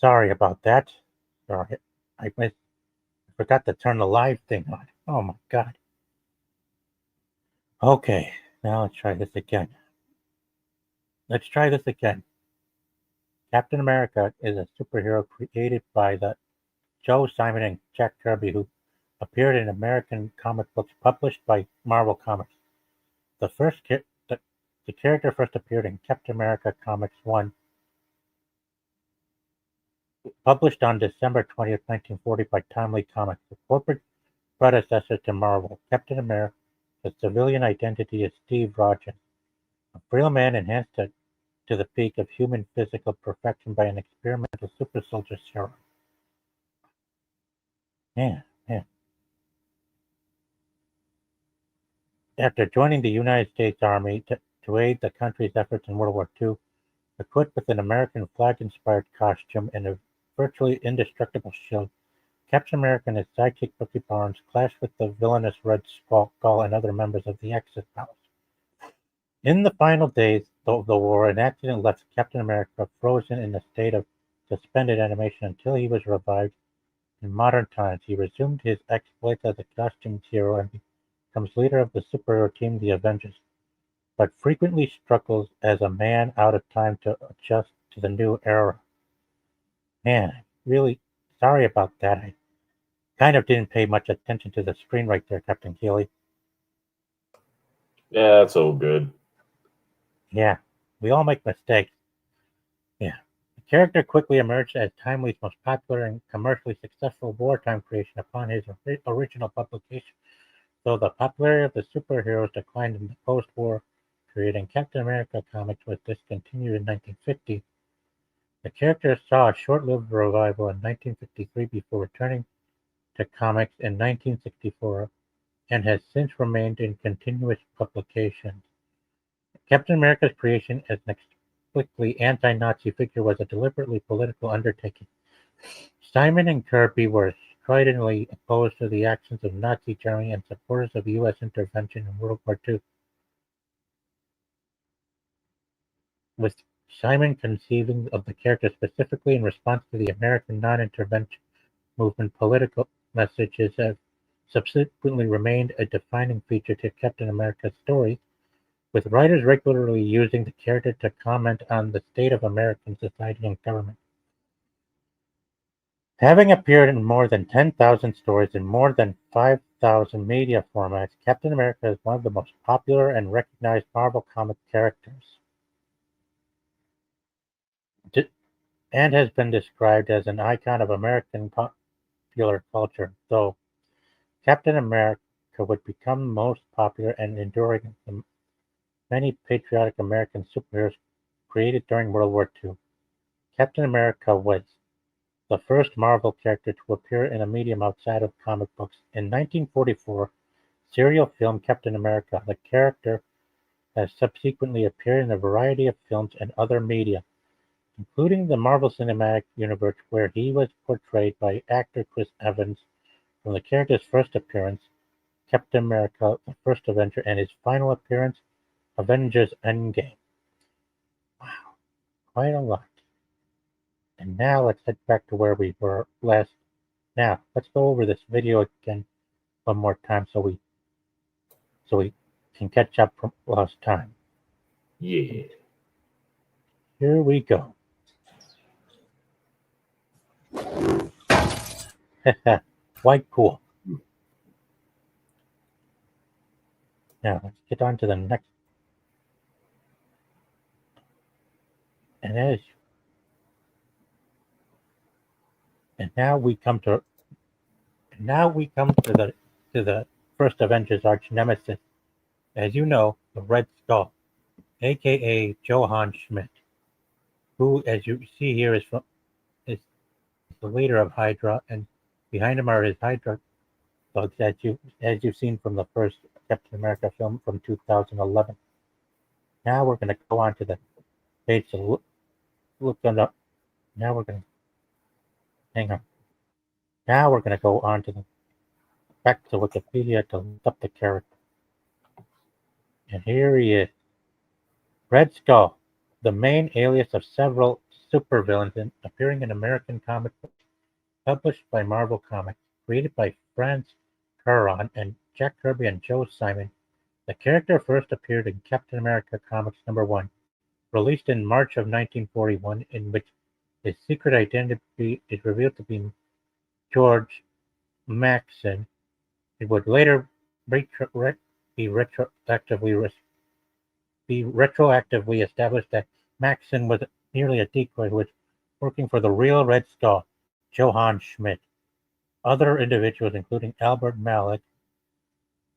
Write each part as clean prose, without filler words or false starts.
Sorry about that. Sorry, I forgot to turn the live thing on. Oh my god. Okay, now let's try this again. Let's try this again. Captain America is a superhero created by the Joe Simon and Jack Kirby, who appeared in American comic books published by Marvel Comics. The first the character first appeared in Captain America Comics 1, published on December 20th, 1940 by Timely Comics, the corporate predecessor to Marvel. Captain America's civilian identity is Steve Rogers, a frail man enhanced to the peak of human physical perfection by an experimental super soldier serum. Man. After joining the United States Army to aid the country's efforts in World War II, equipped with an American flag-inspired costume and a virtually indestructible shield, Captain America and his sidekick Bucky Barnes clashed with the villainous Red Skull and other members of the Axis powers. In the final days of the war, an accident left Captain America frozen in a state of suspended animation until he was revived. In modern times, he resumed his exploits as a costumed hero and becomes leader of the superhero team, the Avengers, but frequently struggles as a man out of time to adjust to the new era. Man, really sorry about that. I kind of didn't pay much attention to the screen right there, Captain Keeley. Yeah, that's all good. Yeah, we all make mistakes. Yeah. The character quickly emerged as Timely's most popular and commercially successful wartime creation upon his original publication. Though the popularity of the superheroes declined in the post-war period and Captain America comics was discontinued in 1950, the character saw a short-lived revival in 1953 before returning to comics in 1964 and has since remained in continuous publications. Captain America's creation as an explicitly anti-Nazi figure was a deliberately political undertaking. Simon and Kirby were stridently opposed to the actions of Nazi Germany and supporters of U.S. intervention in World War II, with Simon conceiving of the character specifically in response to the American non-intervention movement. Political messages have subsequently remained a defining feature to Captain America's stories, with writers regularly using the character to comment on the state of American society and government. Having appeared in more than 10,000 stories in more than 5,000 media formats, Captain America is one of the most popular and recognized Marvel comic characters, and has been described as an icon of American popular culture, though Captain America would become most popular and enduring of the many patriotic American superheroes created during World War II. Captain America was the first Marvel character to appear in a medium outside of comic books. In 1944 serial film Captain America, the character has subsequently appeared in a variety of films and other media, including the Marvel Cinematic Universe, where he was portrayed by actor Chris Evans from the character's first appearance, Captain America, the First Avenger, and his final appearance, Avengers Endgame. Wow, quite a lot. And now let's head back to where we were last. Now, let's go over this video again one more time so we can catch up from lost time. Yeah. Here we go. Quite cool. Now let's get on to the next. And now we come to the first Avengers arch nemesis, as you know, the Red Skull, aka Johann Schmidt, who, as you see here, is the leader of Hydra, and behind him are his Hydra thugs, as you've seen from the first Captain America film from 2011. Now we're going to go on to the page to look them up. Now we're going to hang on. Now we're going to go on to back to Wikipedia to look up the character. And here he is. Red Skull, the main alias of several supervillains appearing in American comic books published by Marvel Comics, created by Franz Caron and Jack Kirby and Joe Simon. The character first appeared in Captain America Comics #1, released in March of 1941, in which his secret identity is revealed to be George Maxson. It would later be retroactively established that Maxson was merely a decoy who was working for the real Red Skull, Johann Schmidt. Other individuals, including Albert Malik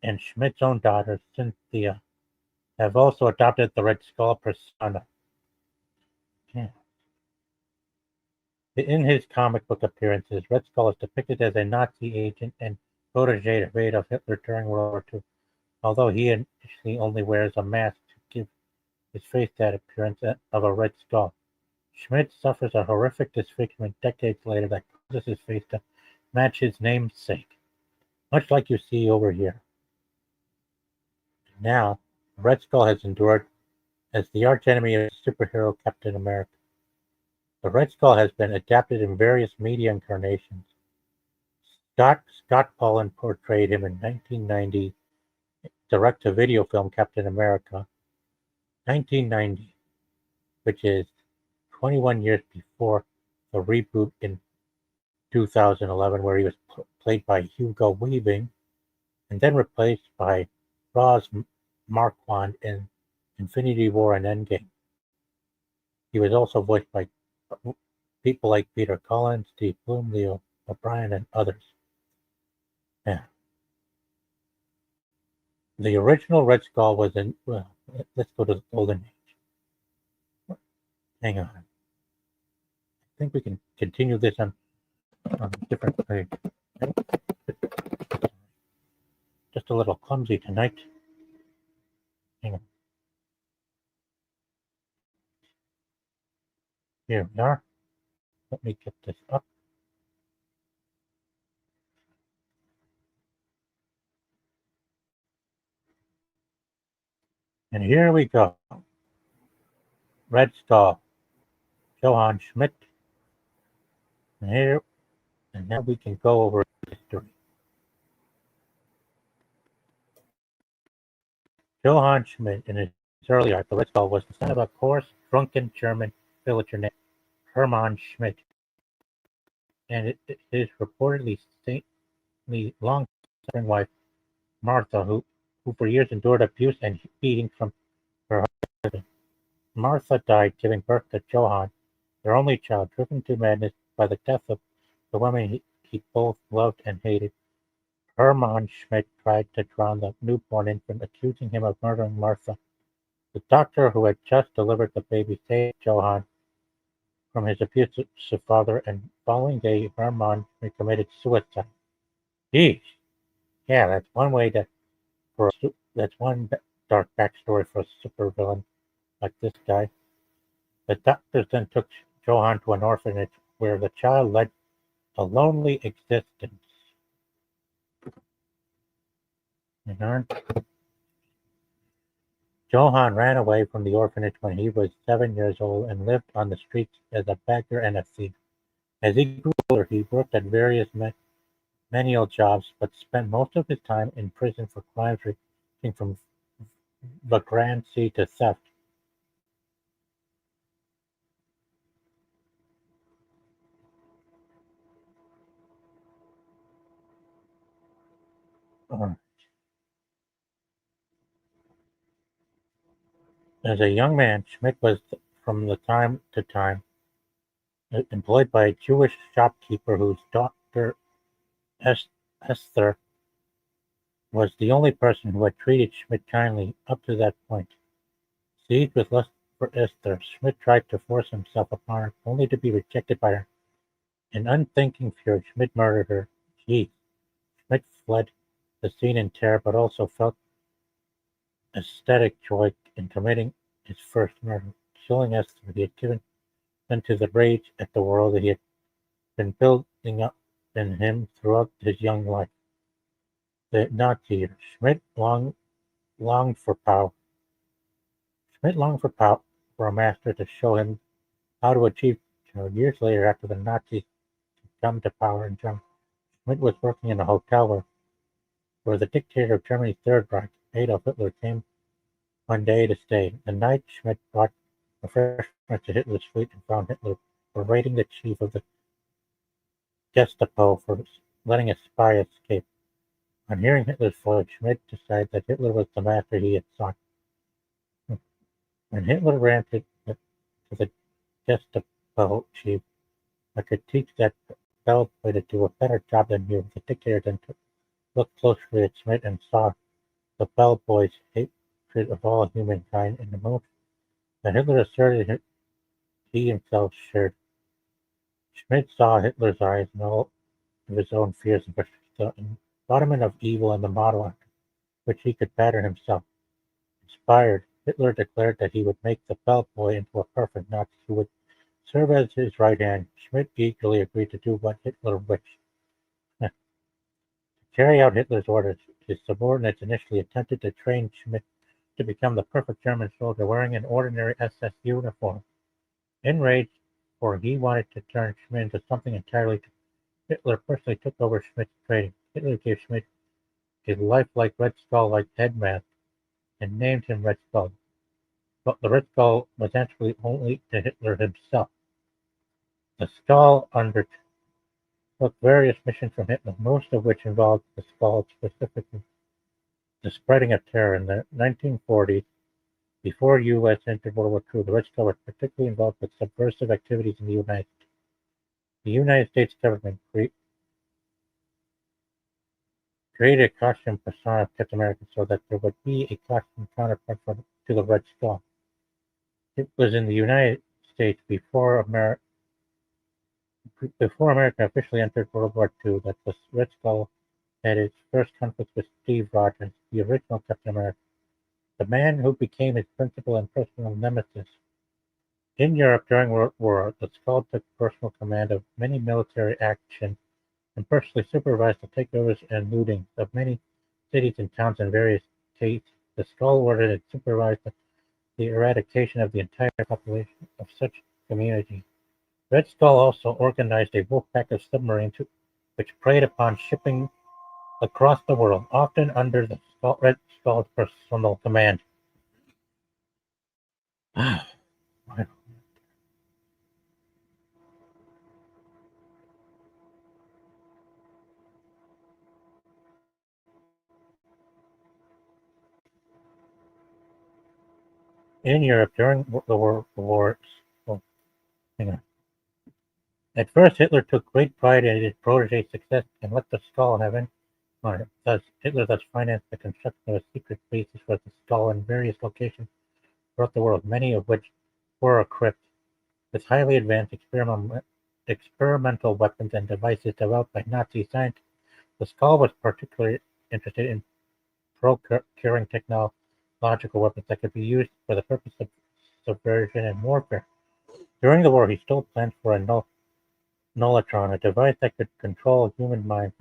and Schmidt's own daughter, Cynthia, have also adopted the Red Skull persona. Yeah. In his comic book appearances, Red Skull is depicted as a Nazi agent and protege of Hitler during World War II, although he initially only wears a mask to give his face that appearance of a Red Skull. Schmidt suffers a horrific disfigurement decades later that causes his face to match his namesake, much like you see over here. Now, Red Skull has endured as the archenemy of superhero Captain America. The Red Skull has been adapted in various media incarnations. Scott Pullen portrayed him in 1990 direct-to-video film Captain America 1990, which is 21 years before the reboot in 2011, where he was played by Hugo Weaving, and then replaced by Roz Marquand in Infinity War and Endgame. He was also voiced by people like Peter Cullen, Steve Bloom, Leo O'Brien, and others. Yeah. The original Red Skull was in, well, let's go to the Golden Age. Hang on. I think we can continue this on a different page. Just a little clumsy tonight. Hang on. Here we are. Let me get this up. And here we go. Red Skull, Johann Schmidt. And now we can go over history. Johann Schmidt, in his early art, the Red Skull, was the son of a coarse, drunken German villager named Hermann Schmidt, and his reportedly saintly, long-suffering wife, Martha, who for years endured abuse and beating from her husband. Martha died giving birth to Johann, their only child, driven to madness by the death of the woman he both loved and hated. Hermann Schmidt tried to drown the newborn infant, accusing him of murdering Martha. The doctor who had just delivered the baby saved Johann from his abusive father, and following day, Hermann committed suicide. Geez, yeah, that's one way that's one dark backstory for a supervillain like this guy. The doctors then took Johann to an orphanage where the child led a lonely existence. Johann ran away from the orphanage when he was 7 years old and lived on the streets as a beggar and a thief. As he grew older, he worked at various menial jobs, but spent most of his time in prison for crimes ranging from vagrancy to theft. As a young man, Schmidt was from the time to time employed by a Jewish shopkeeper whose daughter Esther was the only person who had treated Schmidt kindly up to that point. Seized with lust for Esther, Schmidt tried to force himself upon her, only to be rejected by her. In unthinking fury, Schmidt murdered her. Schmidt fled the scene in terror, but also felt ecstatic joy in committing his first murder, killing Esther. He had given into the rage at the world that he had been building up in him throughout his young life. The Nazi years. Schmidt longed for power. Schmidt longed for a master to show him how to achieve Years later, after the Nazis come to power in Germany, Schmidt was working in a hotel where the dictator of Germany's Third Reich, Adolf Hitler, came one day to stay. The night, Schmidt brought refreshments to Hitler's suite and found Hitler berating the chief of the Gestapo for letting a spy escape. On hearing Hitler's voice, Schmidt decided that Hitler was the master he had sought. When Hitler ran to the Gestapo chief, "I could teach that bellboy to do a better job than you." The dictator then looked closely at Schmidt and saw the bellboy's hatred of all humankind in the most that Hitler asserted he himself shared. Schmidt saw Hitler's eyes and all of his own fears and the embodiment of evil and the model after which he could pattern himself. Inspired, Hitler declared that he would make the bellboy into a perfect Nazi who would serve as his right hand. Schmidt eagerly agreed to do what Hitler wished. To carry out Hitler's orders, his subordinates initially attempted to train Schmidt to become the perfect German soldier wearing an ordinary SS uniform. Enraged, for he wanted to turn Schmidt into something entirely different, Hitler personally took over Schmidt's training. Hitler gave Schmidt a lifelike Red Skull-like head mask and named him Red Skull. But the Red Skull was actually only to Hitler himself. The Skull undertook various missions from Hitler, most of which involved the Skull specifically the spreading of terror. In the 1940s, before U.S. entered World War II, the Red Skull was particularly involved with subversive activities in the United States. The United States government created a costume persona of Captain America so that there would be a costume counterpart to the Red Skull. It was in the United States before America officially entered World War II that the Red Skull had its first conflict with Steve Rogers, the original Captain America, the man who became his principal and personal nemesis. In Europe during World War, the Skull took personal command of many military actions and personally supervised the takeovers and looting of many cities and towns in various states. The Skull ordered and supervised the eradication of the entire population of such communities. Red Skull also organized a wolf pack of submarines which preyed upon shipping across the world, often under the Red Skull's personal command. In Europe during the World Wars, oh, hang on. At first, Hitler took great pride in his protege's success and let the Skull have any honor. Hitler thus financed the construction of a secret bases for the Skull in various locations throughout the world, many of which were equipped with highly advanced experimental weapons and devices developed by Nazi scientists. The Skull was particularly interested in procuring technological weapons that could be used for the purpose of subversion and warfare. During the war, he stole plans for a Nullitron, a device that could control human minds,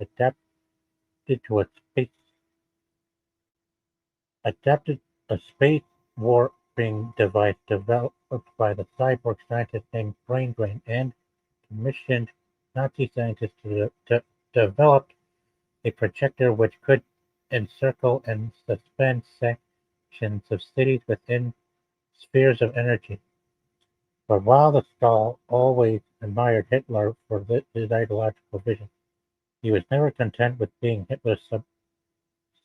adapted a space warping device developed by the cyborg scientist named Brain Drain, and commissioned Nazi scientists to develop a projector which could encircle and suspend sections of cities within spheres of energy. But while the Skull always admired Hitler for his ideological vision, he was never content with being Hitler's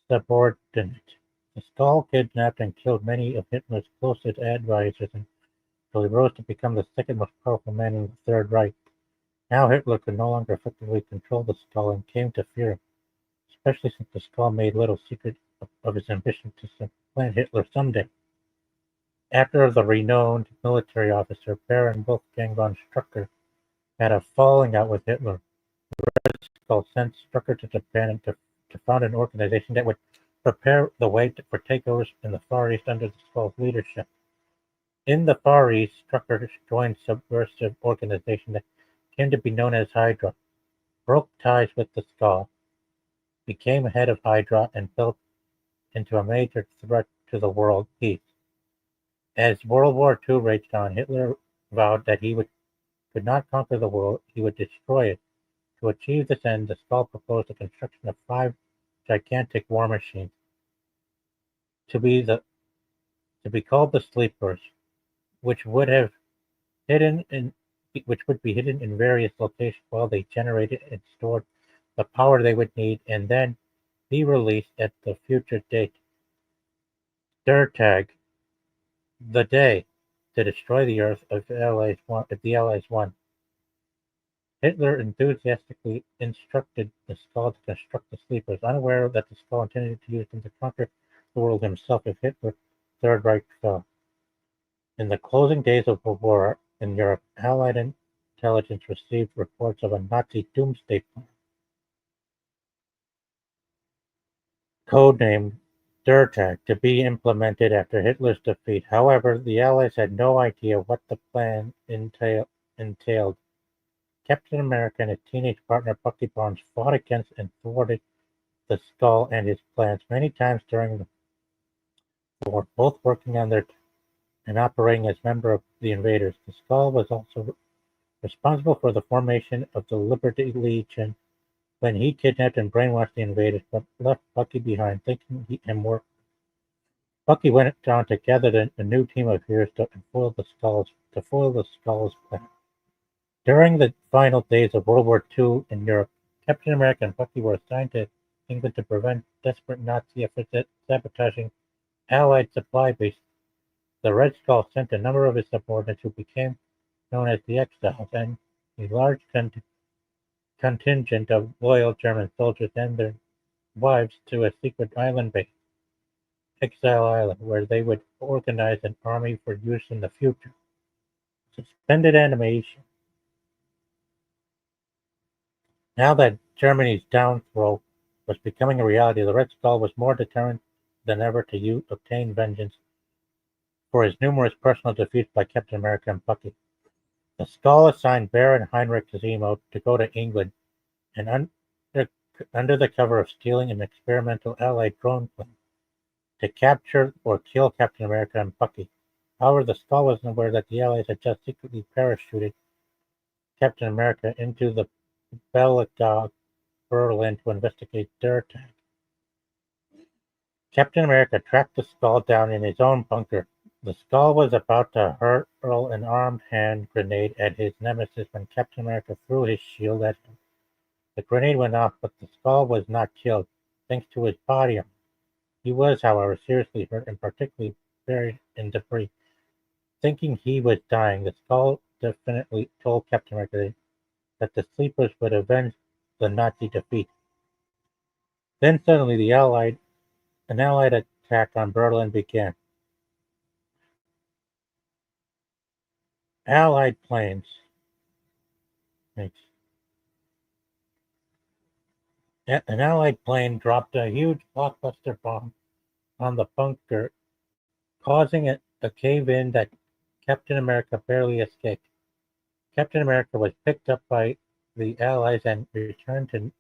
subordinate. The Skull kidnapped and killed many of Hitler's closest advisors until he rose to become the second most powerful man in the Third Reich. Now Hitler could no longer effectively control the Skull and came to fear him, especially since the Skull made little secret of his ambition to supplant Hitler someday. After the renowned military officer Baron Wolfgang von Strucker had a falling out with Hitler, Red Skull sent Strucker to Japan to found an organization that would prepare the way for takeovers in the Far East under the Skull's leadership. In the Far East, Strucker joined subversive organization that came to be known as Hydra, broke ties with the Skull, became head of Hydra, and built into a major threat to the world peace. As World War II raged on, Hitler vowed that he would could not conquer the world, he would destroy it. To achieve this end, the Skull proposed the construction of 5 gigantic war machines to be the to be called the Sleepers, which would have hidden in which would be hidden in various locations while they generated and stored the power they would need, and then be released at the future date. Dertag, the day to destroy the Earth if the Allies won. Hitler enthusiastically instructed the Skull to construct the Sleepers, unaware that the Skull intended to use them to conquer the world himself if Hitler's Third Reich fell. In the closing days of the war in Europe, Allied intelligence received reports of a Nazi doomsday plan, codenamed "Durtag", to be implemented after Hitler's defeat. However, the Allies had no idea what the plan entailed. Captain America and his teenage partner Bucky Barnes fought against and thwarted the Skull and his plans many times during the war, both working on their and operating as members of the invaders. The Skull was also responsible for the formation of the Liberty Legion when he kidnapped and brainwashed the invaders, but left Bucky behind, thinking him work. Bucky went on to gather a new team of heroes to foil the Skull's plan. During the final days of World War II in Europe, Captain America and Bucky were assigned to England to prevent desperate Nazi efforts at sabotaging Allied supply bases. The Red Skull sent a number of his subordinates, who became known as the Exiles, and a large contingent of loyal German soldiers and their wives to a secret island base, Exile Island, where they would organize an army for use in the future. Suspended animation. Now that Germany's downfall was becoming a reality, the Red Skull was more determined than ever to obtain vengeance for his numerous personal defeats by Captain America and Bucky. The Skull assigned Baron Heinrich Zemo to go to England and under the cover of stealing an experimental Allied drone plane to capture or kill Captain America and Bucky. However, the Skull wasn't aware that the Allies had just secretly parachuted Captain America into the Belgorod, Berlin, to investigate their attack. Captain America tracked the Skull down in his own bunker. The Skull was about to hurl an armed hand grenade at his nemesis when Captain America threw his shield at him. The grenade went off, but the Skull was not killed, thanks to his body armor. He was, however, seriously hurt and particularly buried in debris. Thinking he was dying, the Skull definitely told Captain America that the Sleepers would avenge the Nazi defeat. Then suddenly an Allied attack on Berlin began. Allied planes. An Allied plane dropped a huge blockbuster bomb on the bunker, causing it a cave-in that Captain America barely escaped. Captain America was picked up by the Allies and returned to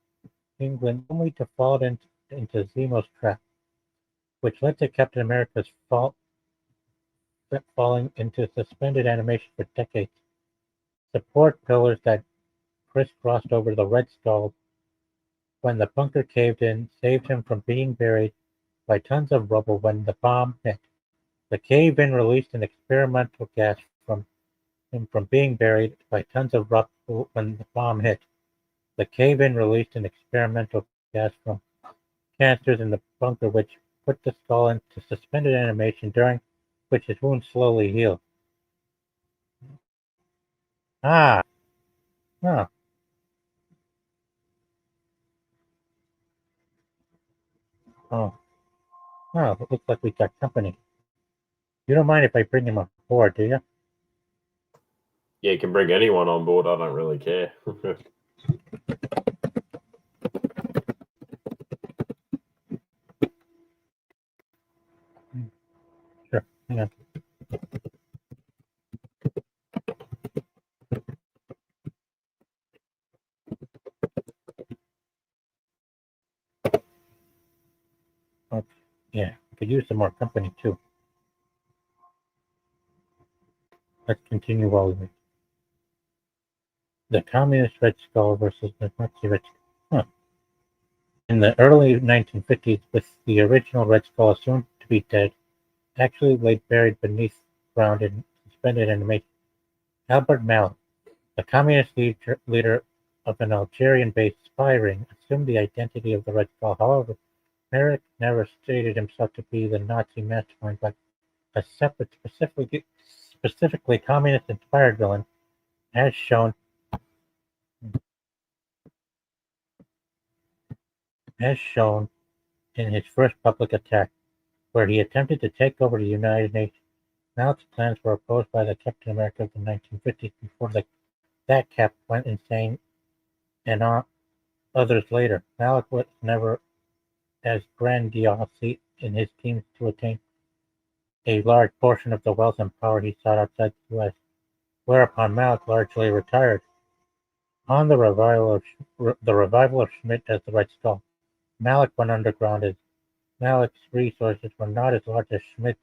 England, only to fall into Zemo's trap, which led to Captain America's falling into suspended animation for decades. Support pillars that crisscrossed over the Red Skull when the bunker caved in saved him from being buried by tons of rubble when the bomb hit. The cave-in released an experimental gas from him from being buried by tons of rubble when the bomb hit. The cave-in released an experimental gas from canisters in the bunker, which put the Skull into suspended animation, during which his wounds slowly healed. Ah, oh, oh, oh, it looks like we got company. You don't mind if I bring him aboard, do you? Yeah, you can bring anyone on board. I don't really care. Sure. Hang on. Okay. Yeah, I could use some more company too. Let's continue while we wait. The communist Red Skull versus the Nazi Red Skull. Huh. In the early 1950s, with the original Red Skull assumed to be dead, actually lay buried beneath ground and suspended animation, Albert Malik, the communist leader of an Algerian-based spy ring, assumed the identity of the Red Skull. However, Merrick never stated himself to be the Nazi mastermind, but a separate, specifically communist-inspired villain, as shown in his first public attack, where he attempted to take over the United Nations. Malik's plans were opposed by the Captain America of the 1950s before that Cap went insane and others later. Malik was never as grandiose in his schemes to attain a large portion of the wealth and power he sought outside the U.S., whereupon Malik largely retired. On the revival of Schmidt as the Red Skull, Malik went underground as Malik's resources were not as large as Schmidt's.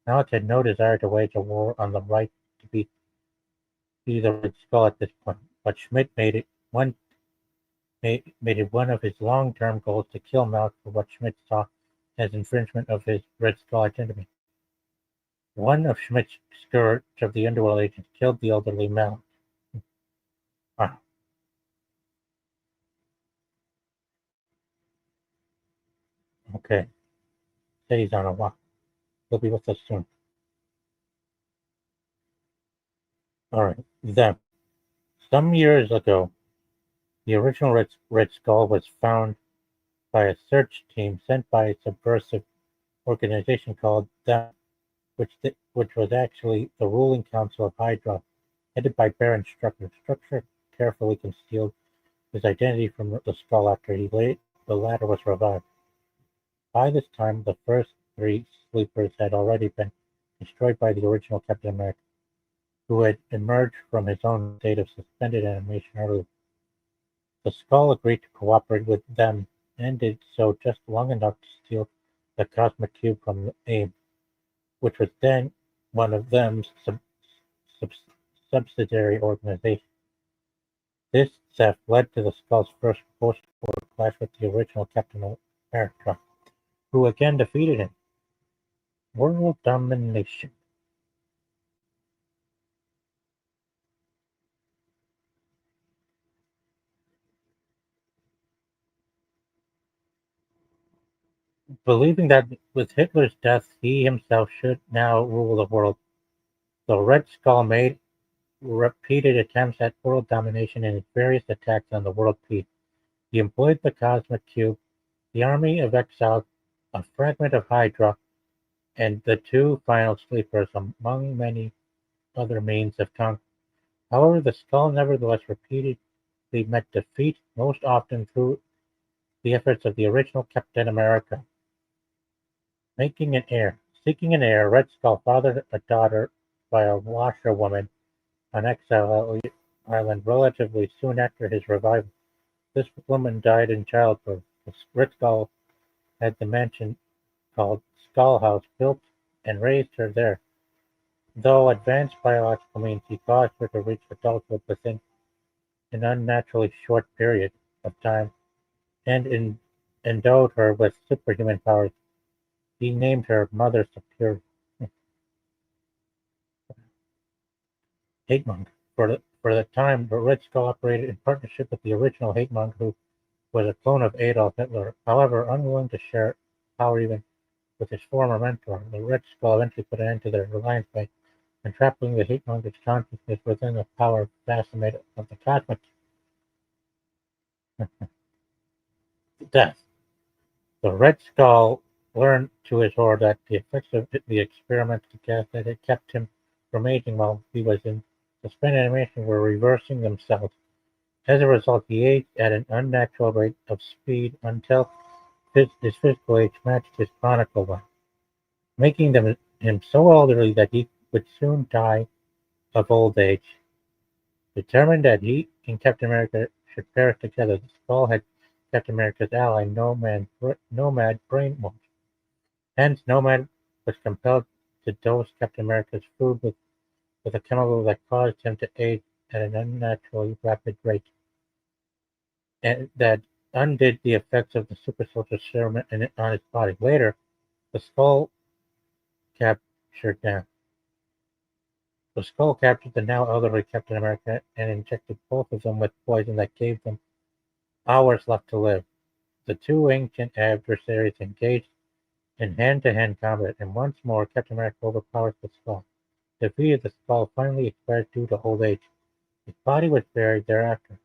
Malik had no desire to wage a war on the right to be the Red Skull at this point, but Schmidt made it one of his long-term goals to kill Malik for what Schmidt saw as infringement of his Red Skull identity. One of Schmidt's scourge of the underworld agents killed the elderly Malik. Wow. Okay. Said he's on a walk. He'll be with us soon. Alright. Then, some years ago, the original Red Skull was found by a search team sent by a subversive organization called Them, which was actually the ruling council of Hydra, headed by Baron Strucker. Strucker carefully concealed his identity from the Skull after the latter was revived. By this time, the first three sleepers had already been destroyed by the original Captain America, who had emerged from his own state of suspended animation earlier. The Skull agreed to cooperate with them, and did so just long enough to steal the Cosmic Cube from AIM, which was then one of them's subsidiary organizations. This theft led to the Skull's first post-war clash with the original Captain America, who again defeated him. World domination. Believing that with Hitler's death he himself should now rule the world, the Red Skull made repeated attempts at world domination in his various attacks on the world peace. He employed the Cosmic Cube, the Army of Exiles, a fragment of Hydra, and the two final sleepers, among many other means of conquest. However, the Skull nevertheless repeatedly met defeat, most often through the efforts of the original Captain America. Seeking an heir, Red Skull fathered a daughter by a washerwoman on Exile Island relatively soon after his revival. This woman died in childbirth. The Red Skull had the mansion called Skull House built and raised her there. Though advanced biological means, he caused her to reach adulthood within an unnaturally short period of time, and endowed her with superhuman powers. He named her Mother Superior. Hate-Monger. For the time, the Red Skull operated in partnership with the original Hate-Monger, who was a clone of Adolf Hitler. However, unwilling to share power even with his former mentor, the Red Skull eventually put an end to their alliance by entrapping the Hate-Monger's consciousness within the power plasmid of the cosmic death. The Red Skull learned to his horror that the effects of the experimental gas that had kept him from aging while he was in suspended animation were reversing themselves. As a result, he aged at an unnatural rate of speed until his physical age matched his chronicle one, making him so elderly that he would soon die of old age. Determined that he and Captain America should perish together, the Skull had Captain America's ally, Nomad brainwashed. Hence, Nomad was compelled to dose Captain America's food with a chemical that caused him to age at an unnaturally rapid rate, and that undid the effects of the super soldier serum on his body. Later, the skull captured down. The skull captured the now elderly Captain America and injected both of them with poison that gave them hours left to live. The two ancient adversaries engaged in hand-to-hand combat, and once more Captain America overpowered the skull. Defeated, the skull finally expired due to old age. His body was buried thereafter.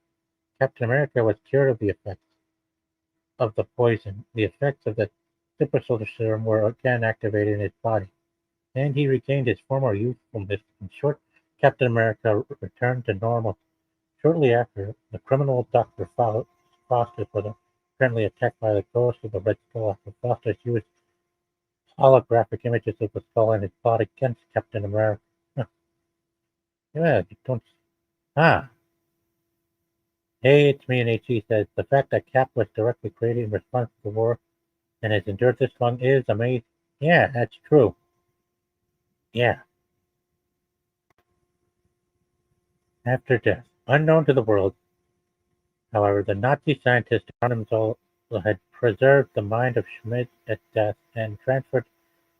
Captain America was cured of the effects of the poison. The effects of the super soldier serum were again activated in his body, and he regained his former youthfulness. In short, Captain America returned to normal. Shortly after, the criminal Dr. Foster was apparently attacked by the ghost of the Red Skull after Foster used holographic images of the skull and his body against Captain America. Huh. Yeah, you don't. Ah, hey, it's me, and HE says the fact that Cap was directly created in response to the war and has endured this long is amazing. Yeah, that's true. Yeah. After death, unknown to the world, however, the Nazi scientist Arnim had preserved the mind of Schmidt at death and transferred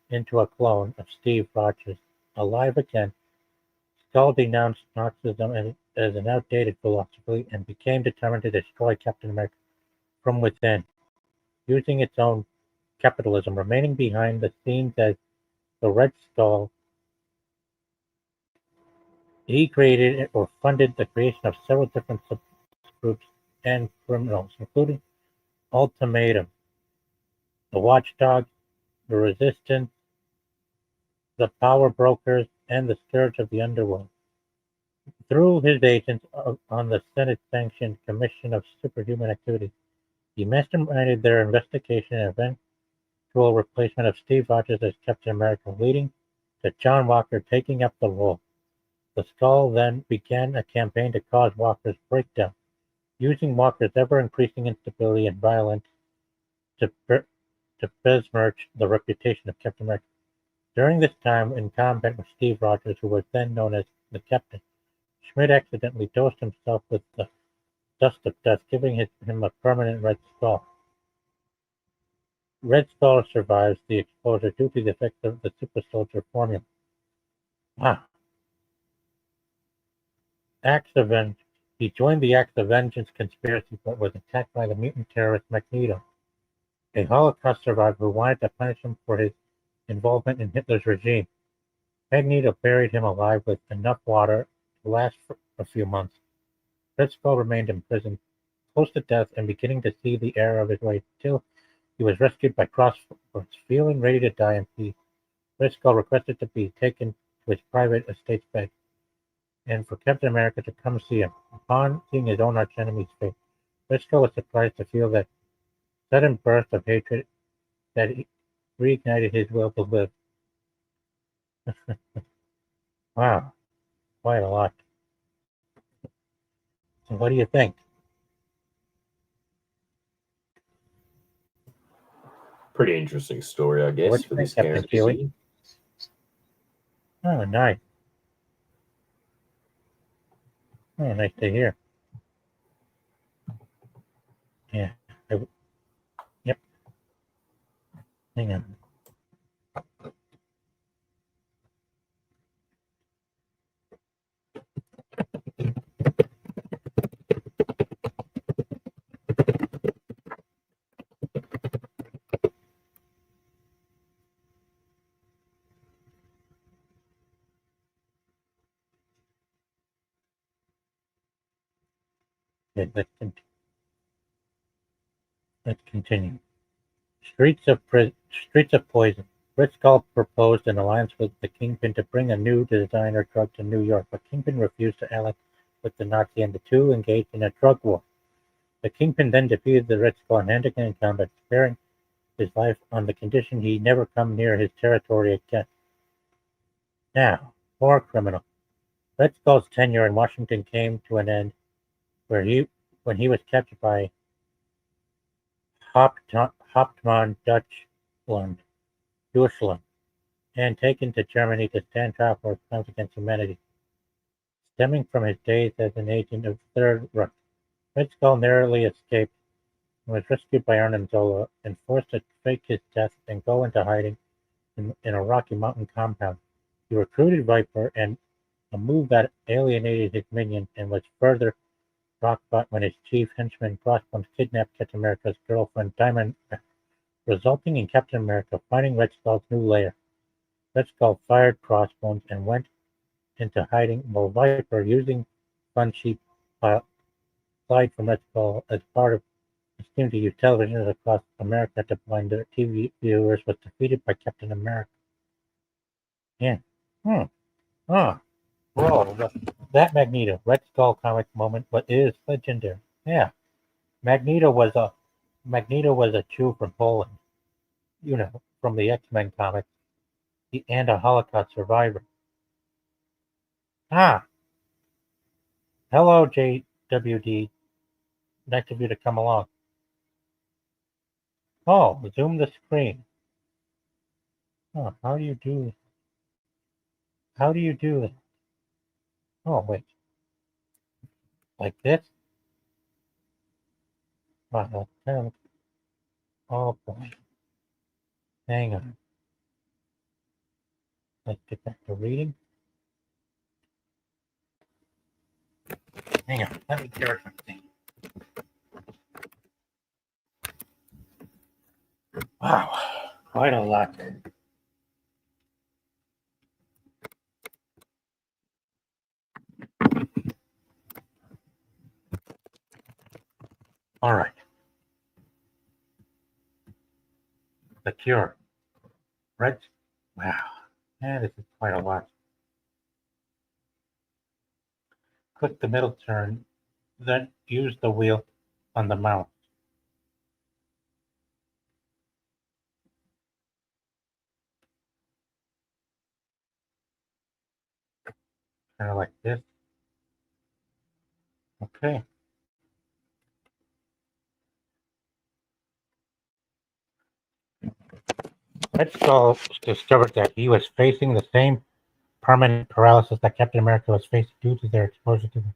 into a clone of Steve Rogers. Alive again, Skull denounced Nazism as an outdated philosophy and became determined to destroy Captain America from within, using its own capitalism. Remaining behind the scenes as the Red Skull, he created or funded the creation of several different subgroups and criminals, including Ultimatum, the Watchdog, the Resistance, the Power Brokers, and the Scourge of the Underworld. Through his agents on the Senate-sanctioned Commission of Superhuman Activities, he masterminded their investigation and eventual replacement of Steve Rogers as Captain America, leading to John Walker taking up the role. The Skull then began a campaign to cause Walker's breakdown, using Walker's ever-increasing instability and violence to besmirch the reputation of Captain America. During this time, in combat with Steve Rogers, who was then known as the Captain, Schmidt accidentally dosed himself with the dust of death, giving him a permanent red skull. Red Skull survives the exposure due to the effects of the super soldier formula. Wow. He joined the Acts of Vengeance conspiracy but was attacked by the mutant terrorist Magneto, a Holocaust survivor who wanted to punish him for his involvement in Hitler's regime. Magneto buried him alive with enough water to last for a few months. Red Skull remained imprisoned, close to death and beginning to see the error of his ways, till he was rescued by Crossroads. Feeling ready to die in peace, Red Skull requested to be taken to his private estate's bed, and for Captain America to come see him. Upon seeing his own archenemy's fate, Red Skull was surprised to feel that sudden burst of hatred that reignited his will to live. Wow, quite a lot. So what do you think? Pretty interesting story, I guess, What do for you this think, Captain character. Keeley? Oh, nice. Oh, nice to hear. Yeah. Yep. Hang on. Okay, let's continue. Streets of Poison. Red Skull proposed an alliance with the Kingpin to bring a new designer drug to New York, but Kingpin refused to ally with the Nazi, and the two engaged in a drug war. The Kingpin then defeated the Red Skull in hand-to-hand combat, sparing his life on the condition he never come near his territory again. Now, more criminal. Red Skull's tenure in Washington came to an end when he was captured by Hauptmann Deutschland and taken to Germany to stand trial for his crimes against humanity. stemming from his days as an agent of the Third Reich. Red Skull narrowly escaped and was rescued by Arnim Zola and forced to fake his death and go into hiding in a Rocky Mountain compound. He recruited Viper and a move that alienated his minions and was further rock bottom when his chief henchman Crossbones kidnapped Captain America's girlfriend Diamond, resulting in Captain America finding Red Skull's new lair. Red Skull fired Crossbones and went into hiding, while Viper, using funds she applied from Red Skull as part of a scheme to use television across America to blind their TV viewers, was defeated by Captain America. Yeah. Hmm. Ah. Whoa. That Magneto Red Skull comic moment is legendary. Yeah. Magneto was a Jew from Poland, from the X-Men comics, and a Holocaust survivor. Ah, hello, JWD. Nice of you to come along. Oh, zoom the screen. Oh, how do you do? How do you do it? Oh, wait, like this? Wow, oh boy. Hang on. Let's get back to reading. Hang on. Let me share something. Wow, quite a lot. All right. The Cure. Red. Wow. Yeah, this is quite a lot. Click the middle turn, then use the wheel on the mouse. Kind of like this. Okay. Red Skull discovered that he was facing the same permanent paralysis that Captain America was facing due to their exposure to the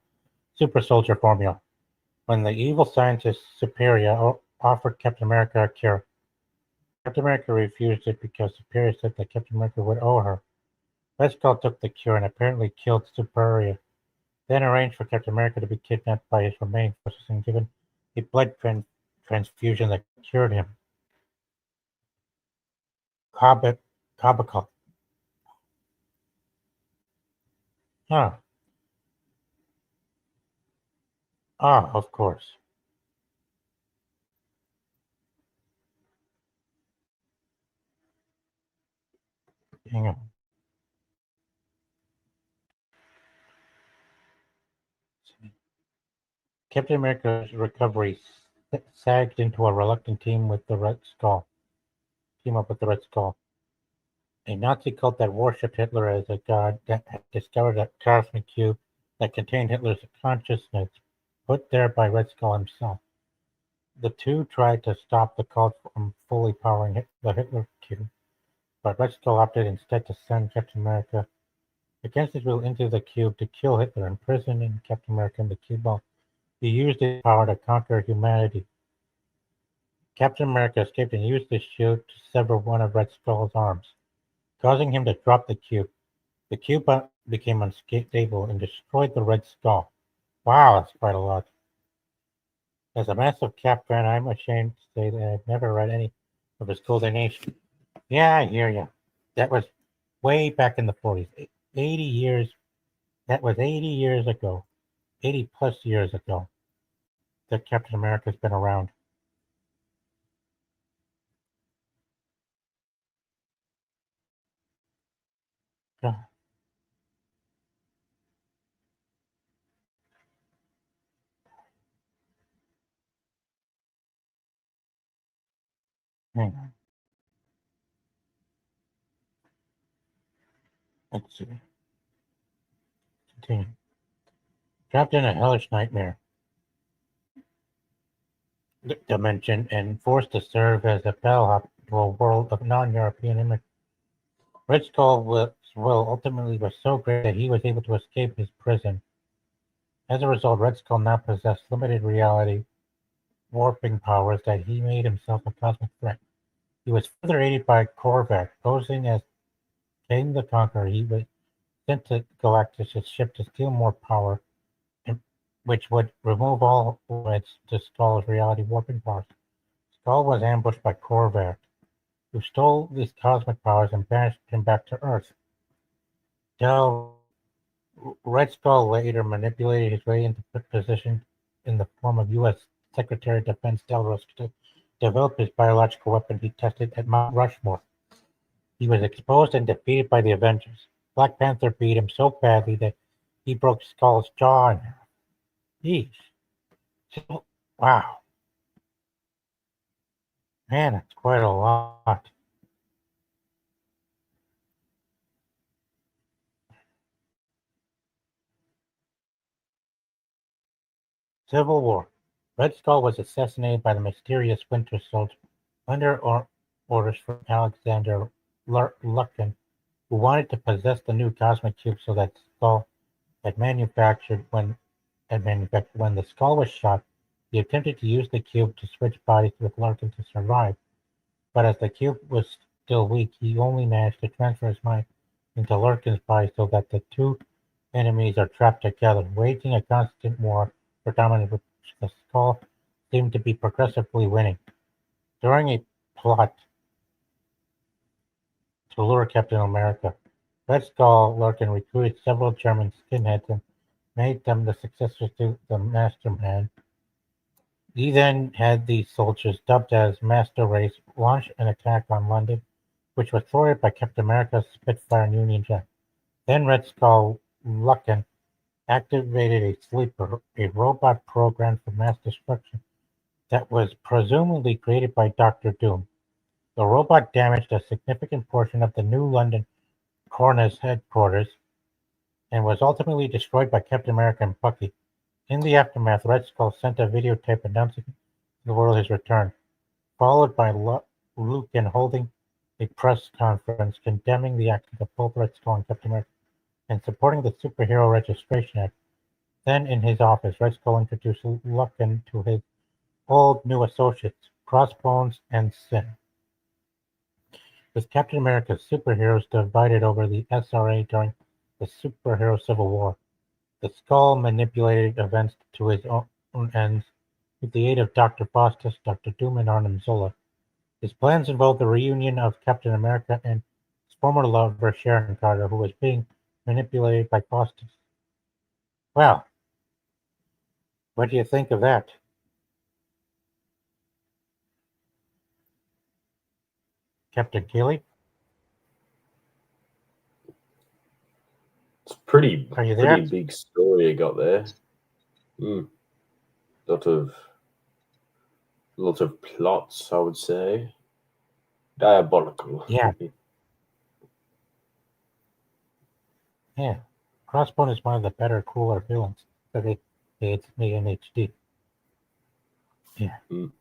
super soldier formula. When the evil scientist Superior offered Captain America a cure, Captain America refused it because Superior said that Captain America would owe her. Red Skull took the cure and apparently killed Superior, then arranged for Captain America to be kidnapped by his remaining forces and given a blood transfusion that cured him. Comical. Ah, of course. Hang on. Captain America's recovery sagged into a reluctant team with the Red Skull. Team up with the Red Skull. A Nazi cult that worshipped Hitler as a god that had discovered a cosmic cube that contained Hitler's consciousness, put there by Red Skull himself. The two tried to stop the cult from fully powering the Hitler cube, but Red Skull opted instead to send Captain America against his will into the cube to kill Hitler, imprisoning Captain America in the cube. He used his power to conquer humanity. Captain America escaped and used his shield to sever one of Red Skull's arms, causing him to drop the cube. The cube became unstable and destroyed the Red Skull. Wow, that's quite a lot. As a massive Cap fan, I'm ashamed to say that I've never read any of his Golden Age. Yeah, I hear you. That was way back in the 40s. 80 years. That was 80 years ago. 80 plus years ago that Captain America's been around. Uh, Hang on. Let's see. Continue. Trapped in a hellish nightmare dimension and forced to serve as a bellhop to a world of non-European immigrants. Red Skull's will ultimately was so great that he was able to escape his prison As a result, Red Skull now possessed limited reality warping powers that he made himself a cosmic threat. He was further aided by Korvac, posing as King the Conqueror. He was sent to Galactus' ship to steal more power, which would remove all limits to Skull's reality warping powers. Skull was ambushed by Korvac, who stole these cosmic powers and banished him back to Earth. Red Skull later manipulated his way into position in the form of U.S. Secretary of Defense Delros to develop his biological weapon he tested at Mount Rushmore. He was exposed and defeated by the Avengers. Black Panther beat him so badly that he broke Skull's jaw in half. Jeez. So, wow. Man, that's quite a lot. Civil War. Red Skull was assassinated by the mysterious Winter Soldier under orders from Alexander Lucken, who wanted to possess the new cosmic cube so that Skull had manufactured when the Skull was shot. He attempted to use the cube to switch bodies with Larkin to survive, but as the cube was still weak, he only managed to transfer his mind into Larkin's body so that the two enemies are trapped together, waging a constant war for dominance, which the Skull seemed to be progressively winning. During a plot to lure Captain America, Red Skull Larkin recruited several German skinheads and made them the successors to the Masterman. He then had these soldiers, dubbed as Master Race, launch an attack on London, which was thwarted by Captain America's Spitfire and Union Jack. Then Red Skull Lucken activated a Sleeper, a robot programmed for mass destruction that was presumably created by Doctor Doom. The robot damaged a significant portion of the New London Coroner's headquarters and was ultimately destroyed by Captain America and Bucky. In the aftermath, Red Skull sent a videotape announcing to the world his return, followed by Lucan holding a press conference condemning the actions of both Red Skull and Captain America and supporting the Superhero Registration Act. Then in his office, Red Skull introduced Lucan to his old new associates, Crossbones and Sin. With Captain America's superheroes divided over the SRA during the Superhero Civil War, the Skull manipulated events to his own ends with the aid of Dr. Faustus, Dr. Doom, and Arnim Zola. His plans involved the reunion of Captain America and his former lover, Sharon Carter, who was being manipulated by Faustus. Well, what do you think of that? Captain Keeley? It's pretty Are you there? big story you got there. Mm. Lots of plots, I would say. Diabolical. Yeah. Yeah. Crossbone is one of the better, cooler villains that they made in HD. Yeah. Mm.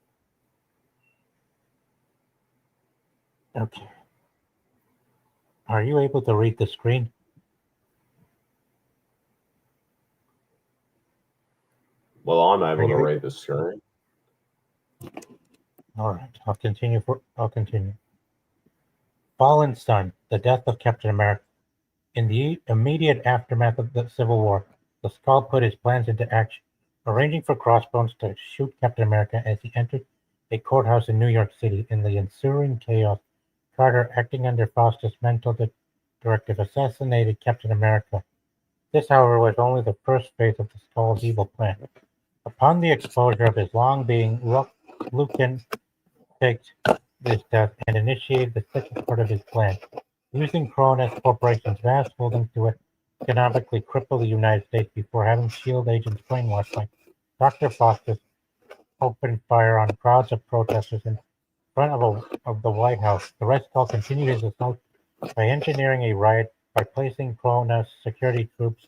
Okay. Are you able to read the screen? Well, I'm able to read the screen. All right. I'll continue. Fallen Sun: The Death of Captain America. In the immediate aftermath of the Civil War, the Skull put his plans into action, arranging for Crossbones to shoot Captain America as he entered a courthouse in New York City. In the ensuing chaos, Carter, acting under Faustus' mental directive, assassinated Captain America. This, however, was only the first phase of the Skull's evil plan. Upon the exposure of his long being, Lucan faked this death and initiated the second part of his plan, using Cronus Corporation's vast holdings to economically cripple the United States before having SHIELD agents brainwashed by Dr. Faustus opened fire on crowds of protesters in front of the White House. The Red Skull continued his assault by engineering a riot by placing Cronus security troops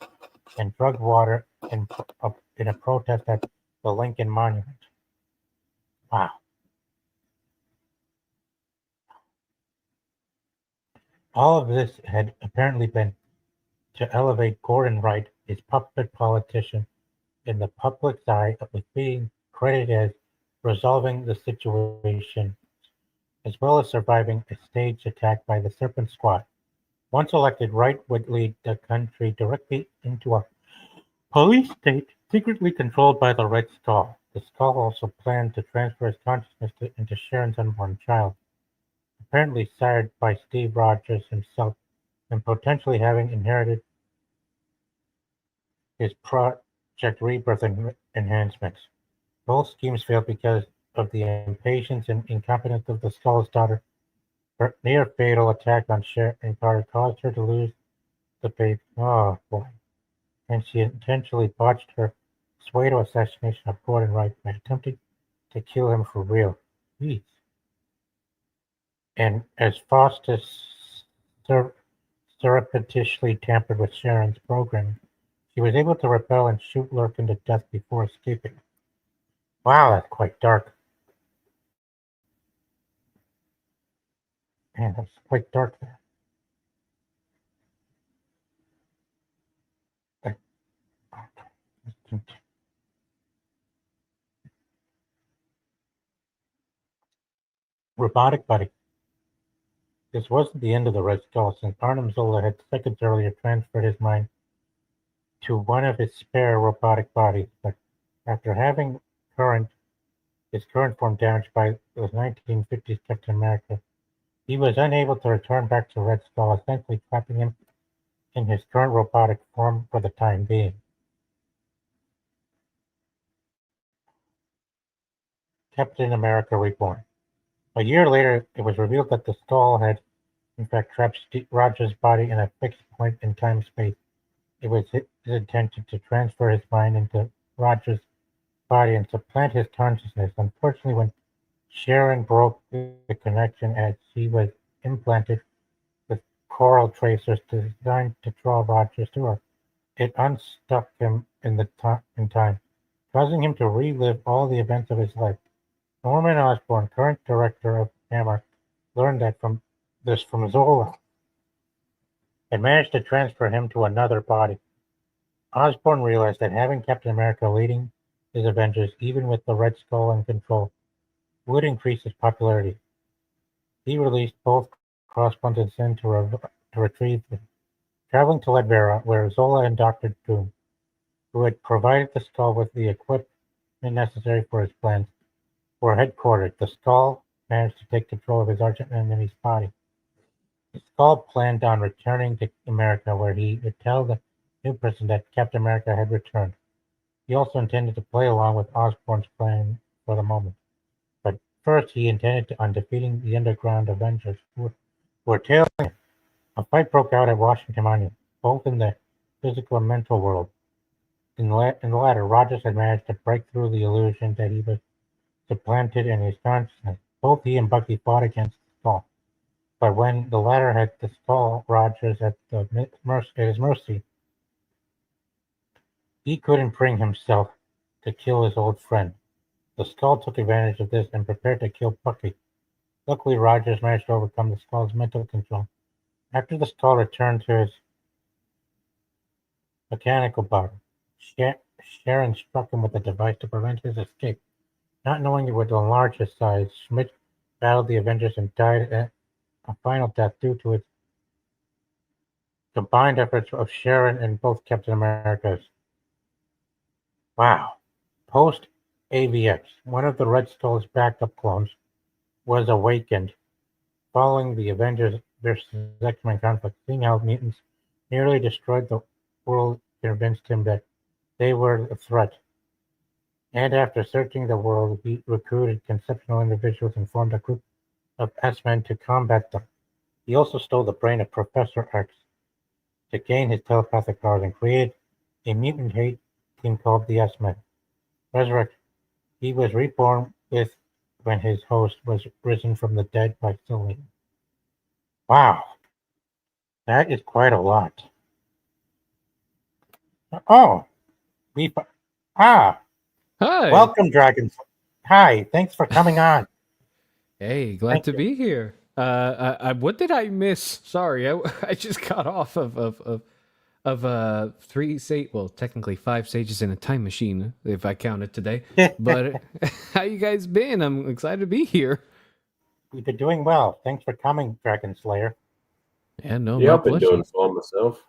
and drug water in a protest at the Lincoln Monument. Wow. All of this had apparently been to elevate Gordon Wright, his puppet politician, in the public's eye with being credited as resolving the situation, as well as surviving a staged attack by the Serpent Squad. Once elected, Wright would lead the country directly into a police state secretly controlled by the Red Skull. The Skull also planned to transfer his consciousness into Sharon's unborn child, apparently sired by Steve Rogers himself, and potentially having inherited his Project Rebirth enhancements. Both schemes failed because of the impatience and incompetence of the Skull's daughter. Her near-fatal attack on Sharon Carter caused her to lose the baby. Oh boy. And she intentionally botched her pseudo assassination of Gordon Wright by attempting to kill him for real. Jeez. And as Faustus surreptitiously tampered with Sharon's programming, she was able to rebel and shoot Lurkin to death before escaping. Wow, that's quite dark. Man, that's quite dark there. Robotic Buddy. This wasn't the end of the Red Skull, since Arnim Zola had seconds earlier transferred his mind to one of his spare robotic bodies, but after having his current form damaged by the 1950s Captain America, he was unable to return back to Red Skull, essentially trapping him in his current robotic form for the time being. Captain America Reborn. A year later, it was revealed that the Skull had, in fact, trapped Rogers' body in a fixed point in time-space. It was his intention to transfer his mind into Rogers' body and supplant his consciousness. Unfortunately, when Sharon broke the connection as she was implanted with coral tracers designed to draw Rogers to her, it unstuck him in time, causing him to relive all the events of his life. Norman Osborn, current director of Hammer, learned that from Zola and managed to transfer him to another body. Osborn realized that having Captain America leading his Avengers, even with the Red Skull in control, would increase his popularity. He released both correspondents in to retrieve them, traveling to Ledbetter, where Zola and Doctor Doom, who had provided the Skull with the equipment necessary for his plans, were headquartered. The Skull managed to take control of his arch enemy's body. The Skull planned on returning to America, where he would tell the new president that Captain America had returned. He also intended to play along with Osborn's plan for the moment. But first, he intended on defeating the Underground Avengers, who were tailing him. A fight broke out at Washington Monument, both in the physical and mental world. In the latter, Rogers had managed to break through the illusion that he was supplanted in his consciousness. Both he and Bucky fought against the Skull. But when the latter had the Skull Rogers at his mercy, he couldn't bring himself to kill his old friend. The Skull took advantage of this and prepared to kill Bucky. Luckily, Rogers managed to overcome the Skull's mental control. After the Skull returned to his mechanical body, Sharon struck him with a device to prevent his escape. Not knowing it would enlarge his size, Schmidt battled the Avengers and died a final death due to its combined efforts of Sharon and both Captain America's. Wow. Post-AVX, one of the Red Skull's backup clones was awakened following the Avengers vs. X-Men conflict. Seeing how mutants nearly destroyed the world convinced him that they were a threat. And after searching the world, he recruited conceptual individuals and formed a group of S-Men to combat them. He also stole the brain of Professor X to gain his telepathic powers and created a mutant hate team called the S-Men. Resurrect. He was reborn with when his host was risen from the dead by Celine. Wow, that is quite a lot. Oh, hi, welcome, Dragons. Hi, thanks for coming on. Hey, glad to be here. What did I miss? Sorry, I just got off of technically 5 stages in a time machine if I count it today. But how you guys been? I'm excited to be here. We've been doing well. Thanks for coming, Dragon Slayer. Yeah, no, Yeah, my I've been pleasure. doing fine myself.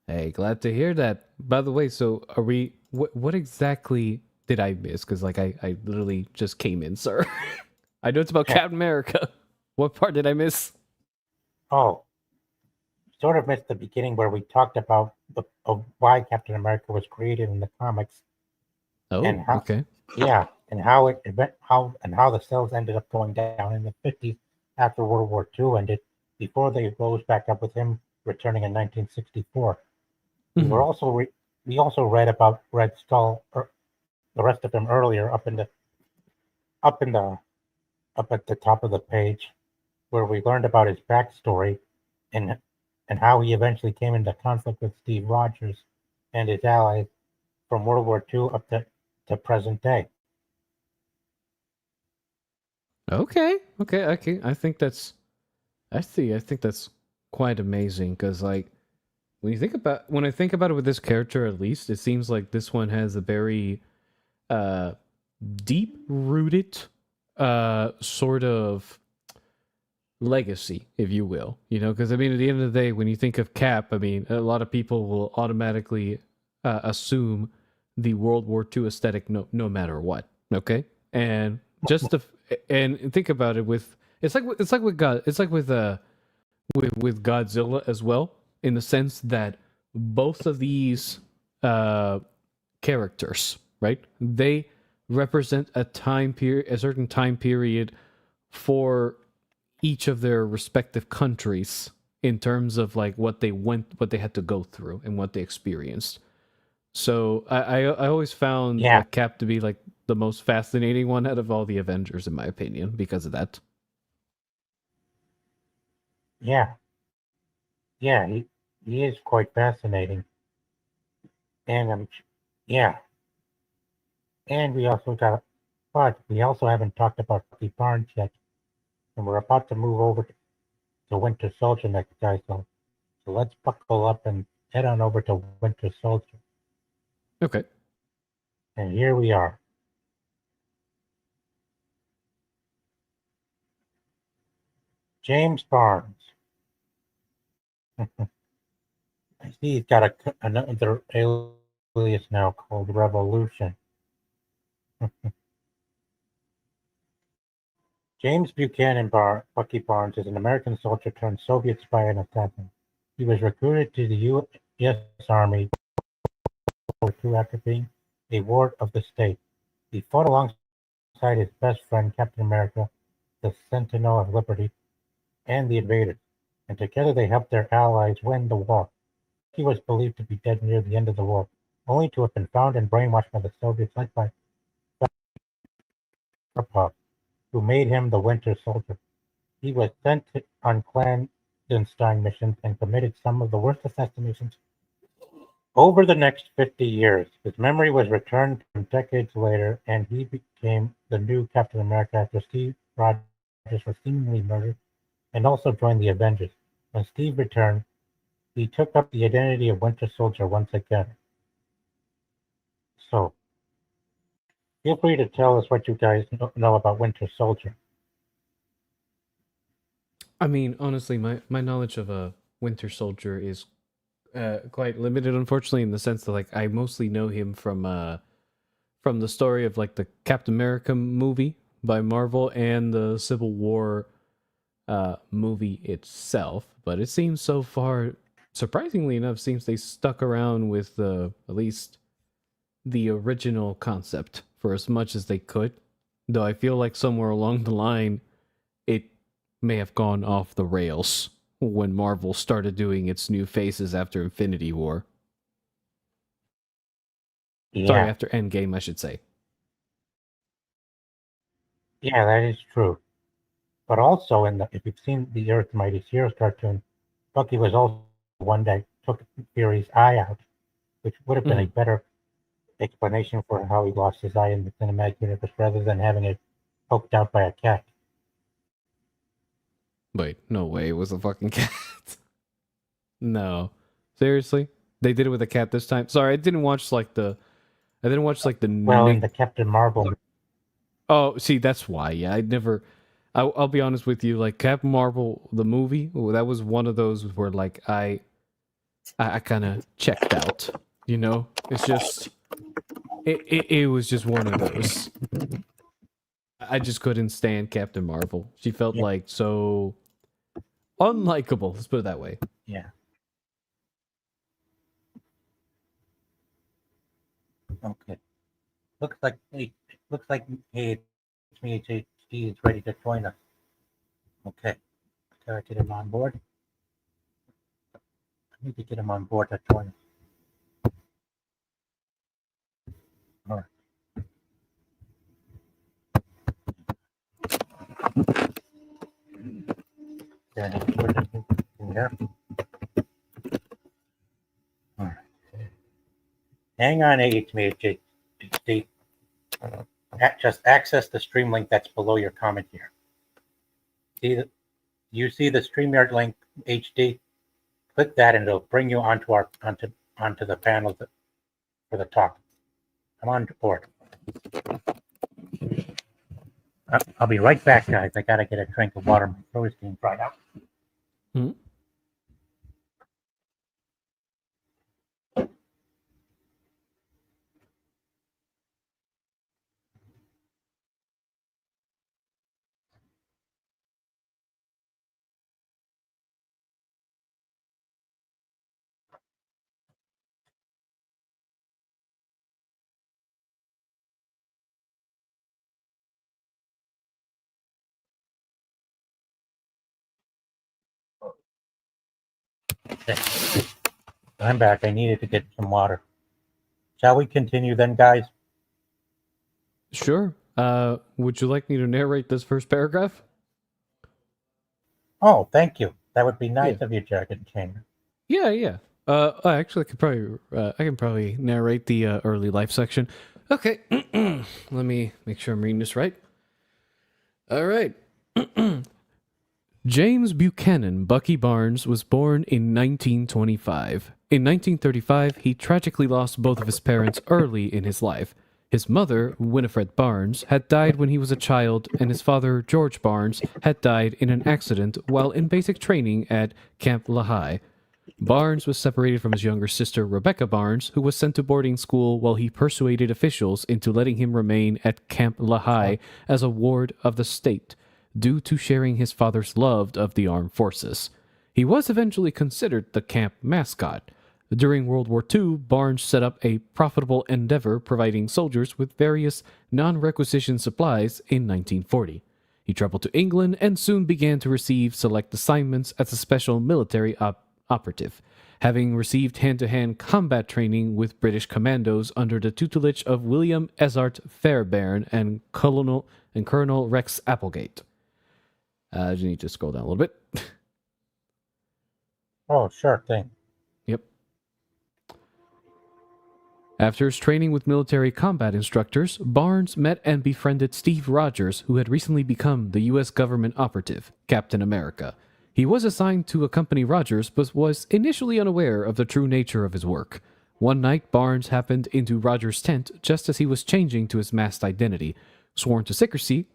Hey, glad to hear that. By the way, so are we? What exactly did I miss? Because I literally just came in, sir. I know it's about Captain America. What part did I miss? Oh, sort of missed the beginning where we talked about of why Captain America was created in the comics and Oh, how, okay. yeah, and how the cells ended up going down in the 50s after World War II ended, before they rose back up with him returning in 1964. We were Mhm. we also read about Red Skull, or the rest of him earlier, up in the up at the top of the page, where we learned about his backstory and how he eventually came into conflict with Steve Rogers and his allies from World War II up to present day. Okay. I think that's. I see. I think that's quite amazing because, like, when I think about it with this character, at least it seems like this one has a very uh deep rooted sort of legacy, if you will. Because I mean, at the end of the day, when you think of Cap, I mean, a lot of people will automatically assume the World War II aesthetic, no matter what. Okay, and just to and think about it with it's like with God, it's like with Godzilla as well, in the sense that both of these uh characters, right? They represent a certain time period for each of their respective countries in terms of like what they had to go through and what they experienced. So I always found Yeah, Cap to be like the most fascinating one out of all the Avengers, in my opinion, because of that. yeah, yeah. He is quite fascinating, and yeah, and we also haven't talked about Bucky Barnes yet, and we're about to move over to Winter Soldier next, guys. So let's buckle up and head on over to Winter Soldier. Okay. And here we are. James Barnes. I see he's got another alias now called Revolution. James Bucky Barnes is an American soldier turned Soviet spy and assassin. He was recruited to the U.S. Army after being a ward of the state. He fought alongside his best friend, Captain America, the Sentinel of Liberty, and the invaders, and together they helped their allies win the war. He was believed to be dead near the end of the war, only to have been found and brainwashed by the Soviets led by Karpov, who made him the Winter Soldier. He was sent on clandestine missions and committed some of the worst assassinations. Over the next 50 years, his memory was returned to him decades later, and he became the new Captain America after Steve Rogers was seemingly murdered and also joined the Avengers. When Steve returned, he took up the identity of Winter Soldier once again. So, feel free to tell us what you guys know about Winter Soldier. I mean, honestly, my knowledge of a Winter Soldier is quite limited, unfortunately, in the sense that like I mostly know him from the story of like the Captain America movie by Marvel and the Civil War movie itself. But it seems so far, surprisingly enough, seems they stuck around with at least the original concept for as much as they could. Though I feel like somewhere along the line, it may have gone off the rails when Marvel started doing its new faces after Infinity War. Sorry, Yeah, after Endgame, I should say. yeah, that is true. But also, if you've seen the Earth's Mightiest Heroes cartoon, Bucky was also one that took Fury's eye out, which would have been a Mhm. better explanation for how he lost his eye in the cinematic universe rather than having it poked out by a cat. Wait, no way, it was a fucking cat. No. Seriously? They did it with a cat this time. Sorry, I didn't watch like the Well, in the Captain Marvel. Oh, see, that's why. Yeah, I never. I'll be honest with you. Like Captain Marvel, the movie, that was one of those where like I kind of checked out. You know, it's just it was just one of those. I just couldn't stand Captain Marvel. She felt Yeah. like so unlikable. Let's put it that way. Yeah. Okay. Looks like HMHD is ready to join us. Okay. Can I get him on board? I need to get him on board to join us. All right. There it is. Put it in here. All right. Hang on, HMHD. Just access the stream link that's below your comment here. You see the StreamYard link, HD? Click that and it'll bring you onto the panel for the talk. I'm on board. I'll be right back, guys. I gotta get a drink of water. My throat is getting dried out. Hmm? I'm back. I needed to get some water. Shall we continue then, guys? Sure. Would you like me to narrate this first paragraph? Oh, thank you. That would be nice Yeah. of you, Jargon Chamber. Yeah. Actually, I can probably narrate the early life section. Okay. Let me make sure I'm reading this right. All right. James Buchanan Bucky Barnes was born in 1925. In 1935, he tragically lost both of his parents early in his life. His mother, Winifred Barnes, had died when he was a child, and his father, George Barnes, had died in an accident while in basic training at Camp Lehigh. Barnes was separated from his younger sister, Rebecca Barnes, who was sent to boarding school while he persuaded officials into letting him remain at Camp Lehigh as a ward of the state, due to sharing his father's love of the armed forces. He was eventually considered the camp mascot. During World War II, Barnes set up a profitable endeavor providing soldiers with various non-requisition supplies in 1940. He traveled to England and soon began to receive select assignments as a special military operative, having received hand-to-hand combat training with British commandos under the tutelage of William Ezard Fairbairn and Colonel Rex Applegate. I just need to scroll down a little bit. Oh, sure thing. Yep. After his training with military combat instructors, Barnes met and befriended Steve Rogers, who had recently become the U.S. government operative, Captain America. He was assigned to accompany Rogers, but was initially unaware of the true nature of his work. One night, Barnes happened into Rogers' tent just as he was changing to his masked identity. Sworn to secrecy,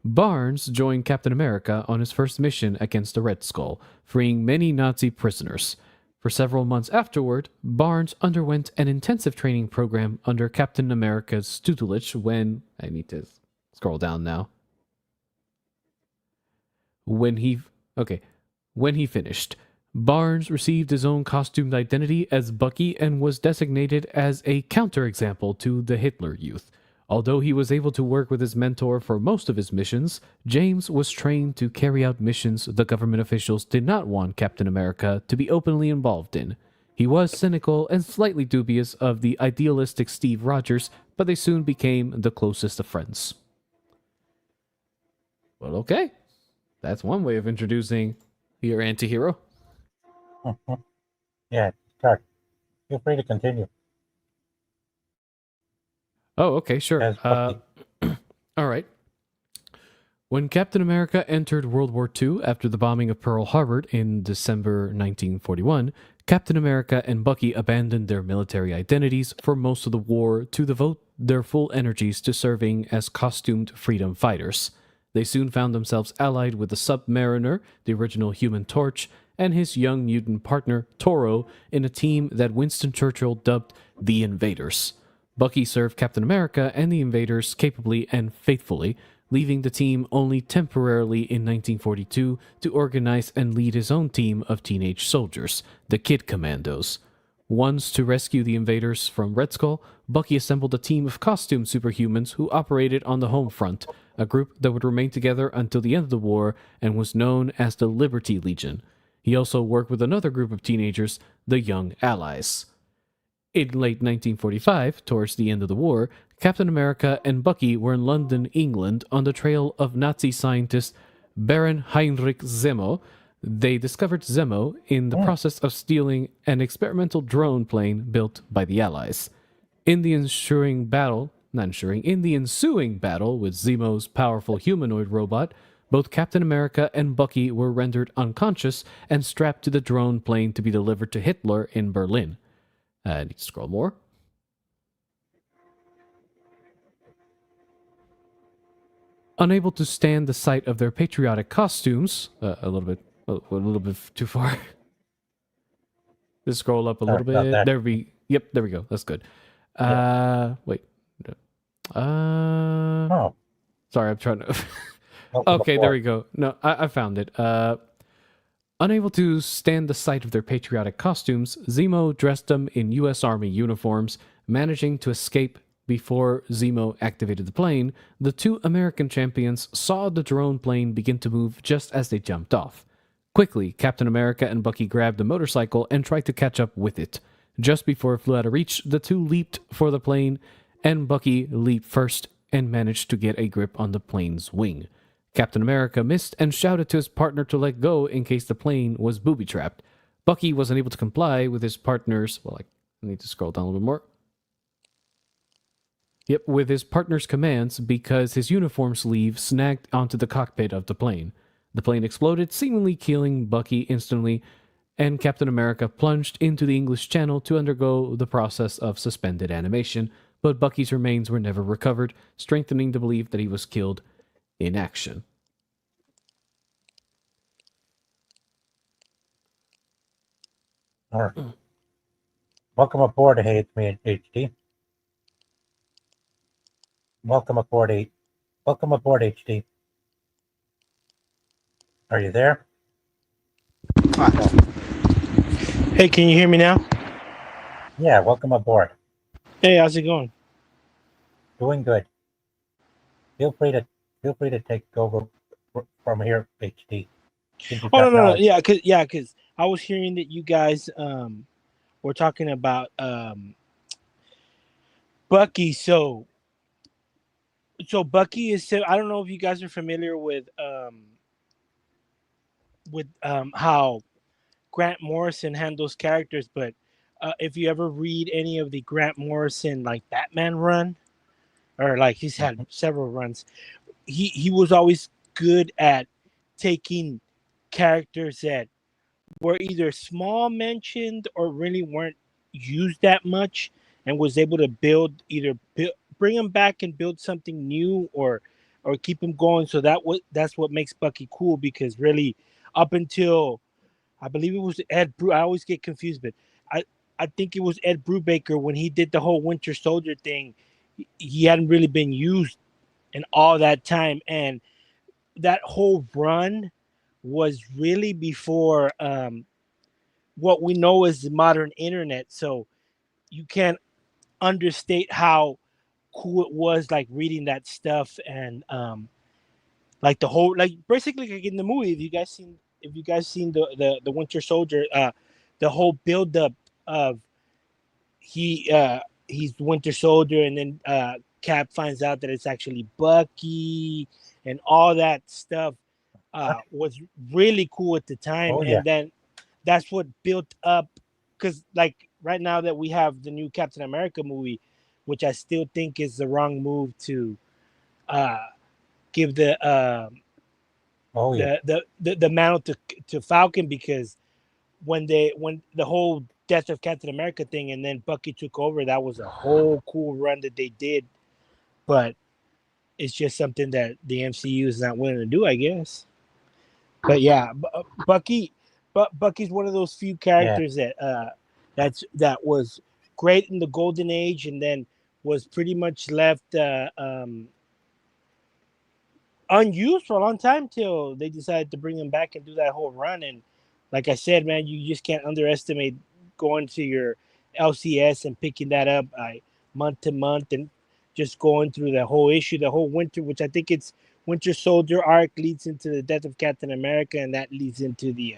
Barnes joined Captain America on his first mission against the Red Skull, freeing many Nazi prisoners. For several months afterward, Barnes underwent an intensive training program under Captain America's tutelage when... I need to scroll down now. When he finished, Barnes received his own costumed identity as Bucky and was designated as a counterexample to the Hitler Youth. Although he was able to work with his mentor for most of his missions, James was trained to carry out missions the government officials did not want Captain America to be openly involved in. He was cynical and slightly dubious of the idealistic Steve Rogers, but they soon became the closest of friends. Well, okay. That's one way of introducing your anti-hero. Yeah, start. Feel free to continue. Oh, okay, sure. As Bucky. All right. When Captain America entered World War II after the bombing of Pearl Harbor in December 1941, Captain America and Bucky abandoned their military identities for most of the war to devote their full energies to serving as costumed freedom fighters. They soon found themselves allied with the Submariner, the original Human Torch, and his young mutant partner, Toro, in a team that Winston Churchill dubbed the Invaders. Bucky served Captain America and the Invaders capably and faithfully, leaving the team only temporarily in 1942 to organize and lead his own team of teenage soldiers, the Kid Commandos. Once to rescue the invaders from Red Skull, Bucky assembled a team of costume superhumans who operated on the home front, a group that would remain together until the end of the war and was known as the Liberty Legion. He also worked with another group of teenagers, the Young Allies. In late 1945, towards the end of the war, Captain America and Bucky were in London, England, on the trail of Nazi scientist Baron Heinrich Zemo. They discovered Zemo in the process of stealing an experimental drone plane built by the Allies. In the ensuing battle with Zemo's powerful humanoid robot, both Captain America and Bucky were rendered unconscious and strapped to the drone plane to be delivered to Hitler in Berlin. I need to scroll more. Unable to stand the sight of their patriotic costumes, a little bit too far. Just scroll up a little bit. There we go. That's good. Wait. Sorry, I'm trying to. Okay, there we go. No, I found it. Unable to stand the sight of their patriotic costumes, Zemo dressed them in U.S. Army uniforms, managing to escape before Zemo activated the plane. The two American champions saw the drone plane begin to move just as they jumped off. Quickly, Captain America and Bucky grabbed the motorcycle and tried to catch up with it. Just before it flew out of reach, the two leaped for the plane, and Bucky leaped first and managed to get a grip on the plane's wing. Captain America missed and shouted to his partner to let go in case the plane was booby-trapped. Bucky was unable to comply with his partner's... Well, I need to scroll down a little bit more. With his partner's commands because his uniform sleeve snagged onto the cockpit of the plane. The plane exploded, seemingly killing Bucky instantly, and Captain America plunged into the English Channel to undergo the process of suspended animation, but Bucky's remains were never recovered, strengthening the belief that he was killed in action. All right. Welcome aboard, Hey, it's me, HD. Welcome aboard, HD. Are you there? Hey, can you hear me now? Yeah, welcome aboard. Hey, how's it going? Doing good. Feel free to take over from here, HD. Oh no, yeah, cause I was hearing that you guys were talking about Bucky. So Bucky is. I don't know if you guys are familiar with how Grant Morrison handles characters, but if you ever read any of the Grant Morrison like Batman run, or like he's had several runs, he was always good at taking characters that were either small mentioned or really weren't used that much, and was able to bring them back and build something new, or keep them going. So that's what makes Bucky cool, because really up until I believe it was Ed I always get confused, but I think it was Ed Brubaker when he did the whole Winter Soldier thing. He hadn't really been used in all that time, and that whole run was really before what we know as the modern internet. So you can't understate how cool it was, like reading that stuff, and like the whole, like basically like in the movie. If you guys seen the Winter Soldier, the whole buildup of he's the Winter Soldier, and then Cap finds out that it's actually Bucky, and all that stuff was really cool at the time. And then that's what built up, because like right now that we have the new Captain America movie, which I still think is the wrong move to give the mantle to Falcon, because when the whole death of Captain America thing, and then Bucky took over, that was a whole cool run that they did. But it's just something that the MCU is not willing to do, I guess. But yeah, Bucky's one of those few characters that was great in the golden age, and then was pretty much left unused for a long time till they decided to bring him back and do that whole run. And like I said, man, you just can't underestimate going to your LCS and picking that up month to month and just going through the whole issue, the whole winter, which I think it's Winter Soldier arc leads into the death of Captain America, and that leads into the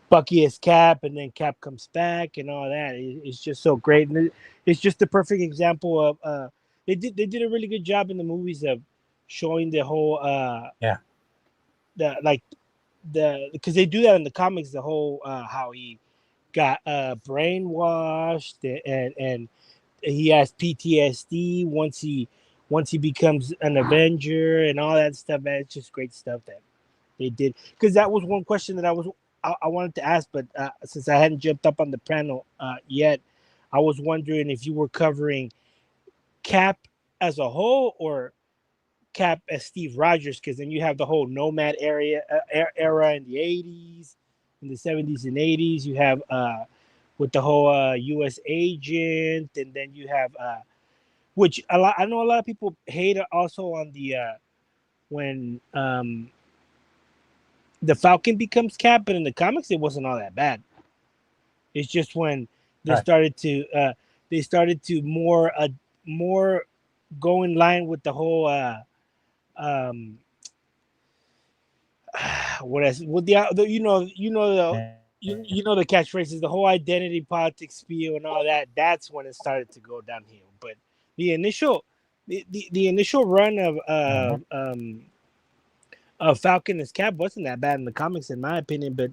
Bucky as Cap, and then Cap comes back and all that. It's just so great, and it's just the perfect example of they did a really good job in the movies of showing the whole because they do that in the comics, the whole how he got brainwashed and he has PTSD once he becomes an Avenger and all that stuff. Man, it's just great stuff that they did, because that was one question that I wanted to ask, but since I hadn't jumped up on the panel yet, I was wondering if you were covering Cap as a whole or Cap as Steve Rogers, because then you have the whole Nomad era in the 80s, in the 70s and 80s. You have with the whole U.S. agent, and then you have which I know a lot of people hate also on the when the Falcon becomes Cap, but in the comics it wasn't all that bad. It's just when they started to more go in line with the whole what the you know the catchphrases, the whole identity politics spiel and all that. That's when it started to go downhill. But the initial run of Falcon as Cap wasn't that bad in the comics, in my opinion. But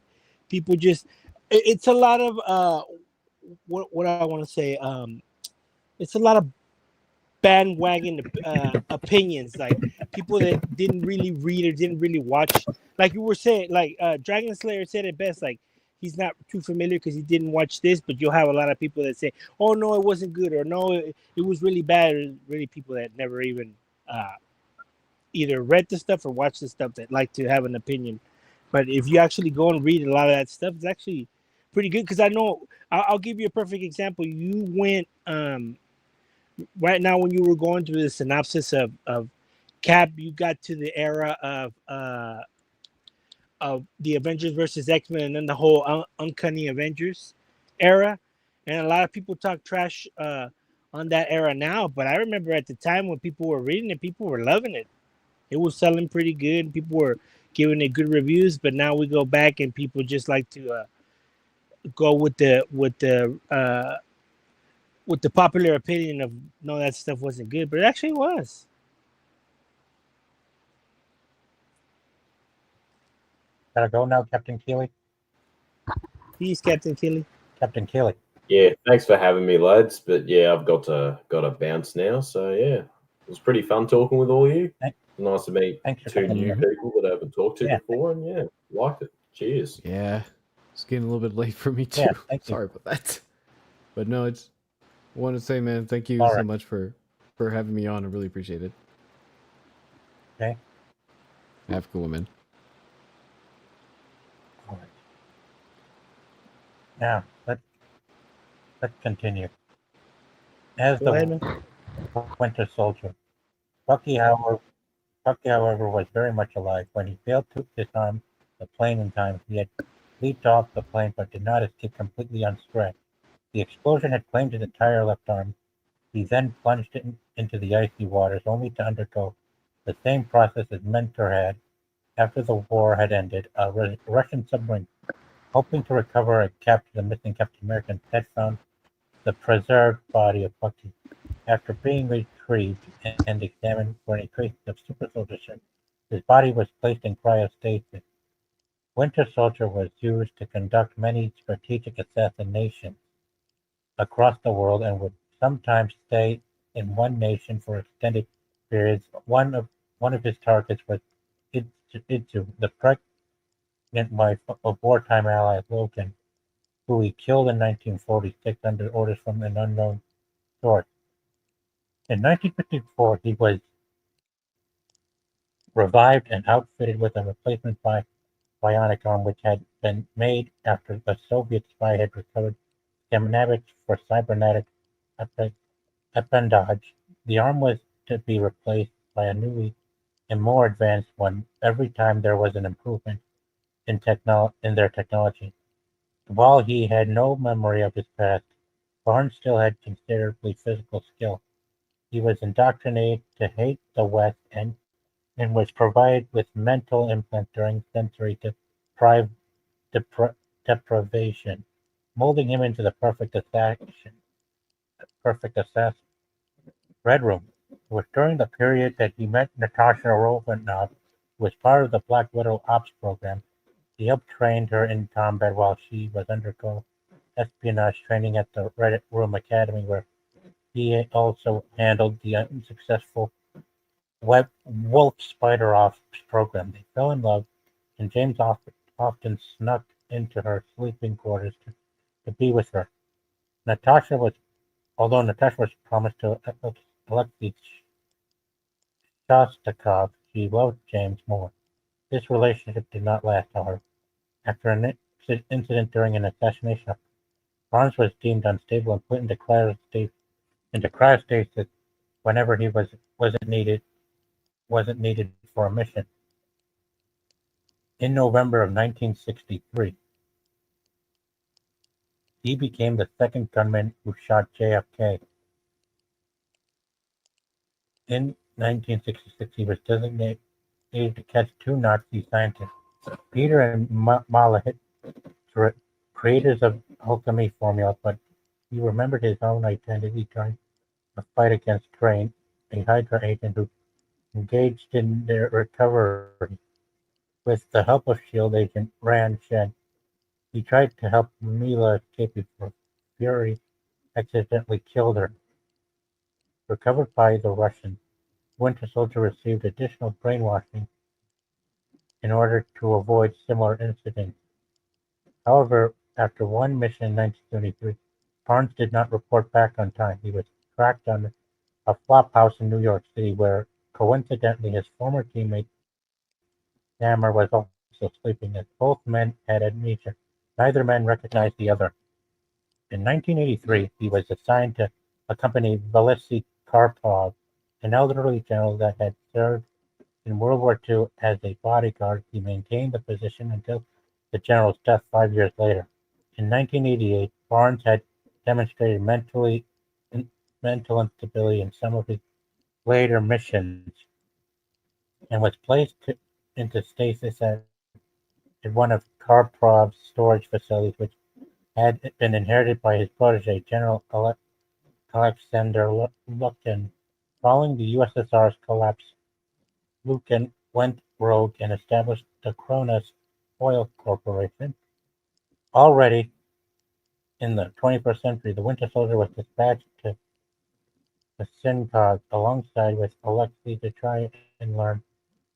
people just it's a lot of what I want to say. It's a lot of bandwagon opinions, like people that didn't really read or didn't really watch. Like you were saying, like Dragon Slayer said it best. Like he's not too familiar because he didn't watch this, but you'll have a lot of people that say, "Oh no, it wasn't good," or "No, it was really bad." Or really, people that never even either read the stuff or watched the stuff that like to have an opinion. But if you actually go and read a lot of that stuff, it's actually pretty good. Because I know I'll give you a perfect example. You went right now when you were going through the synopsis of Cap, you got to the era of the Avengers versus X-Men, and then the whole Uncanny Avengers era. And a lot of people talk trash on that era now, but I remember at the time when people were reading it, people were loving it. It was selling pretty good. People were giving it good reviews, but now we go back and people just like to go with the popular opinion of no, that stuff wasn't good, but it actually was. Gotta go now, Captain Keeley. He's Captain Keeley. Captain Keeley. Yeah, thanks for having me, lads. But yeah, I've got to bounce now. So yeah, it was pretty fun talking with all you. Nice to meet two new people that I haven't talked to before, and yeah, liked it. Cheers. Yeah, it's getting a little bit late for me too. Sorry about that. But no, I want to say, man, thank you so much for having me on. I really appreciate it. Okay. Have a good one, man. All right. Now let's continue. As the Winter Soldier, Bucky, however, was very much alive. When he failed to disarm the plane in time, he had leaped off the plane but did not escape completely unscratched. The explosion had claimed his entire left arm. He then plunged into the icy waters, only to undergo the same process his mentor had after the war had ended. A Russian submarine, hoping to recover and capture the missing Captain America, instead found the preserved body of Bucky. After being retrieved and examined for any traces of super soldier strength, his body was placed in cryostasis. Winter Soldier was used to conduct many strategic assassinations across the world and would sometimes stay in one nation for extended periods. One of his targets was Idzu, the wife of wartime ally Logan, who he killed in 1946 under orders from an unknown source. In 1954, he was revived and outfitted with a replacement bionic arm which had been made after a Soviet spy had recovered schematics for cybernetic appendage. The arm was to be replaced by a newer and more advanced one every time there was an improvement in their technology. While he had no memory of his past, Barnes still had considerably physical skill. He was indoctrinated to hate the West and was provided with mental implants during sensory deprivation, molding him into the perfect assassin. Red Room. It was during the period that he met Natasha Romanoff, who was part of the Black Widow Ops program. He helped train her in combat while she was undergoing espionage training at the Red Room Academy, where he also handled the unsuccessful Wolf Spider Ops program. They fell in love, and James often snuck into her sleeping quarters to be with her. Natasha was, although Natasha was promised to Alexei Shostakov, she loved James more. This relationship did not last, however. After an incident during an assassination, Barnes was deemed unstable and put into cryostasis whenever he wasn't needed for a mission. In November of 1963, he became the second gunman who shot JFK. In 1966, he was designated to catch two Nazi scientists, Peter and Malahit, creators of alchemy formula, but he remembered his own identity during a fight against Crane, a Hydra agent who engaged in their recovery. With the help of S.H.I.E.L.D. agent Rand Shen, he tried to help Mila escape before Fury accidentally killed her. Recovered by the Russians, Winter Soldier received additional brainwashing in order to avoid similar incidents. However, after one mission in 1973, Barnes did not report back on time. He was tracked on a flop house in New York City where, coincidentally, his former teammate Namor was also sleeping. As both men had amnesia, neither man recognized the other. In 1983, he was assigned to accompany Valery Karpov, an elderly general that had served in World War II as a bodyguard. He maintained the position until the general's death 5 years later. In 1988, Barnes had demonstrated mental instability in some of his later missions and was placed into stasis at one of Karpov's storage facilities, which had been inherited by his protege, General Alexander Lukin. Following the USSR's collapse, Lukin went rogue and established the Kronos Oil Corporation. Already in the 21st century, the Winter Soldier was dispatched to Syncog alongside with Alexei to try and learn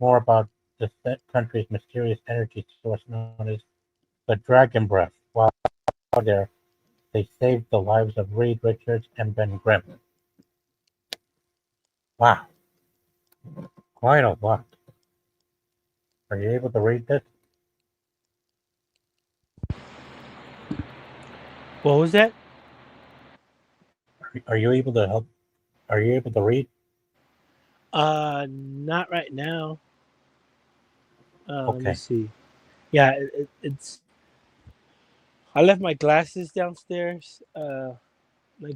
more about the country's mysterious energy source known as the Dragon Breath. While there, they saved the lives of Reed Richards and Ben Grimm. Wow, quite a lot. Are you able to read this? What was that? Are you able to help? Are you able to read? Not right now. Let me Okay. see. Yeah, it's. I left my glasses downstairs. I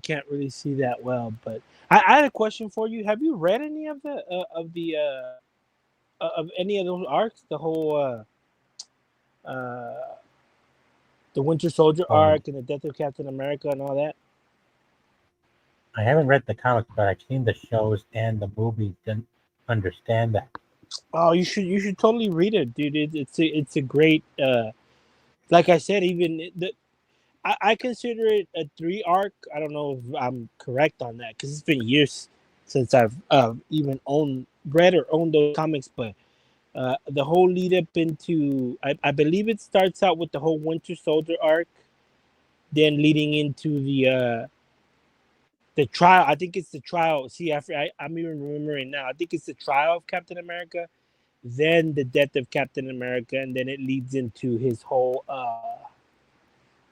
can't really see that well, but I had a question for you. Have you read any of of any of those arcs? The whole the Winter Soldier Um, arc and the Death of Captain America and all that. I haven't read the comics, but I've seen the shows and the movies. Didn't understand that. Oh, you should totally read it, dude. It's a great. Like I said, even I consider it a 3 arc. I don't know if I'm correct on that because it's been years since I've even read or owned those comics. But The whole lead up into, I believe it starts out with the whole Winter Soldier arc, then leading into the trial. I think it's the trial. See, I'm even remembering now. I think it's the trial of Captain America, then the death of Captain America, and then it leads into his whole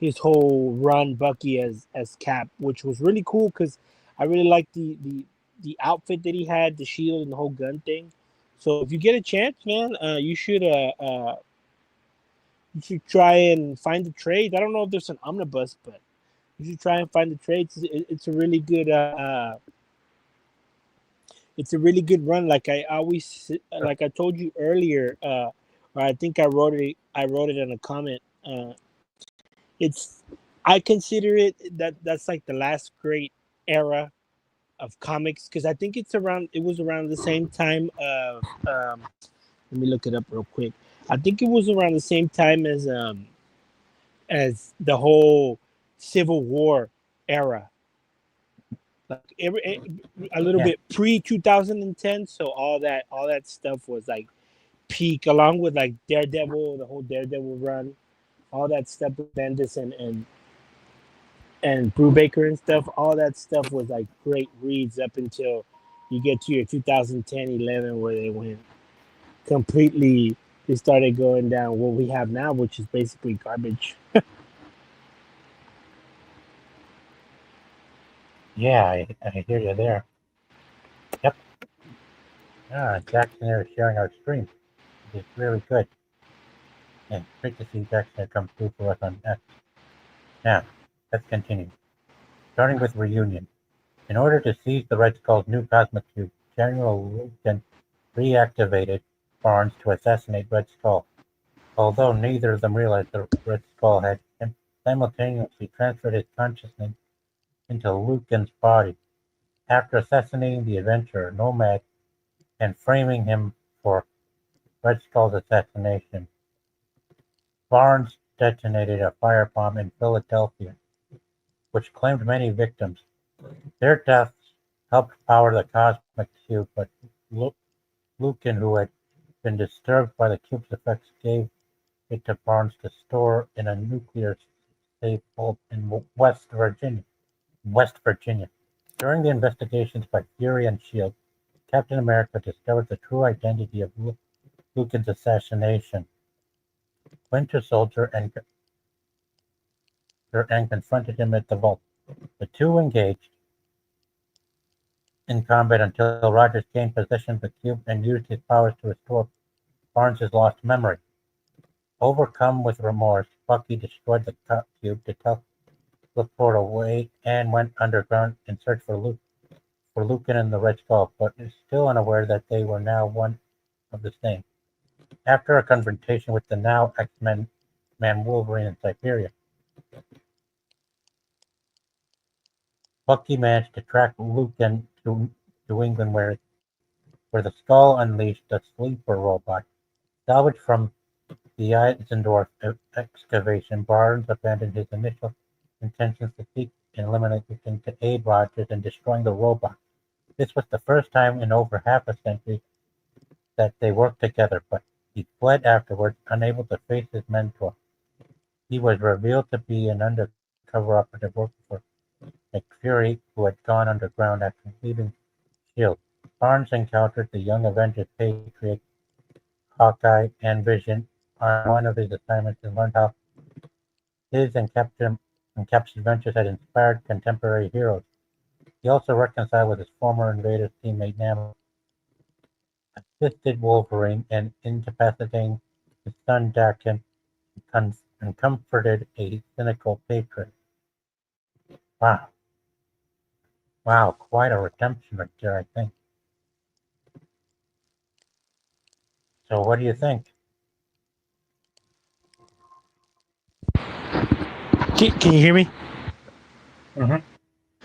run Bucky as Cap, which was really cool because I really liked the outfit that he had, the shield and the whole gun thing. So if you get a chance, man, you should try and find the trade. I don't know if there's an omnibus, but you should try and find the trades. It's a really good it's a really good run. Like I told you earlier, or I think I wrote it in a comment. I consider that's like the last great era of comics because I think it was around the same time of let me look it up real quick. I think it was around the same time as the whole Civil War era, like a little bit pre 2010. So all that stuff was like peak, along with like Daredevil, the whole Daredevil run, all that stuff with Bendis and Brubaker and stuff. All that stuff was like great reads up until you get to your 2010-11 where they went completely. They started going down what we have now, which is basically garbage. Yeah, I hear you there. Yep. Jackson there is sharing our stream. It's really good. And great to see Jackson come through for us on X. Now, let's continue. Starting with Reunion. In order to seize the Red Skull's new cosmic cube, General Lucan reactivated Barnes to assassinate Red Skull. Although neither of them realized the Red Skull had simultaneously transferred his consciousness into Lucan's body. After assassinating the adventurer, Nomad, and framing him for Red Skull's assassination, Barnes detonated a firebomb in Philadelphia, which claimed many victims. Their deaths helped power the cosmic cube, but Lucan, who had been disturbed by the cube's effects, gave it to Barnes to store in a nuclear safe vault in West Virginia. During the investigations by Fury and S.H.I.E.L.D., Captain America discovered the true identity of Lucan's assassination. Winter Soldier and confronted him at the vault. The two engaged in combat until Rogers gained possession of the cube and used his powers to restore Barnes' lost memory. Overcome with remorse, Bucky destroyed the cube to teleport away and went underground in search for Lucan and the Red Skull, but is still unaware that they were now one of the same. After a confrontation with the now X-Men man Wolverine in Siberia, Bucky managed to track Lucan to New England, where the Skull unleashed a sleeper robot. Salvaged from the Eisendorf excavation, Barnes abandoned his initial intentions to seek and eliminate Lucan to aid Rogers in destroying the robot. This was the first time in over half a century that they worked together, but he fled afterwards, unable to face his mentor. He was revealed to be an undercover operative working for Nick Fury, who had gone underground after leaving S.H.I.E.L.D. Barnes encountered the young Avengers Patriot, Hawkeye, and Vision on one of his assignments and learned how his and Cap's adventures had inspired contemporary heroes. He also reconciled with his former Invaders teammate Namor, assisted Wolverine in incapacitating his son Daken, and comforted a cynical Patriot. Wow, quite a redemption right there, I think. So what do you think? Can you hear me? Mm-hmm.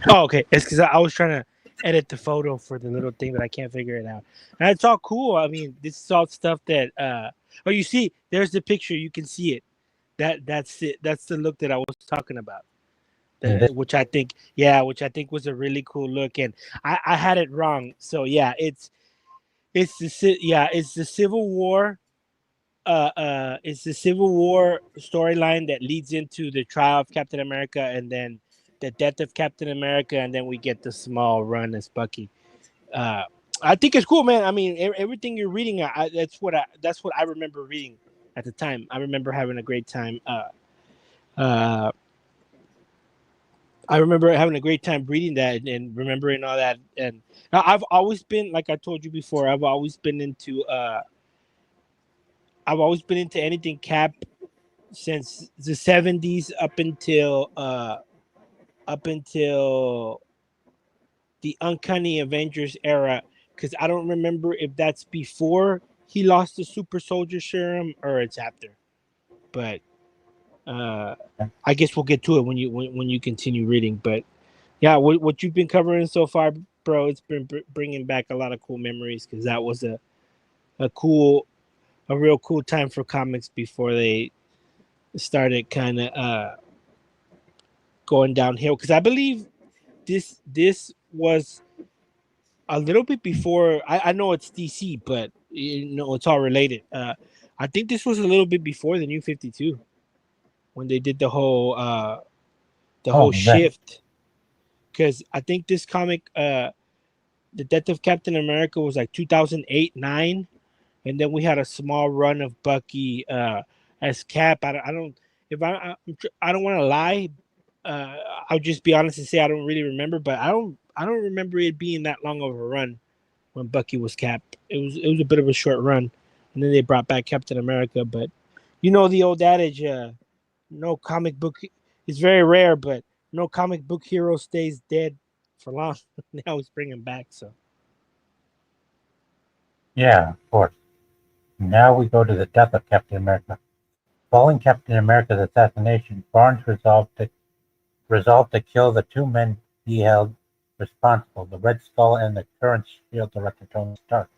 Oh, okay. It's because I was trying to edit the photo for the little thing, but I can't figure it out. And it's all cool. I mean, this is all stuff that. Oh, you see, there's the picture. You can see it. That's it. That's the look that I was talking about. Which I think was a really cool look, and I had it wrong. So yeah, It's it's the Civil War. It's the Civil War storyline that leads into the trial of Captain America, and then the death of Captain America, and then we get the small run as Bucky. Uh, I think it's cool, man. I mean, everything you're reading, that's what I remember reading at the time. I remember having a great time. Uh, I remember having a great time reading that and remembering all that. And I've always been, like I told you before, I've always been into anything Cap since the 70s up until the Uncanny Avengers era, because I don't remember if that's before he lost the super soldier serum or it's after. But I guess we'll get to it when you continue reading. But yeah, what you've been covering so far, bro, it's been bringing back a lot of cool memories, because that was a real cool time for comics before they started kind of going downhill. Because I believe this was a little bit before. I know it's DC, but it's all related. I think this was a little bit before the New 52 when they did the whole shift. Because I think this comic, the Death of Captain America, was like 2008-9, and then we had a small run of Bucky as Cap. I don't if I don't want to lie. Uh, I'll just be honest and say I don't really remember, but I don't remember it being that long of a run when Bucky was Cap. It was a bit of a short run, and then they brought back Captain America. But you know the old adage, no comic book. It's very rare, but no comic book hero stays dead for long. They always bring him back. So Yeah, of course. Now we go to the death of Captain America. Following Captain America's assassination, Barnes resolved to kill the two men he held responsible, the Red Skull and the current Shield director Tony Stark.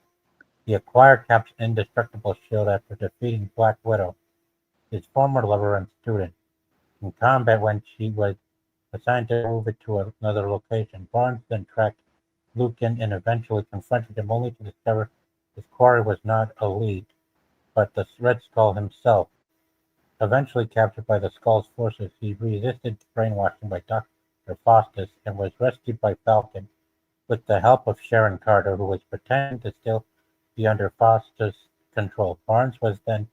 He acquired Cap's indestructible shield after defeating Black Widow, his former lover and student, in combat when she was assigned to move it to another location. Barnes then tracked Lucan and eventually confronted him, only to discover his quarry was not a lead, but the Red Skull himself. Eventually captured by the Skull's forces, he resisted brainwashing by Dr. Faustus and was rescued by Falcon with the help of Sharon Carter, who was pretending to still be under Faustus' control. Barnes was then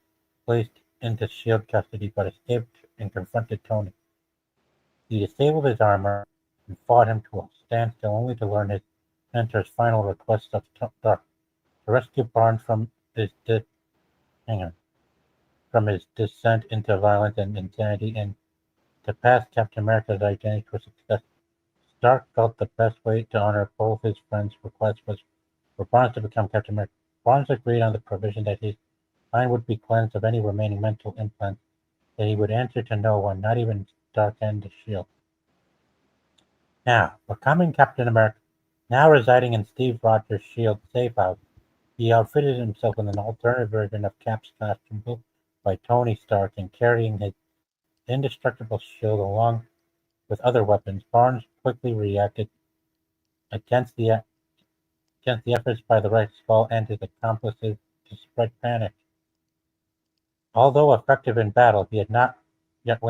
placed into S.H.I.E.L.D. custody but escaped and confronted Tony. He disabled his armor and fought him to a standstill, only to learn his mentor's final request of Stark to rescue Barnes from his descent into violence and insanity, and to pass Captain America's identity to success. Stark felt the best way to honor both his friends' requests was for Barnes to become Captain America. Barnes agreed on the provision that his mind would be cleansed of any remaining mental implants, that he would answer to no one, not even Stark and the Shield. Now, becoming Captain America, now residing in Steve Rogers' Shield safe house, he outfitted himself with an alternative version of Cap's costume built by Tony Stark, and carrying his indestructible shield along with other weapons. Barnes quickly reacted against the efforts by the Red Skull and his accomplices to spread panic. Although effective in battle, he had yet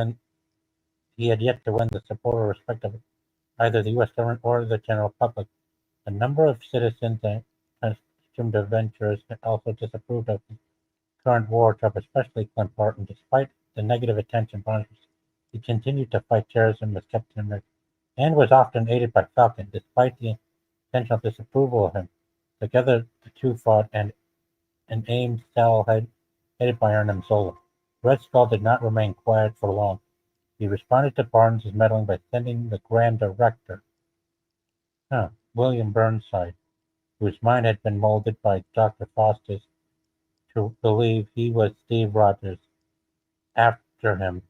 to win the support or respect of either the U.S. government or the general public. A number of citizens and costumed adventurers also disapproved of his current war job, especially Clint Barton. Despite the negative attention Barnes received, he continued to fight terrorism as Captain America and was often aided by Falcon, despite the intentional disapproval of him. Together, the two fought an aimed cell headed by Arnim Zola. Red Skull did not remain quiet for long. He responded to Barnes' meddling by sending the Grand Director, William Burnside, whose mind had been molded by Dr. Faustus to believe he was Steve Rogers, after him.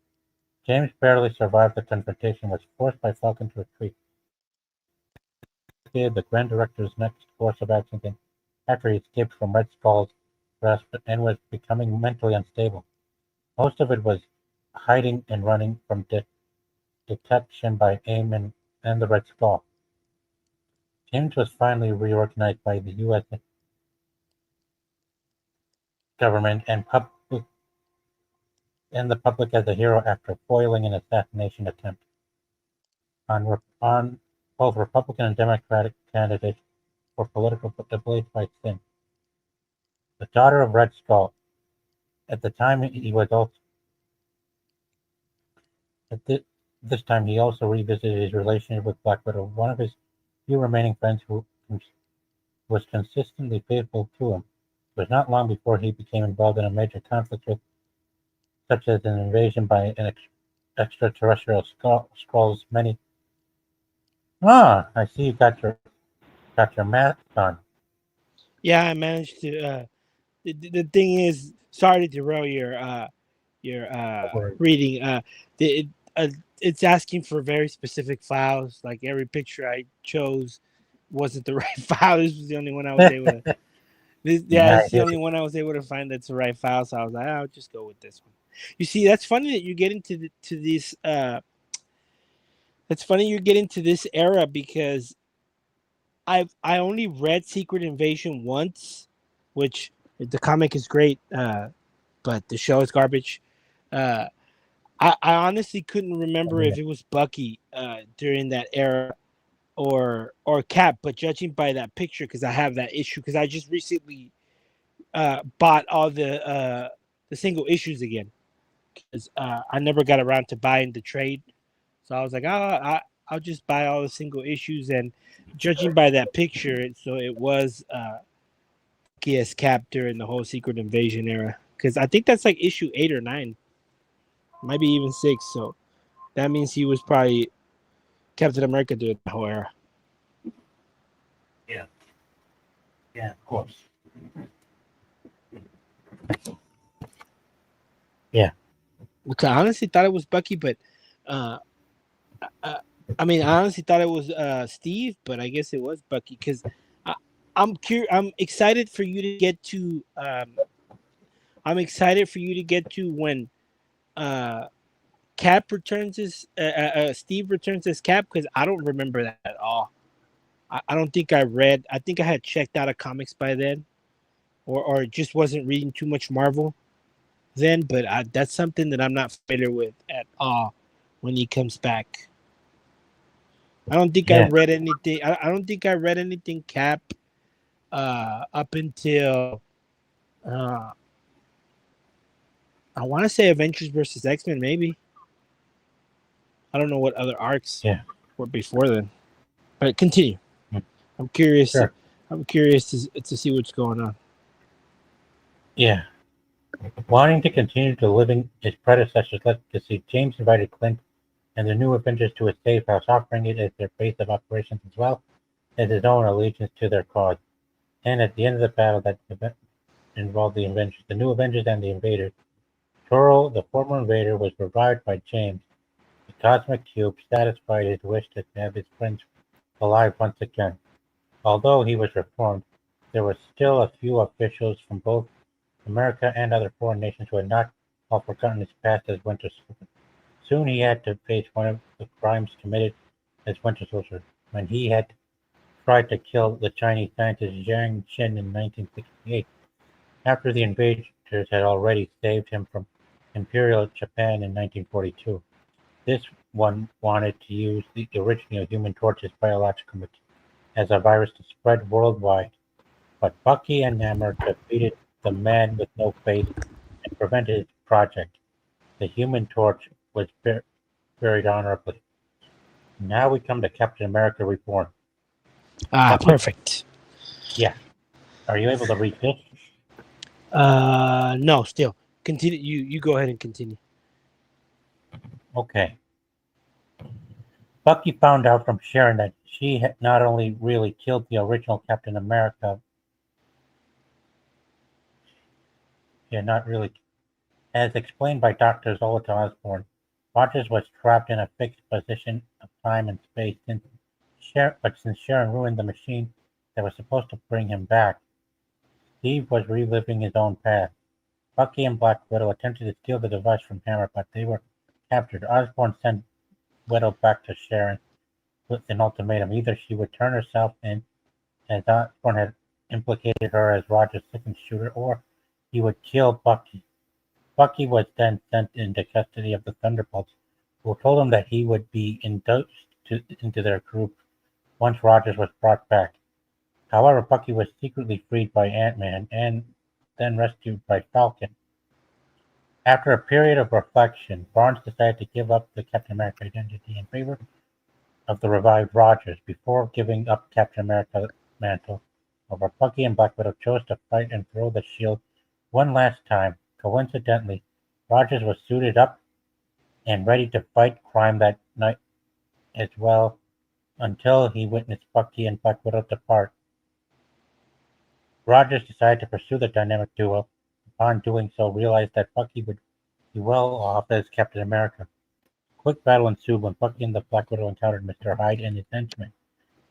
James barely survived the confrontation and was forced by Falcon to retreat. The Grand Director's next course of action came after he escaped from Red Skull's grasp and was becoming mentally unstable. Most of it was hiding and running from detection by AIM and the Red Skull. James was finally reorganized by the U.S. government and the public as a hero after foiling an assassination attempt on both Republican and Democratic candidates for political debates by Sin. The daughter of Red Skull. At the time, he was also at this time he also revisited his relationship with Black Widow, one of his few remaining friends who was consistently faithful to him. It was not long before he became involved in a major conflict such as an invasion by an extraterrestrial Skrulls. I see you got your mask on. Yeah, I managed to. The thing is, sorry to derail your reading. It's asking for very specific files. Like every picture I chose wasn't the right file. This was the only one I was able to. It's the only one I was able to find that's the right file. So I was like, I'll just go with this one. You see, that's funny that you get into this. That's funny you get into this era because I only read Secret Invasion once, which the comic is great, but the show is garbage. I honestly couldn't remember if it was Bucky during that era or Cap, but judging by that picture, because I have that issue, because I just recently bought all the single issues again, because I never got around to buying the trade, so I was like, I'll just buy all the single issues, and judging by that picture, so it was Bucky as Cap during the whole Secret Invasion era, because I think that's like issue 8 or 9. Maybe even 6. So that means he was probably Captain America during the whole era. Yeah. Yeah, of course. Yeah. Which I honestly thought it was Bucky, but I honestly thought it was Steve, but I guess it was Bucky because I'm excited for you to get to. I'm excited for you to get to when Cap returns as Steve returns as Cap, because I don't remember that at all. I don't think I read. I think I had checked out of comics by then, or just wasn't reading too much Marvel then. But that's something that I'm not familiar with at all when he comes back. I don't think I read anything. I don't think I read anything Cap up until I want to say Avengers versus X-Men, maybe. I don't know what other arcs were before then. But continue. I'm curious. Sure. I'm curious to see what's going on. Yeah. Wanting to continue to living his predecessor's legacy, James invited Clint and the new Avengers to his safe house, offering it as their base of operations as well as his own allegiance to their cause. And at the end of the battle that involved the Avengers, the new Avengers and the Invaders, Toro, the former Invader, was revived by James. The Cosmic Cube satisfied his wish to have his friends alive once again. Although he was reformed, there were still a few officials from both America and other foreign nations who had not all forgotten his past as Winter Soldier. Soon he had to face one of the crimes committed as Winter Soldier when he had tried to kill the Chinese scientist Jiang Qin in 1968, after the invaders had already saved him from Imperial Japan in 1942. This one wanted to use the original Human Torch's biological material as a virus to spread worldwide, but Bucky and Namor defeated the man with no face and prevented his project. The Human Torch was buried honorably. Now we come to Captain America Reborn. Perfect. Yeah. Are you able to read this? No, still. Continue. You go ahead and continue. Okay. Bucky found out from Sharon that she had not only really killed the original Captain America, as explained by Dr. Zoltan Osborn, Rogers was trapped in a fixed position of time and space since Sharon ruined the machine that was supposed to bring him back, Steve was reliving his own past. Bucky and Black Widow attempted to steal the device from Hammer, but they were captured. Osborn sent Widow back to Sharon with an ultimatum. Either she would turn herself in, as Osborn had implicated her as Rogers' second shooter, or he would kill Bucky. Bucky was then sent into custody of the Thunderbolts, who told him that he would be inducted into their group once Rogers was brought back. However, Bucky was secretly freed by Ant-Man and then rescued by Falcon. After a period of reflection, Barnes decided to give up the Captain America identity in favor of the revived Rogers. Before giving up Captain America's mantle over, Bucky and Black Widow chose to fight and throw the shield one last time. Coincidentally, Rogers was suited up and ready to fight crime that night as well until he witnessed Bucky and Black Widow depart. Rogers decided to pursue the dynamic duo. Upon doing so, realized that Bucky would be well off as Captain America. A quick battle ensued when Bucky and the Black Widow encountered Mr. Hyde and his henchmen.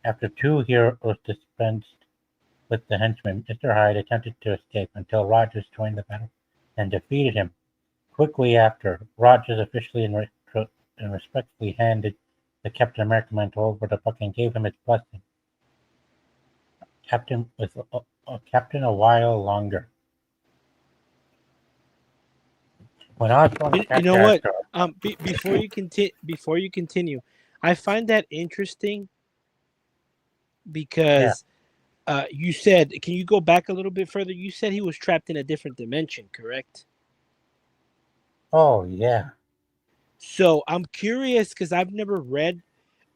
After two heroes dispensed with the henchmen, Mr. Hyde attempted to escape until Rogers joined the battle and defeated him. Quickly after, Rogers officially and respectfully handed the Captain America mantle over to Bucky and gave him his blessing. Captain was Captain a while longer. When Osborn You know what? Before you continue, I find that interesting because you said, can you go back a little bit further? You said he was trapped in a different dimension, correct? Oh yeah. So I'm curious because I've never read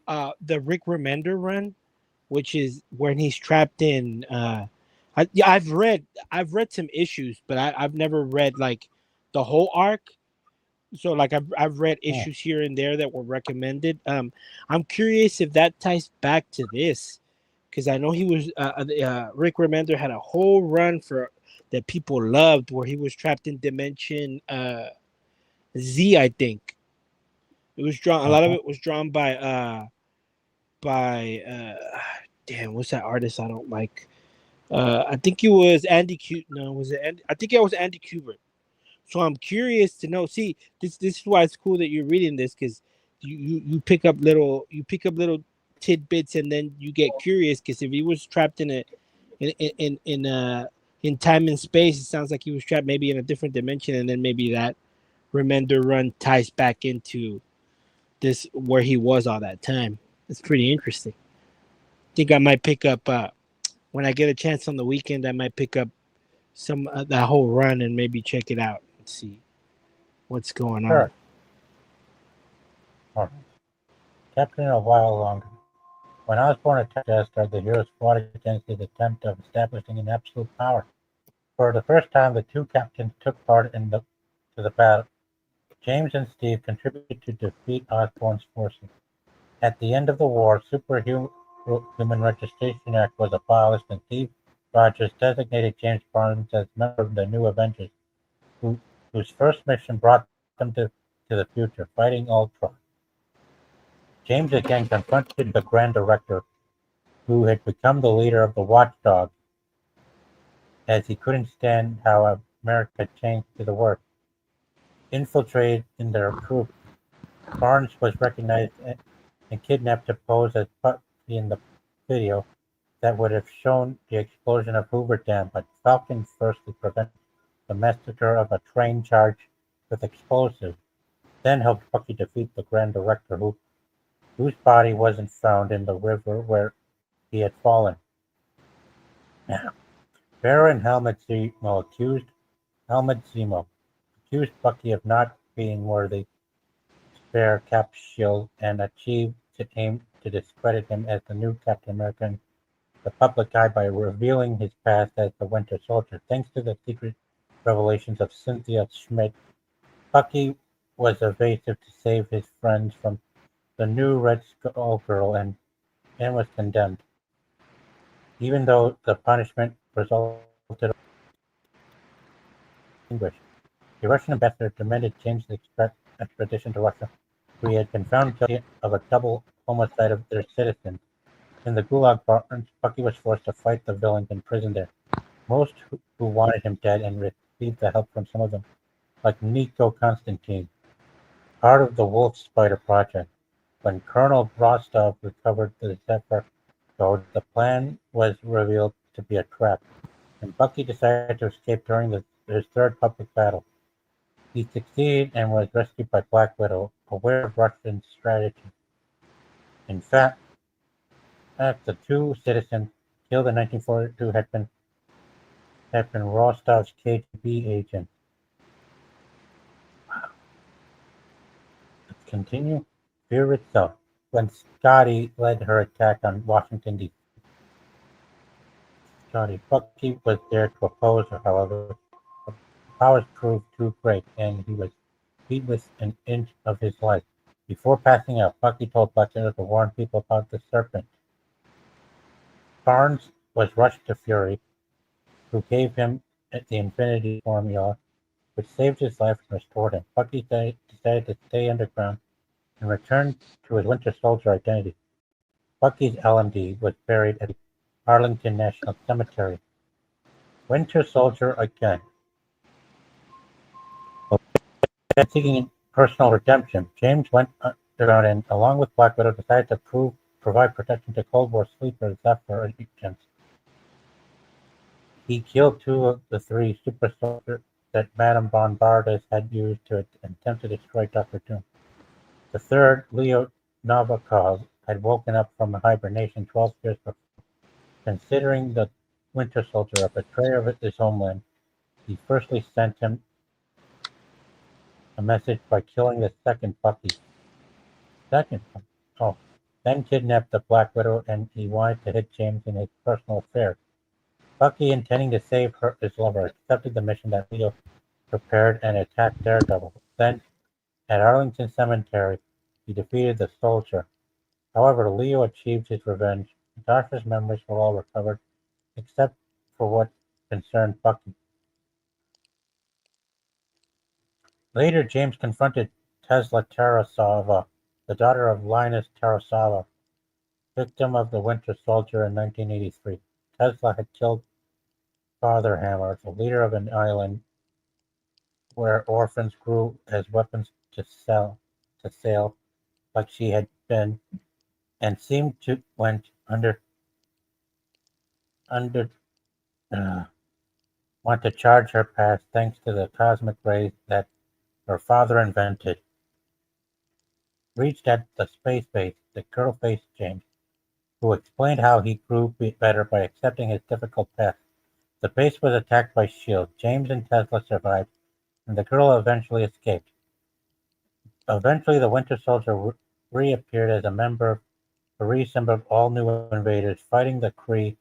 the Rick Remender run, which is when he's trapped in. I've read some issues, but I've never read like the whole arc. So like I've read issues here and there that were recommended. I'm curious if that ties back to this, because I know he was Rick Remender had a whole run for that people loved where he was trapped in Dimension Z. I think it was drawn. A lot of it was drawn by damn, what's that artist I don't like? I think it was Andy Q. No, was it? I think it was Andy Kubert. So I'm curious to know. See, this is why it's cool that you're reading this, because you pick up little tidbits and then you get curious. Because if he was trapped in time and space, it sounds like he was trapped maybe in a different dimension, and then maybe that Remender run ties back into this where he was all that time. It's pretty interesting. I think I might pick up when I get a chance on the weekend. I might pick up some that whole run and maybe check it out and see what's going on. All right. Captain a while longer. When Osborn attacked Death Star, the heroes fought against his attempt of establishing an absolute power. For the first time, the two captains took part in the battle. James and Steve contributed to defeat Osborn's forces. At the end of the war, Superhuman Registration Act was abolished, and Steve Rogers designated James Barnes as member of the New Avengers, whose first mission brought them to the future, fighting Ultron. James again confronted the Grand Director, who had become the leader of the Watchdog, as he couldn't stand how America changed to the worst. Infiltrated in their group, Barnes was recognized and kidnapped to pose as Bucky in the video that would have shown the explosion of Hoover Dam, but Falcon firstly prevented the massacre of a train charged with explosives, then helped Bucky defeat the Grand Director, whose body wasn't found in the river where he had fallen. Now, Baron Helmut Zemo accused Bucky of not being worthy to bear Cap's shield and achieved to aim to discredit him as the new Captain America in the public eye by revealing his past as the Winter Soldier. Thanks to the secret revelations of Cynthia Schmidt, Bucky was evasive to save his friends from the new Red Skull Girl and was condemned. Even though the punishment resulted in English, the Russian ambassador demanded James' extradition to Russia, where he had been found guilty of a double homicide of their citizens. In the Gulag Barnes, Bucky was forced to fight the villains in prison there, most who wanted him dead and received the help from some of them, like Nico Constantine, part of the Wolf Spider Project. When Colonel Rostov recovered the Zephyr code, the plan was revealed to be a trap, and Bucky decided to escape during the his third public battle. He succeeded and was rescued by Black Widow, aware of Russian strategy. In fact, the two citizens killed in 1942 had been Rostov's KGB agents. Let's continue. Fear itself. When Scotty led her attack on Washington, D.C., Bucky was there to oppose her, however. Her powers proved too great, and he was beat within an inch of his life. Before passing out, Bucky told Black Widow to warn people about the serpent. Barnes was rushed to Fury, who gave him the Infinity Formula, which saved his life and restored him. Bucky decided to stay underground and return to his Winter Soldier identity. Bucky's LMD was buried at Arlington National Cemetery. Winter Soldier again. Seeking personal redemption, James went underground and, along with Black Widow, decided to provide protection to Cold War sleepers left for agents. He killed two of the three super soldiers that Madame Bombardus had used to attempt to destroy Dr. Doom. The third, Leo Novikov, had woken up from hibernation 12 years before. Considering the Winter Soldier a betrayer of his homeland, he firstly sent him a message by killing the second Bucky. Then kidnapped the Black Widow, and he wanted to hit James in his personal affairs. Bucky, intending to save his lover, accepted the mission that Leo prepared and attacked Daredevil. Then, at Arlington Cemetery, he defeated the soldier. However, Leo achieved his revenge. Natasha's memories were all recovered, except for what concerned Bucky. Later, James confronted Tesla Tarasova, the daughter of Linus Tarasova, victim of the Winter Soldier in 1983. Tesla had killed Father Hammer, the leader of an island where orphans grew as weapons to sail like she had been, and seemed to want to charge her past thanks to the cosmic rays that her father invented. Reached at the space base, the girl faced James, who explained how he grew better by accepting his difficult past. The base was attacked by S.H.I.E.L.D. James and Tesla survived, and the girl eventually escaped. Eventually, the Winter Soldier reappeared as a re-assembled all new invaders, fighting the Kree,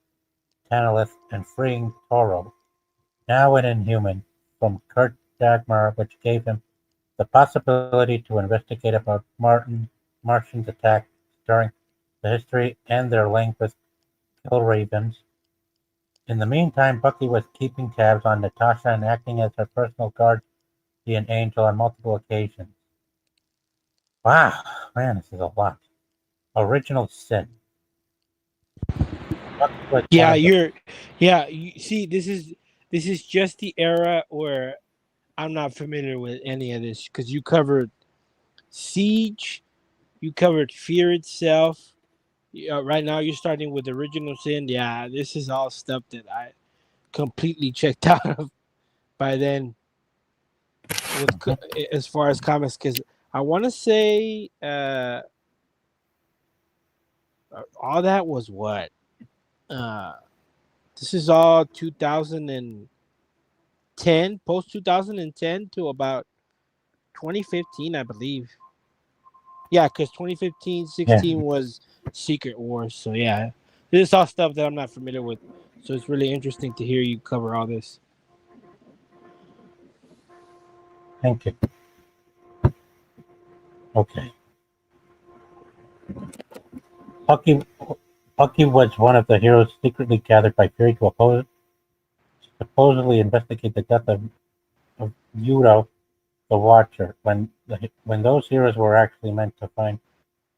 Tanalith, and freeing Toro, now an Inhuman, from Kurt Dagmar, which gave him the possibility to investigate about Martians' attacks during the history and their link with Killravens. In the meantime, Bucky was keeping tabs on Natasha and acting as her personal guardian angel on multiple occasions. Wow, man, this is a lot. Original Sin. Yeah, you see, this is just the era where I'm not familiar with any of this, because you covered Siege, you covered Fear itself. Right now, you're starting with Original Sin. Yeah, this is all stuff that I completely checked out of by then. As far as comics, because I want to say all that was what this is all 2010, post 2010 to about 2015, I believe. Yeah, because 2015, 16 was Secret Wars. So yeah, this is all stuff that I'm not familiar with. So it's really interesting to hear you cover all this. Thank you. Okay. Bucky was one of the heroes secretly gathered by Fury to supposedly investigate the death of Yudo the Watcher, when those heroes were actually meant to find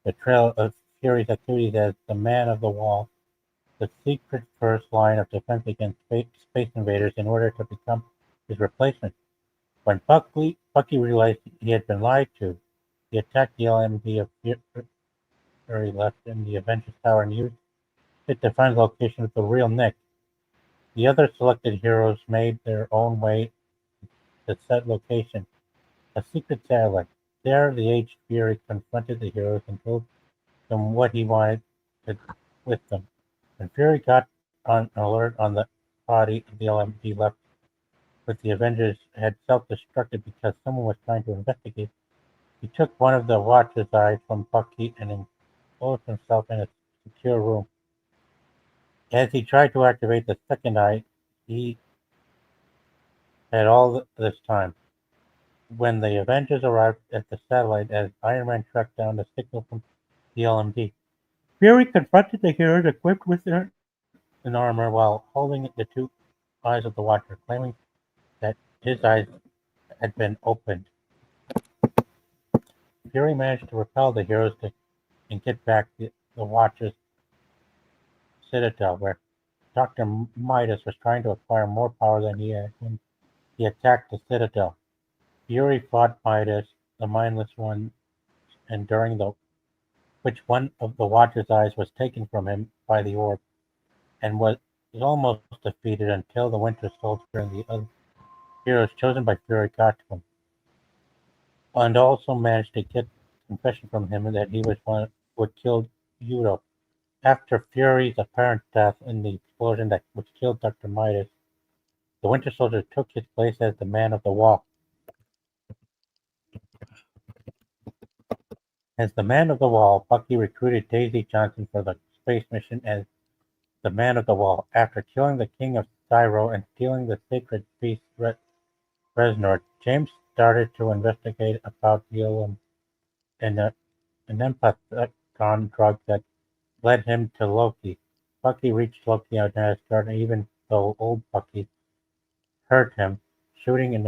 the trail of Fury's activities as the Man of the Wall, the secret first line of defense against space invaders, in order to become his replacement. When Bucky realized he had been lied to, he attacked the LMD of Fury left in the Avengers Tower and used it to find the location of the real Nick. The other selected heroes made their own way the set location, a secret satellite. There, the aged Fury confronted the heroes and told them what he wanted to, with them. When Fury got on alert on the body of the LMD left with the Avengers had self-destructed because someone was trying to investigate, he took one of the Watcher's eyes from Bucky and enclosed himself in a secure room. As he tried to activate the second eye, he had all this time. When the Avengers arrived at the satellite as Iron Man tracked down the signal from the LMD, Fury confronted the heroes equipped with their in armor while holding the two eyes of the Watcher, claiming that his eyes had been opened. Fury managed to repel the heroes and get back the Watcher's citadel, where Dr. Midas was trying to acquire more power than he had when he attacked the citadel. Fury fought Midas, the mindless one, and during which one of the Watcher's eyes was taken from him by the orb, and was almost defeated until the Winter Soldier and the other heroes chosen by Fury got to him, and also managed to get confession from him that he was one who killed Udo. After Fury's apparent death in the explosion that which killed Dr. Midas, the Winter Soldier took his place as the Man of the Wall. As the Man of the Wall, Bucky recruited Daisy Johnson for the space mission as the Man of the Wall. After killing the King of Cairo and stealing the sacred beast Reznor, James started to investigate about Helium and an empathicon drug that led him to Loki. Bucky reached Loki on Asgard, even though old Bucky hurt him, shooting an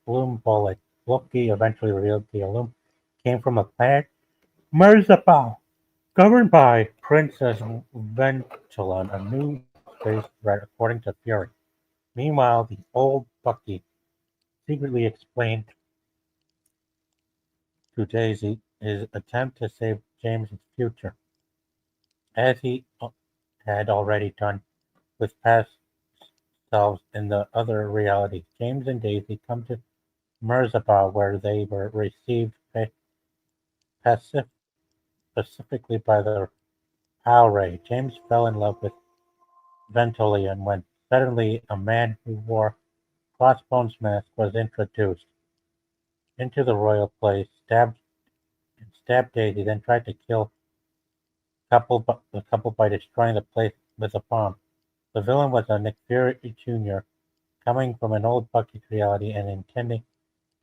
Illume bullet. Loki eventually revealed the Illume came from a planet, Merzapal, governed by Princess Ventolin, a new space threat according to Fury. Meanwhile, the old Bucky secretly explained to Daisy his attempt to save James's future, as he had already done with past selves in the other realities. James and Daisy come to Merzabah, where they were received specifically by the Pal Ray. James fell in love with Ventolian when suddenly a man who wore Crossbones' mask was introduced into the royal place, stabbed Daisy, then tried to kill the couple by destroying the place with a bomb. The villain was a Nick Fury Jr., coming from an old Bucky reality and intending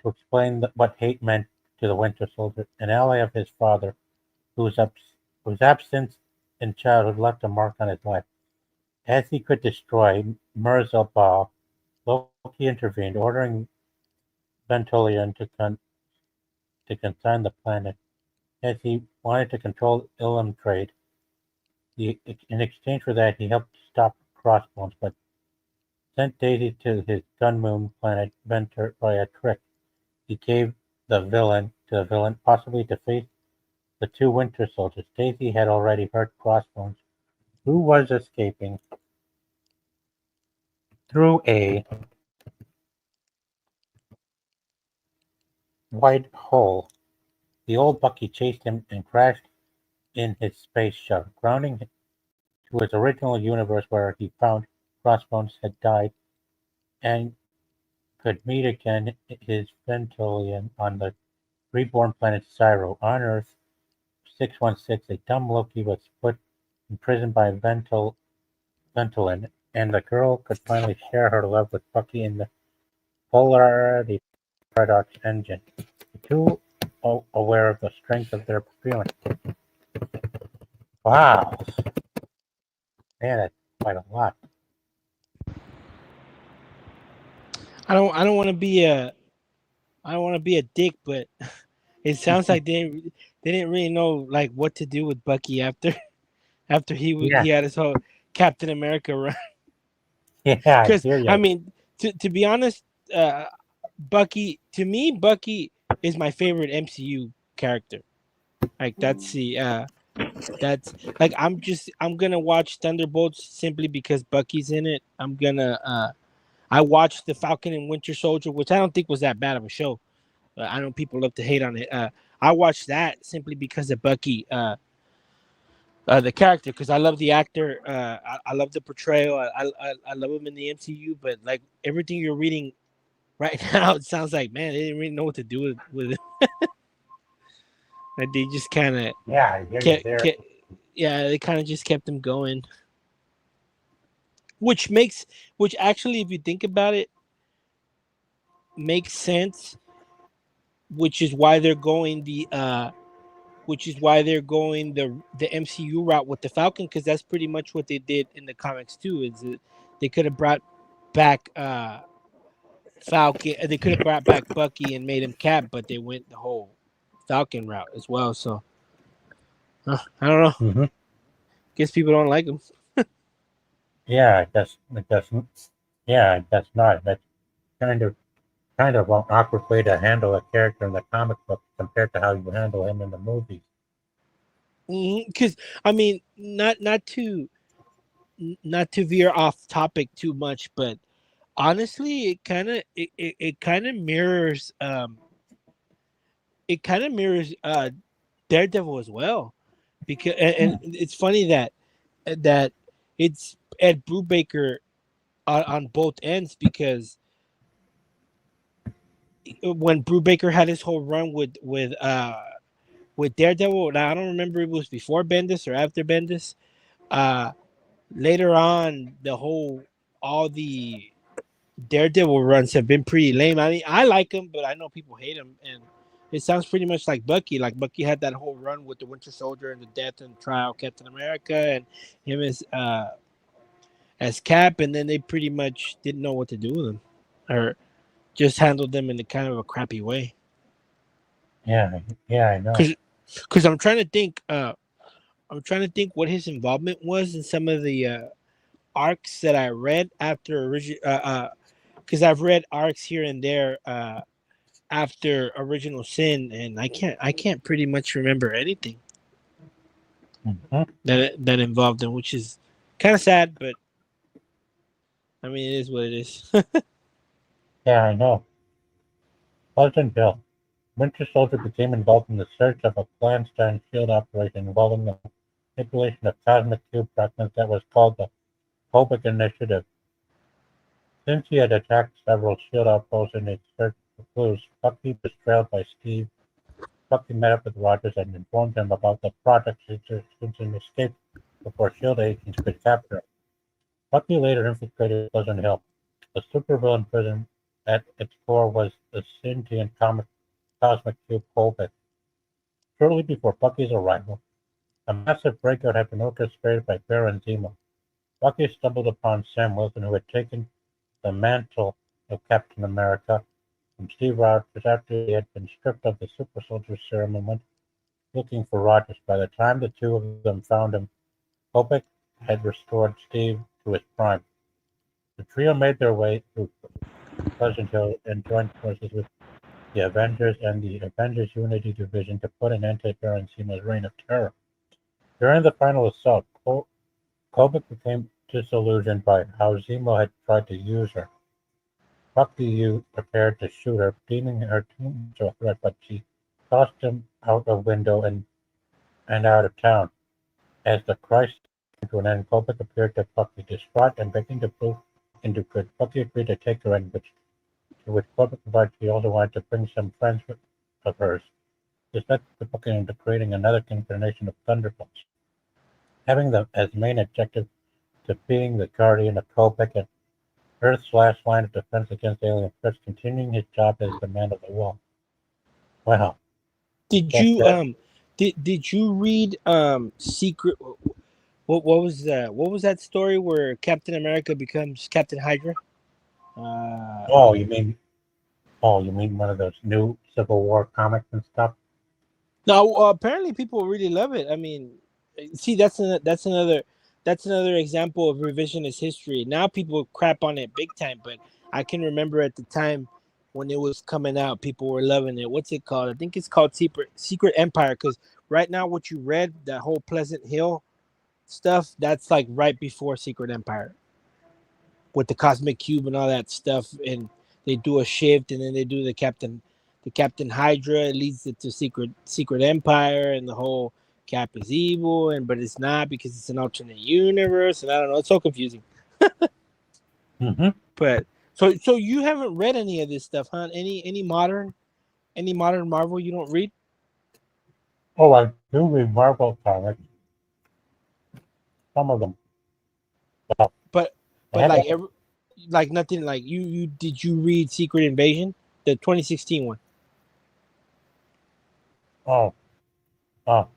to explain what hate meant to the Winter Soldier, an ally of his father, whose absence in childhood left a mark on his life. As he could destroy Merzabal, Loki intervened, ordering Ventolian to consign the planet, as he wanted to control Ilum trade. In exchange for that, he helped stop Crossbones, but sent Daisy to his gun moon planet Ventur by a trick. He gave the villain to the villain, possibly to face the two Winter Soldiers. Daisy had already hurt Crossbones, who was escaping through a white hole. The old Bucky chased him and crashed in his space shuttle, grounding him to his original universe where he found Crossbones had died and could meet again his Ventolian on the reborn planet Cairo. On Earth 616, a dumb Loki was put in prison by Ventolin, and the girl could finally share her love with Bucky in the Polarity Paradox engine. The two aware of the strength of their feelings. Wow, man, that's quite a lot. I don't want to be a I don't want to be a dick, but it sounds like they didn't really know like what to do with Bucky after after Yeah, he had his whole Captain America run. yeah, I Because hear I you. mean, to be honest, Bucky to me Bucky is my favorite MCU character. Like that's like I'm gonna watch Thunderbolts simply because Bucky's in it. I watched the Falcon and Winter Soldier, which I don't think was that bad of a show. I know people love to hate on it. I watched that simply because of Bucky, the character, because I love the actor. I love the portrayal. I love him in the MCU. But like everything you're reading right now, it sounds like, man, they didn't really know what to do with it. Like they just kind of they kind of just kept him going, which actually, if you think about it, makes sense. Which is why they're going the MCU route with the Falcon, because that's pretty much what they did in the comics too. Is that they could have brought back Falcon, they could have brought back Bucky and made him Cap, but they went the whole Falcon route as well. So I don't know. Mm-hmm. Guess people don't like him. Yeah, that's yeah, that's not. That's kind of an awkward way to handle a character in the comic book compared to how you handle him in the movies. Because I mean, not to veer off topic too much, but honestly, it kind of mirrors Daredevil as well, because and it's funny that it's Ed Brubaker on both ends, because when Brubaker had his whole run with Daredevil, now I don't remember if it was before Bendis or after Bendis. Later on, all the Daredevil runs have been pretty lame. I mean, I like him, but I know people hate him, and it sounds pretty much like Bucky. Like Bucky had that whole run with the Winter Soldier and the Death and Trial Captain America, and him as Cap, and then they pretty much didn't know what to do with him, or just handled them in a kind of a crappy way. Yeah, I know. Because I'm trying to think. I'm trying to think what his involvement was in some of the arcs that I read after original. Because I've read arcs here and there after Original Sin, and I can't pretty much remember anything that involved him, which is kind of sad, but I mean, it is what it is. Yeah, I know. Pleasant Bill. Winter Soldier became involved in the search of a clandestine shield operation involving the manipulation of cosmic cube fragments that was called the Kobik Initiative. Since he had attacked several shield outposts in his search for clues, Bucky was trailed by Steve. Bucky met up with Rogers and informed him about the project's existence and escaped before shield agents could capture him. Bucky later infiltrated Pleasant Hill. The supervillain prison at its core was the sentient cosmic cube Kobik. Shortly before Bucky's arrival, a massive breakout had been orchestrated by Baron Zemo. Bucky stumbled upon Sam Wilson, who had taken the mantle of Captain America from Steve Rogers after he had been stripped of the super soldier serum and went looking for Rogers. By the time the two of them found him, Kobik had restored Steve to his prime. The trio made their way through Pleasant Hill and joined forces with the Avengers and the Avengers Unity Division to put an end to Baron Zemo's reign of terror. During the final assault, Kobik became disillusioned by how Zemo had tried to use her. Bucky prepared to shoot her, deeming her too much of a threat, but she tossed him out a window and out of town. As the crisis came to an end, Kobik appeared to Bucky, distraught and begging to prove into good. Bucky agreed to take her in, which Kobik provided. She also wanted to bring some friends of hers. This led to Bucky into creating another incarnation of Thunderbolts, having them as main objective defeating the Guardian of Kobik and Earth's last line of defense against alien threats, continuing his job as the man of the wall. Wow. Did you read Secret? What was that? What was that story where Captain America becomes Captain Hydra? You mean one of those new Civil War comics and stuff? No, apparently people really love it. I mean, see, that's another example of revisionist history. Now people crap on it big time, but I can remember at the time when it was coming out, people were loving it. What's it called? I think it's called Secret Empire, because right now what you read, that whole Pleasant Hill stuff, that's like right before Secret Empire. with the cosmic cube and all that stuff, and they do a shift, and then they do the Captain Hydra. It leads it to Secret Empire, and the whole Cap is evil, but it's not because it's an alternate universe, and I don't know. It's so confusing. But so you haven't read any of this stuff, huh? Any modern Marvel you don't read? Oh, I do read Marvel comics. Some of them. But like nothing like you did you read Secret Invasion, the 2016 one? Oh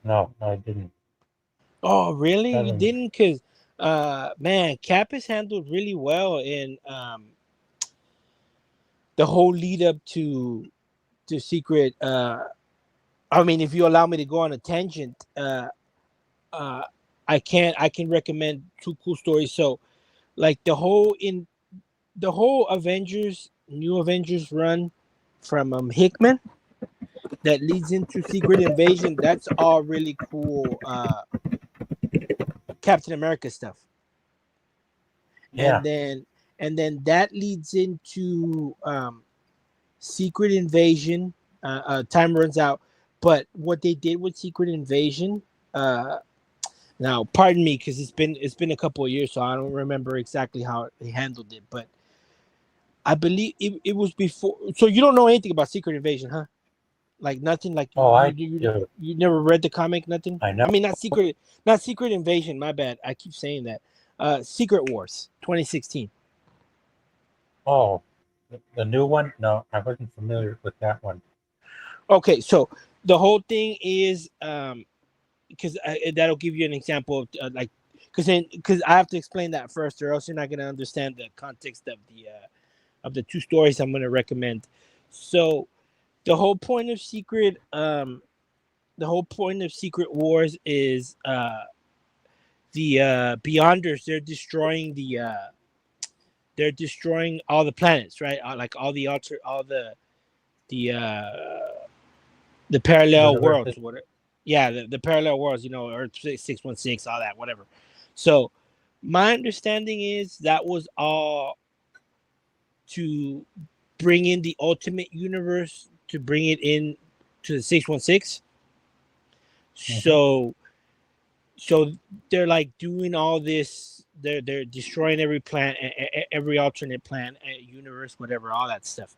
no, I didn't. Oh really? You didn't? Because man, Cap is handled really well in the whole lead up to Secret. I mean, if you allow me to go on a tangent, I can recommend two cool stories. So like the whole New Avengers run from Hickman that leads into Secret Invasion, that's all really cool Captain America stuff. Yeah. And then that leads into Secret Invasion. Time runs out, but what they did with Secret Invasion, now pardon me because it's been a couple of years, so I don't remember exactly how they handled it, but I believe it was before. So you don't know anything about Secret Invasion, huh? Like nothing. Like you never read the comic, nothing. I know. I mean, not Secret Invasion. My bad. I keep saying that. Secret Wars, 2016. Oh, the new one? No, I wasn't familiar with that one. Okay, so the whole thing is because that'll give you an example of like because I have to explain that first, or else you're not gonna understand the context of the two stories I'm gonna recommend. So the whole point of Secret Wars is the Beyonders. They're destroying all the planets, right? Like all the parallel worlds, whatever. Yeah, the parallel worlds, Earth 616, all that, whatever. So my understanding is that was all to bring in the Ultimate Universe, to bring it in to the 616. So they're like doing all this. They're destroying every planet, every alternate planet, universe, whatever, all that stuff.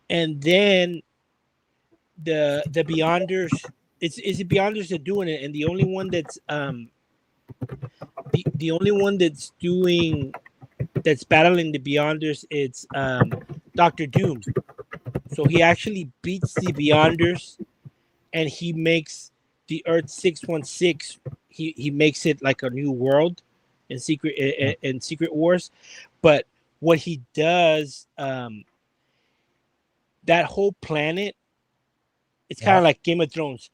And then the Beyonders, it's the Beyonders that are doing it, and the only one that's the only one that's battling the Beyonders, it's Dr. Doom. So he actually beats the Beyonders, and he makes the Earth 616. He makes it like a new world in Secret Wars. But what he does, that whole planet, it's kind of like Game of Thrones.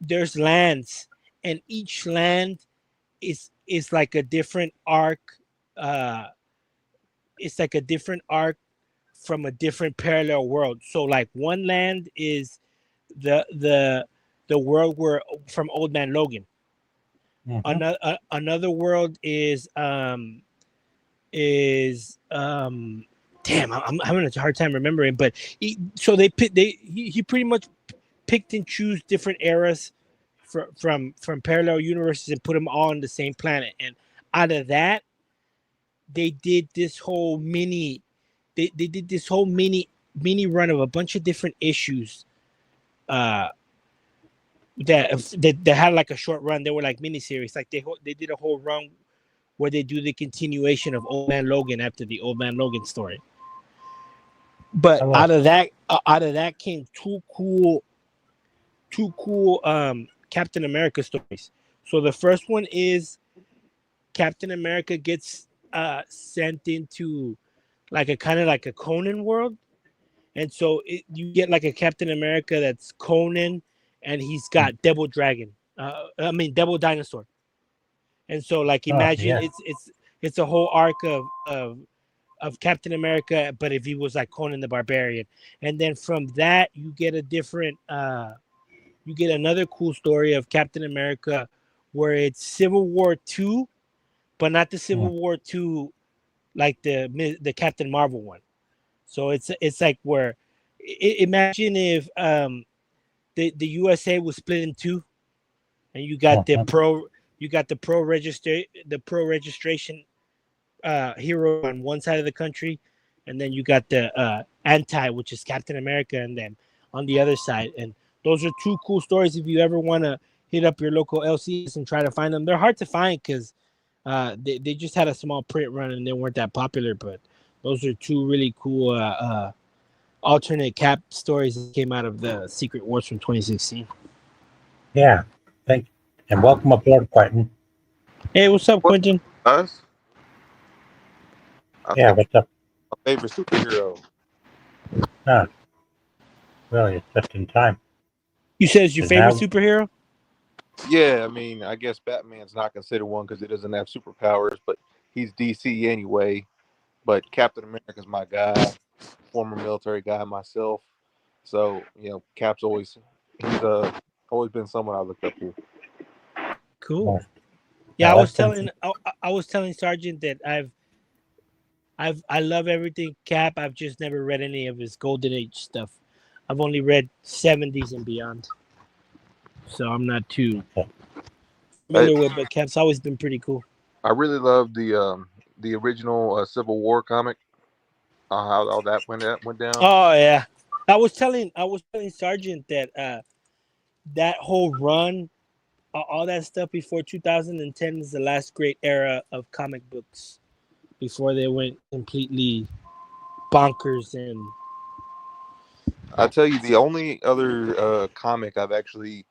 There's lands, and each land is like a different arc. It's like a different arc from a different parallel world. So like one land is the world where from Old Man Logan. Another world is damn, I'm having a hard time remembering, but he pretty much picked and choose different eras from parallel universes and put them all on the same planet, and out of that they did this whole mini run of a bunch of different issues that had like a short run. They were like miniseries. Like they did a whole run where they do the continuation of Old Man Logan after the Old Man Logan story. But out of that came two cool Captain America stories. So the first one is Captain America gets sent into like a kind of like a Conan world. And so you get like a Captain America that's Conan, and he's got Devil Dinosaur. And so like imagine it's a whole arc of Captain America, but if he was like Conan the Barbarian. And then from that you get another cool story of Captain America where it's Civil War II, but not the Civil War II, like the Captain Marvel one. So it's like where imagine if the USA was split in two, and you got the pro registration hero on one side of the country, and then you got the anti, which is Captain America, and then on the other side. And those are two cool stories. If you ever want to hit up your local LCS and try to find them, they're hard to find because they just had a small print run and they weren't that popular. But those are two really cool alternate Cap stories that came out of the Secret Wars from 2016. Yeah, thank you. And welcome aboard, Quentin. Hey, what's up, Quentin? Us? Yeah, what's up? My favorite superhero. Really, it's just in time. You said it's your favorite superhero? Yeah, I mean, I guess Batman's not considered one because he doesn't have superpowers, but he's DC anyway. But Captain America's my guy, former military guy myself. So, Cap's always been someone I looked up to. Cool. Yeah, I was telling Sergeant that I love everything Cap. I've just never read any of his Golden Age stuff. I've only read 70s and beyond. So I'm not too familiar with, but Cap's always been pretty cool. I really love the original Civil War comic. How all that went down. Oh yeah. I was telling Sergeant that that whole run, all that stuff before 2010 is the last great era of comic books before they went completely bonkers. And I tell you, the only other comic I've actually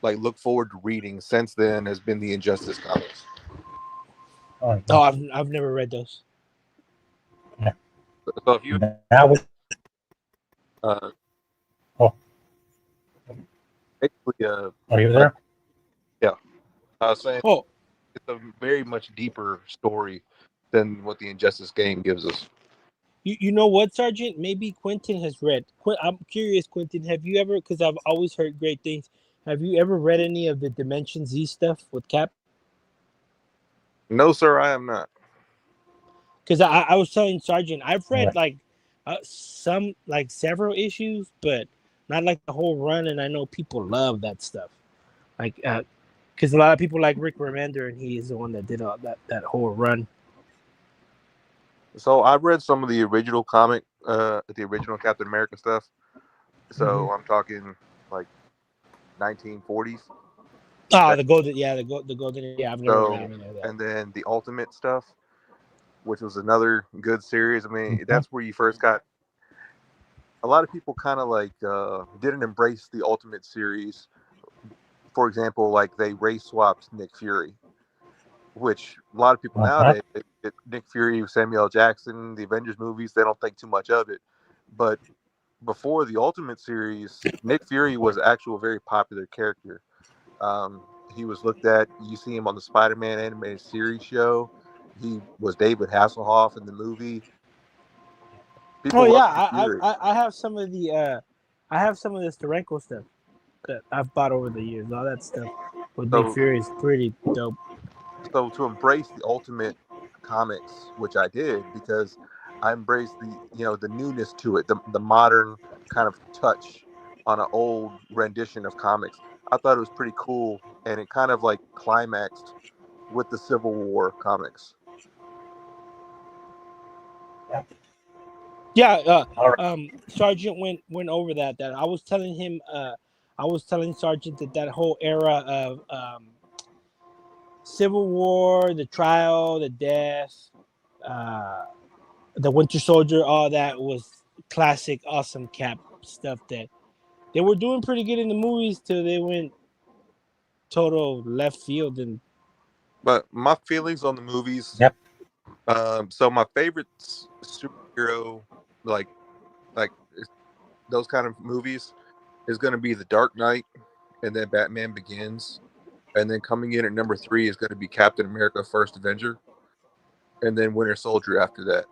looked forward to reading since then has been the Injustice comics. Oh, I've never read those. Yeah. So if you basically are you there? Yeah, I was saying it's a very much deeper story than what the Injustice game gives us. You know what, Sergeant? Maybe Quentin has read. I'm curious, Quentin. Have you ever? Because I've always heard great things. Have you ever read any of the Dimension Z stuff with Cap? No, sir, I am not. Because I was telling Sergeant, I've read some several issues, but not like the whole run. And I know people love that stuff, because a lot of people like Rick Remender, and he is the one that did all that whole run. So I read some of the original comic, the original Captain America stuff. So I'm talking like 1940s. Oh, the golden, yeah. I've never read any of that. And then the Ultimate stuff, which was another good series. I mean, that's where you first got. A lot of people kind of didn't embrace the Ultimate series. For example, they race swapped Nick Fury, which a lot of people nowadays, Nick Fury, Samuel L. Jackson, the Avengers movies, they don't think too much of it. But before the Ultimate series, Nick Fury was actually a very popular character. He was looked at. You see him on the Spider-Man animated series show. He was David Hasselhoff in the movie. I have some of the Steranko stuff that I've bought over the years. All that stuff with Nick Fury is pretty dope. So to embrace the Ultimate comics, which I did because I embraced the newness to it, the modern kind of touch on an old rendition of comics. I thought it was pretty cool, and it kind of climaxed with the Civil War comics. Yeah, Sergeant went over that. That I was telling him. I was telling Sergeant that whole era of Civil War, the trial, the death, the Winter Soldier, all that was classic, awesome Cap stuff that they were doing pretty good in the movies till they went total left field. But my feelings on the movies. Yep. So my favorite superhero, like those kind of movies, is going to be The Dark Knight, and then Batman Begins, and then coming in at number 3 is going to be Captain America: First Avenger, and then Winter Soldier after that.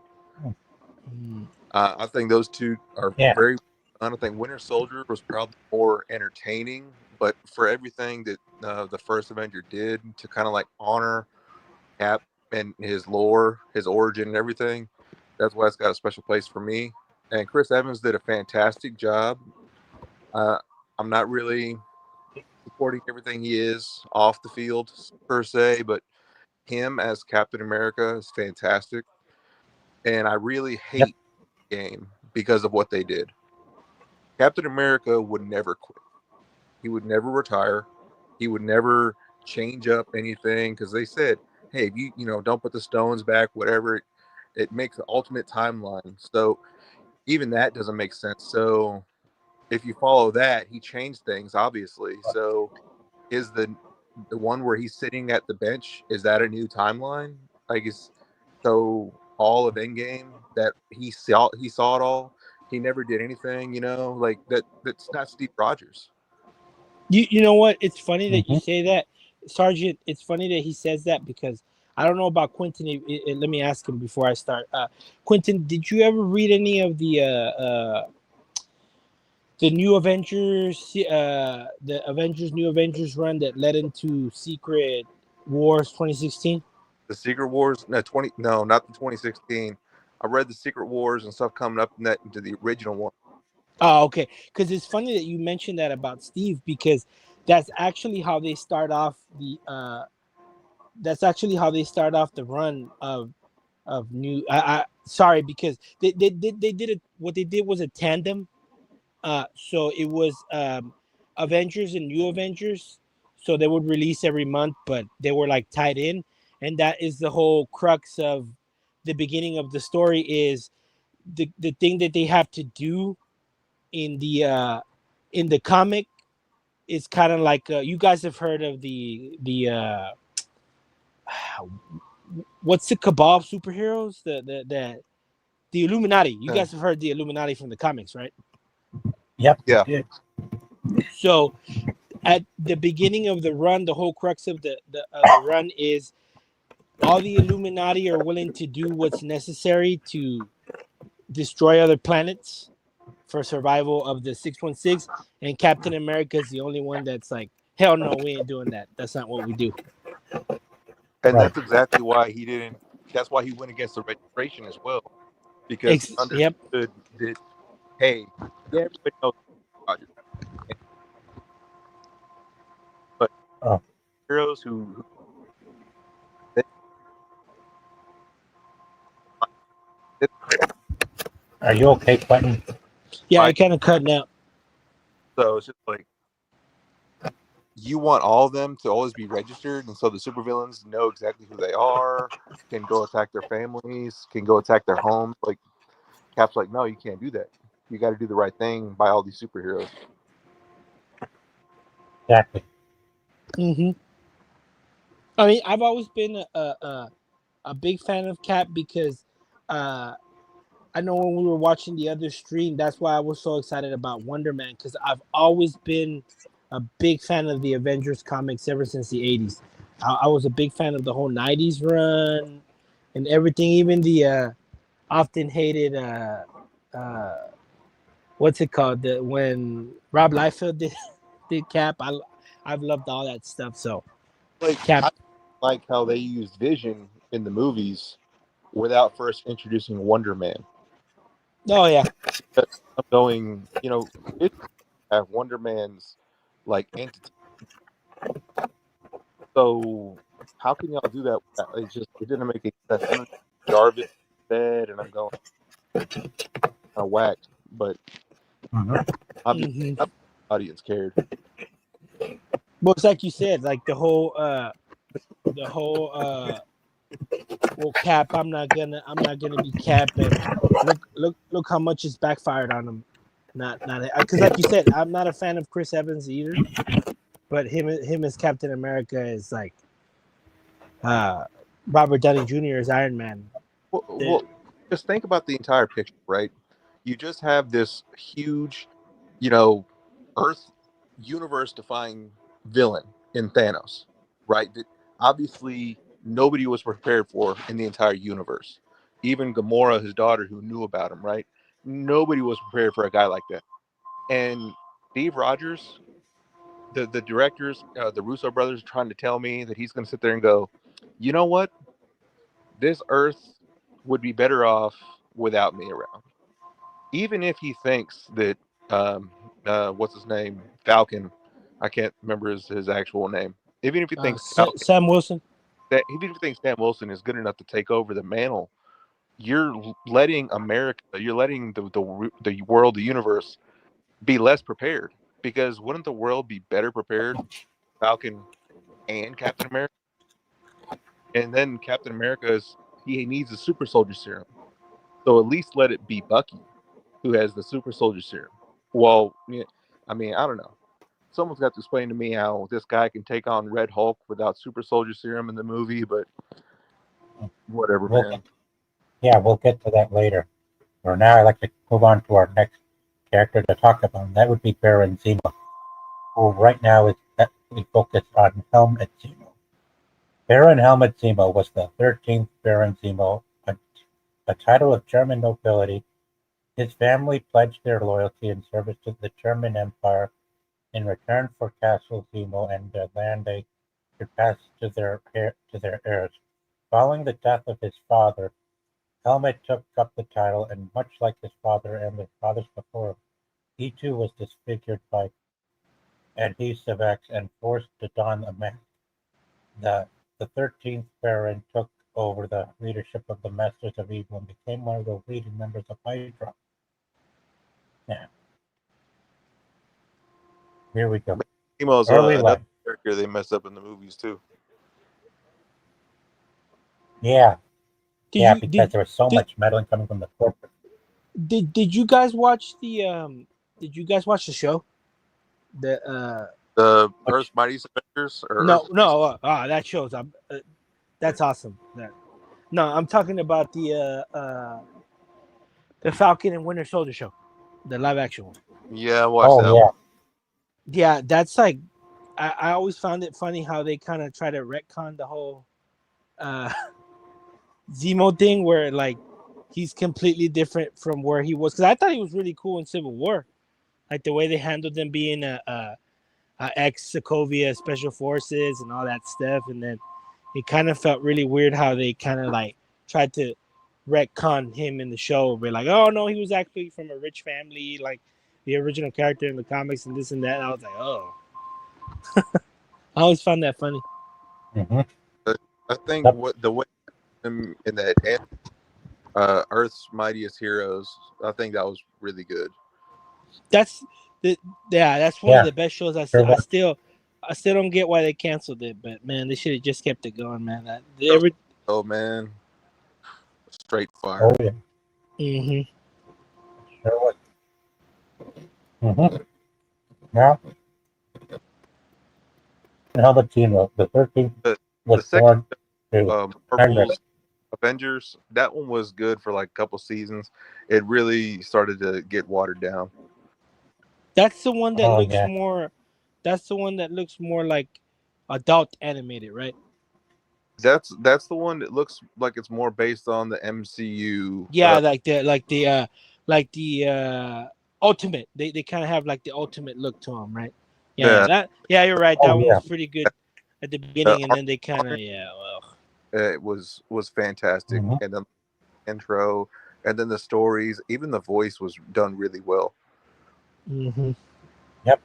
I think those two are very. I don't think Winter Soldier was probably more entertaining, but for everything that the First Avenger did to kind of honor Cap and his lore, his origin, and everything. That's why it's got a special place for me. And Chris Evans did a fantastic job. I'm not really supporting everything he is off the field per se, but him as Captain America is fantastic. And I really hate the game because of what they did. Captain America would never quit. He would never retire. He would never change up anything because they said, "Hey, if you don't put the stones back, whatever, it makes the ultimate timeline." So even that doesn't make sense. So if you follow that, he changed things obviously. So is the one where he's sitting at the bench, is that a new timeline? Like, is so all of Endgame that he saw it all. He never did anything. Like that. That's not Steve Rogers. You know what? It's funny that you say that, Sergeant. It's funny that he says that because I don't know about Quentin. Let me ask him before I start. Quentin, did you ever read any of the New Avengers, the Avengers New Avengers run that led into Secret Wars 2016? The Secret Wars, no, not the 2016. I read the Secret Wars and stuff coming up into the original one. Oh, okay. Because it's funny that you mentioned that about Steve because that's actually how they start off the. That's actually how they start off the run of new. Sorry because they did it. What they did was a tandem. So it was Avengers and New Avengers. So they would release every month, but they were like tied in, and that is the whole crux of the beginning of the story. Is the thing that they have to do in the comic is kind of like you guys have heard of the what's the cabal of superheroes, the Illuminati. You guys have heard the Illuminati from the comics, right? Yep. Yeah. So at the beginning of the run, the whole crux of the run is all the Illuminati are willing to do what's necessary to destroy other planets for survival of the 616, and Captain America is the only one that's like, hell no, we ain't doing that. That's not what we do. And that's exactly why he didn't. That's why he went against the registration as well, because he understood that, hey, yeah, everybody knows Roger, but heroes who are you okay, Quentin? Yeah, I kind of cutting out. So it's just like you want all of them to always be registered, and so the supervillains know exactly who they are, can go attack their families, can go attack their homes. Like Cap's like, no, you can't do that. You got to do the right thing by all these superheroes. Exactly. Mm-hmm. I mean, I've always been a big fan of Cap because I know when we were watching the other stream, that's why I was so excited about Wonder Man, because I've always been a big fan of the Avengers comics ever since the 80s. I was a big fan of the whole 90s run and everything, even the often hated, what's it called? When Rob Liefeld did Cap, I've loved all that stuff. So, like Cap. I like how they used Vision in the movies without first introducing Wonder Man. Oh yeah. I'm going, it have Wonder Man's like entity. So how can y'all do that? It didn't make any sense. And then Jarvis said, and I'm going whacked, but obviously the audience cared. Well, it's like you said, like the whole well, Cap, I'm not gonna be Cap, and look how much it's backfired on him. Not because like you said, I'm not a fan of Chris Evans either, but him as Captain America is like Robert Downey Jr. as Iron Man. Well, just think about the entire picture, right? You just have this huge, Earth universe-defying villain in Thanos, right? That obviously nobody was prepared for in the entire universe. Even Gamora, his daughter, who knew about him, right? Nobody was prepared for a guy like that. And Steve Rogers, the directors, the Russo brothers, are trying to tell me that he's going to sit there and go, you know what? this Earth would be better off without me around. Even if he thinks that, what's his name? Falcon. I can't remember his actual name. Even if he thinks Falcon, Sam Wilson. that even if you think Sam Wilson is good enough to take over the mantle, you're letting America, you're letting the world, the universe, be less prepared. Because wouldn't the world be better prepared, Falcon and Captain America? And then Captain America's he needs a super soldier serum, so at least let it be Bucky who has the super soldier serum. Well, yeah, I mean, I don't know. Someone's got to explain to me how this guy can take on Red Hulk without super soldier serum in the movie, but whatever, man. We'll get to that later. For now, I'd like to move on to our next character to talk about, and that would be Baron Zemo, who right now is heavily focused on Helmut Zemo. Baron Helmut Zemo was the 13th Baron Zemo, a title of German nobility. His family pledged their loyalty and service to the German Empire in return for Castle Zemo and the land they could pass to their heirs. Following the death of his father, Helmut took up the title, and much like his father and their fathers before him, he too was disfigured by adhesive X and forced to don a mask. The 13th Baron took over the leadership of the Masters of Evil and became one of the leading members of Hydra. Yeah. Here we go. Zemo's another character they messed up in the movies too. Yeah. Because there was so much meddling coming from the corporate. Did you guys watch the show? The Earth's Mightiest Avengers? That shows up. That's awesome. No, I'm talking about the Falcon and Winter Soldier show, the live action one. Yeah, I watched that one. Yeah, that's like I always found it funny how they kind of try to retcon the whole Zemo thing, where like he's completely different from where he was. Because I thought he was really cool in Civil War, like the way they handled him being a ex-Sokovia Special Forces and all that stuff. And then it kind of felt really weird how they kind of like tried to retcon him in the show. Be like, oh no, he was actually from a rich family, like the original character in the comics, and this and that. And I was like, oh. I always found that funny. Mm-hmm. I think the way in that Earth's Mightiest Heroes, I think that was really good. That's one of the best shows. I still don't get why they canceled it, but man, they should have just kept it going, man. Oh man, straight fire. Oh yeah. Mm-hmm. Sure was. Mm-hmm. Now, how about Zemo? The 13th was born to Marvel's Avengers. That one was good for like a couple seasons. It really started to get watered down. That's the one that looks more. That's the one that looks more like adult animated, right? That's the one that looks like it's more based on the MCU. Yeah, like the ultimate. They kind of have like the ultimate look to them, right? Yeah. You're right. That one was pretty good at the beginning, and then they kind of it was fantastic, and then the intro, and then the stories, even the voice was done really well. Mm-hmm. Yep.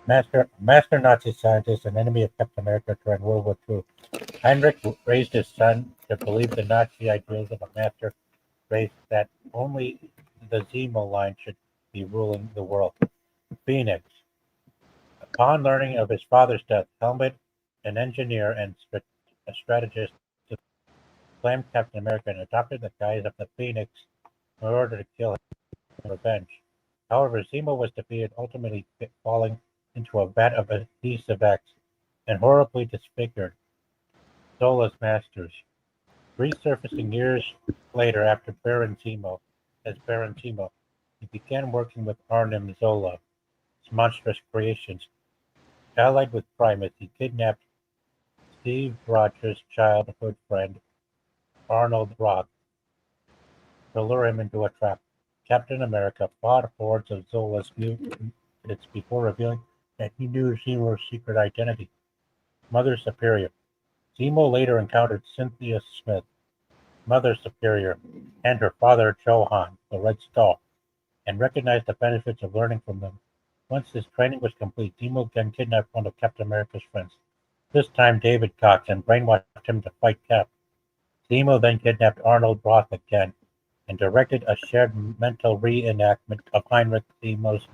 Master Nazi scientist and enemy of Captain America during World War II. Heinrich raised his son to believe the Nazi ideals of a master race that only the Zemo line should be ruling the world. Phoenix. Upon learning of his father's death, Helmut, an engineer and a strategist, claimed Captain America and adopted the guise of the Phoenix in order to kill him in revenge. However, Zemo was defeated, ultimately falling into a vat of adhesive X and horribly disfigured. Zola's masters. Resurfacing years later after Baron Zemo, he began working with Arnim Zola's monstrous creations. Allied with Primus, he kidnapped Steve Rogers' childhood friend, Arnold Rock, to lure him into a trap. Captain America fought hordes of Zola's mutants before revealing that he knew Zemo's secret identity. Mother Superior. Zemo later encountered Cynthia Smith, Mother Superior, and her father Johan, the Red Skull, and recognized the benefits of learning from them. Once his training was complete, Zemo then kidnapped one of Captain America's friends, this time David Cox, and brainwashed him to fight Cap. Zemo then kidnapped Arnold Roth again, and directed a shared mental reenactment of Heinrich Zemo's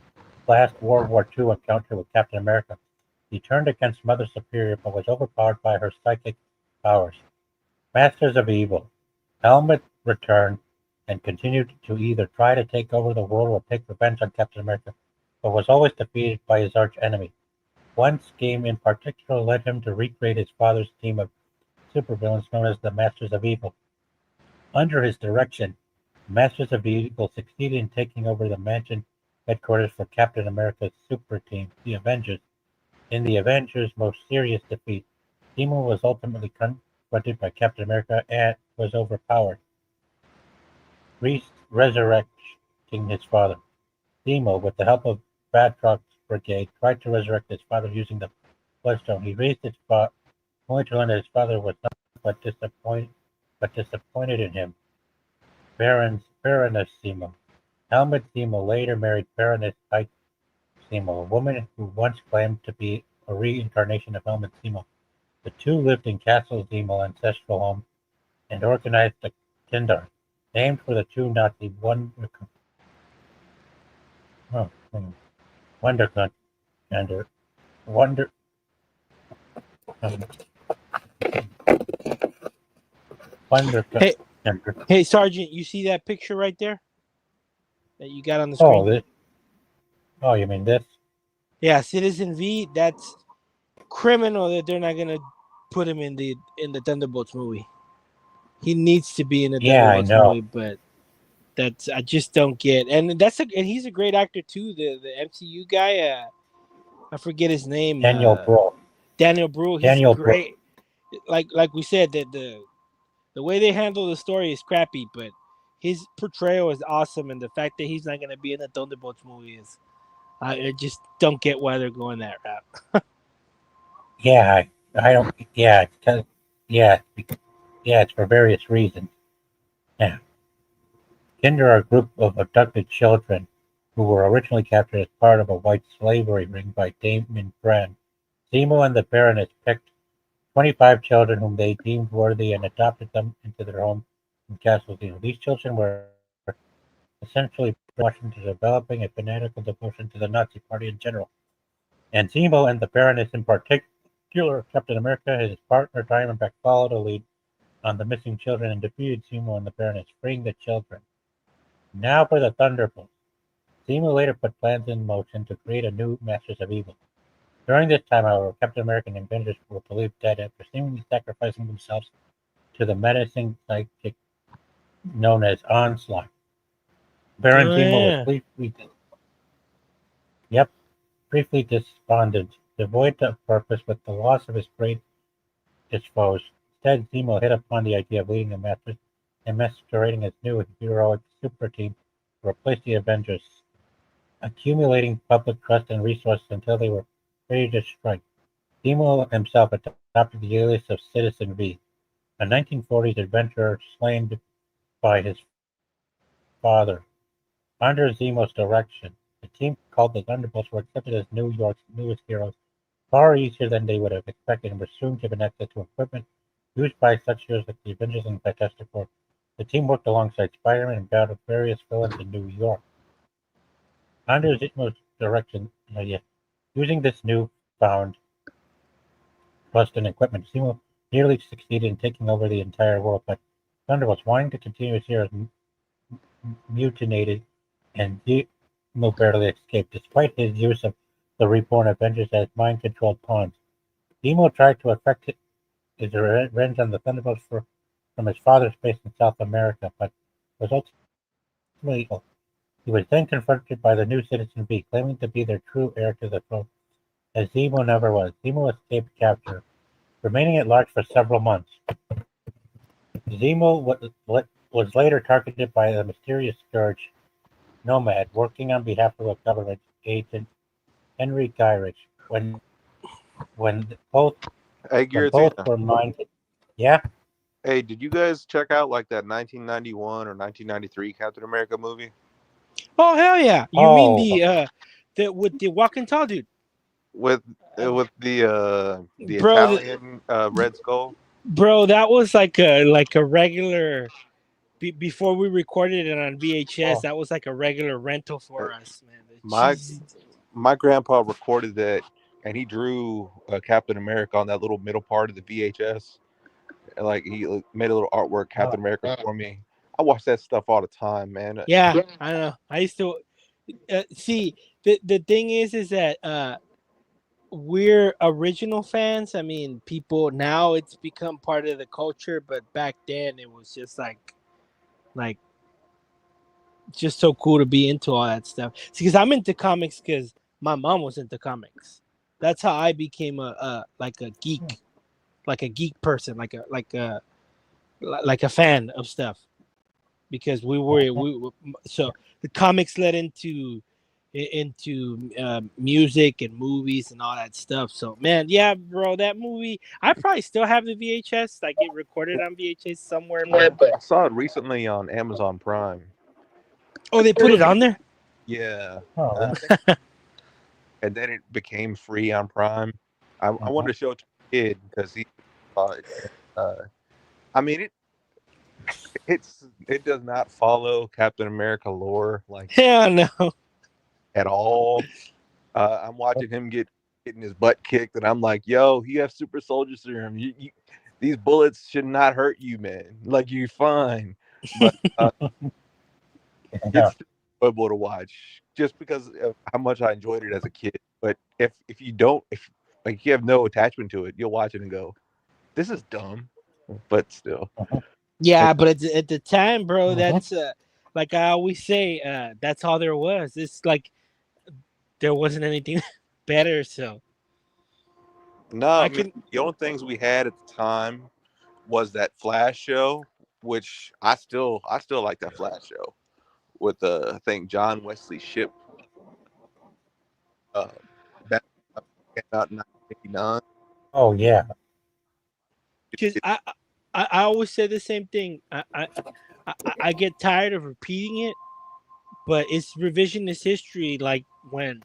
last World War II encounter with Captain America. He turned against Mother Superior, but was overpowered by her psychic powers. Masters of Evil. Helmut returned and continued to either try to take over the world or take revenge on Captain America, but was always defeated by his arch-enemy. One scheme in particular led him to recreate his father's team of supervillains known as the Masters of Evil. Under his direction, the Masters of Evil succeeded in taking over the mansion headquarters for Captain America's super team, the Avengers. In the Avengers' most serious defeat, Zemo was ultimately confronted by Captain America and was overpowered, resurrecting his father. Zemo, with the help of Batroc's brigade, tried to resurrect his father using the Bloodstone. He raised his father, only to learn that his father was not disappointed in him. Baroness Zemo. Helmut Zemo later married Baroness Ike Zemo, a woman who once claimed to be a reincarnation of Helmut Zemo. The two lived in Castle Zemo ancestral home and organized a Kinder, named for the two Nazi Wonder Hey, Sergeant, you see that picture right there that you got on the screen? Oh, you mean this? Yeah, Citizen V. That's criminal that they're not gonna put him in the Thunderbolts movie. He needs to be in the Thunderbolts movie, but I just don't get. And he's a great actor too. The MCU guy, I forget his name. Daniel Bruhl. Daniel Bruhl. He's great. Like we said, that the way they handle the story is crappy, but his portrayal is awesome, and the fact that he's not going to be in the Thunderbolts movie is, I just don't get why they're going that route. Yeah, I don't. Yeah, it's for various reasons. Yeah, Kinder are a group of abducted children who were originally captured as part of a white slavery ring by Damon Brand. Zemo and the Baroness picked 25 children whom they deemed worthy and adopted them into their home in Castle Zemo. These children were essentially brainwashed into developing a fanatical devotion to the Nazi Party in general. And Zemo and the Baroness in particular, Captain America, his partner Diamondback, followed a lead on the missing children and defeated Zemo and the Baroness, freeing the children. Now for the Thunderbolts. Zemo later put plans in motion to create a new Masters of Evil. During this time, however, Captain America and Avengers were believed dead after seemingly sacrificing themselves to the menacing psychic known as Onslaught. Baron Zemo was briefly despondent, devoid of purpose with the loss of his greatest foes. Instead, Zemo hit upon the idea of leading the Masters and masquerading as new heroic super team to replace the Avengers, accumulating public trust and resources until they were ready to strike. Zemo himself adopted the alias of Citizen V, a 1940s adventurer slain by his father. Under Zemo's direction, the team called the Thunderbolts were accepted as New York's newest heroes, far easier than they would have expected, and were soon given access to equipment used by such heroes like the Avengers and Fantastic Four. The team worked alongside Spider-Man and battled various villains in New York. Under Zemo's direction, using this newfound trust and equipment, Zemo nearly succeeded in taking over the entire world, but Thunderbolts, wanting to continue his heroes, mutinated, and Zemo barely escaped, despite his use of the reborn Avengers as mind-controlled pawns. Zemo tried to effect his revenge on the Thunderbolts from his father's base in South America, but was ultimately illegal. He was then confronted by the new Citizen V, claiming to be their true heir to the throne, as Zemo never was. Zemo escaped capture, remaining at large for several months. Zemo was later targeted by the mysterious Scourge Nomad, working on behalf of a government agent, Henry Gyrich. When both were minded Yeah. Hey, did you guys check out like that 1991 or 1993 Captain America movie? Oh hell yeah! You mean the with the walking tall dude? With the Bro, Italian Red Skull? bro, that was like a regular. Before we recorded it on VHS, that was like a regular rental for us, man. My grandpa recorded that, and he drew Captain America on that little middle part of the VHS. And like he made a little artwork, Captain America, for me. I watch that stuff all the time, man. Yeah, I know. I used to see the thing is that we're original fans. I mean, people now it's become part of the culture, but back then it was just like just so cool to be into all that stuff. Because I'm into comics because my mom was into comics. That's how I became a geek, like a geek person, like a fan of stuff. Because so the comics led into music and movies and all that stuff. So man, yeah, bro, that movie I probably still have the VHS, like it recorded on VHS somewhere. But I saw it recently on Amazon Prime. Oh, they put it on there? Yeah. Oh, And then it became free on Prime. I wanted to show it to a kid because he thought, I mean, it does not follow Captain America lore like Hell no. at all. I'm watching him getting his butt kicked, and I'm like, yo, you have super soldier serum. These bullets should not hurt you, man. Like, you're fine. But it's enjoyable to watch just because of how much I enjoyed it as a kid. But if you have no attachment to it, you'll watch it and go, this is dumb. But still. Yeah, but at the time, bro, that's like I always say, that's all there was. It's like there wasn't anything better. So No, I mean, the only things we had at the time was that Flash show, which I still like that Flash show with I think John Wesley Shipp. That came out in 1989. Oh yeah. Because I always say the same thing. I get tired of repeating it, but it's revisionist history. Like when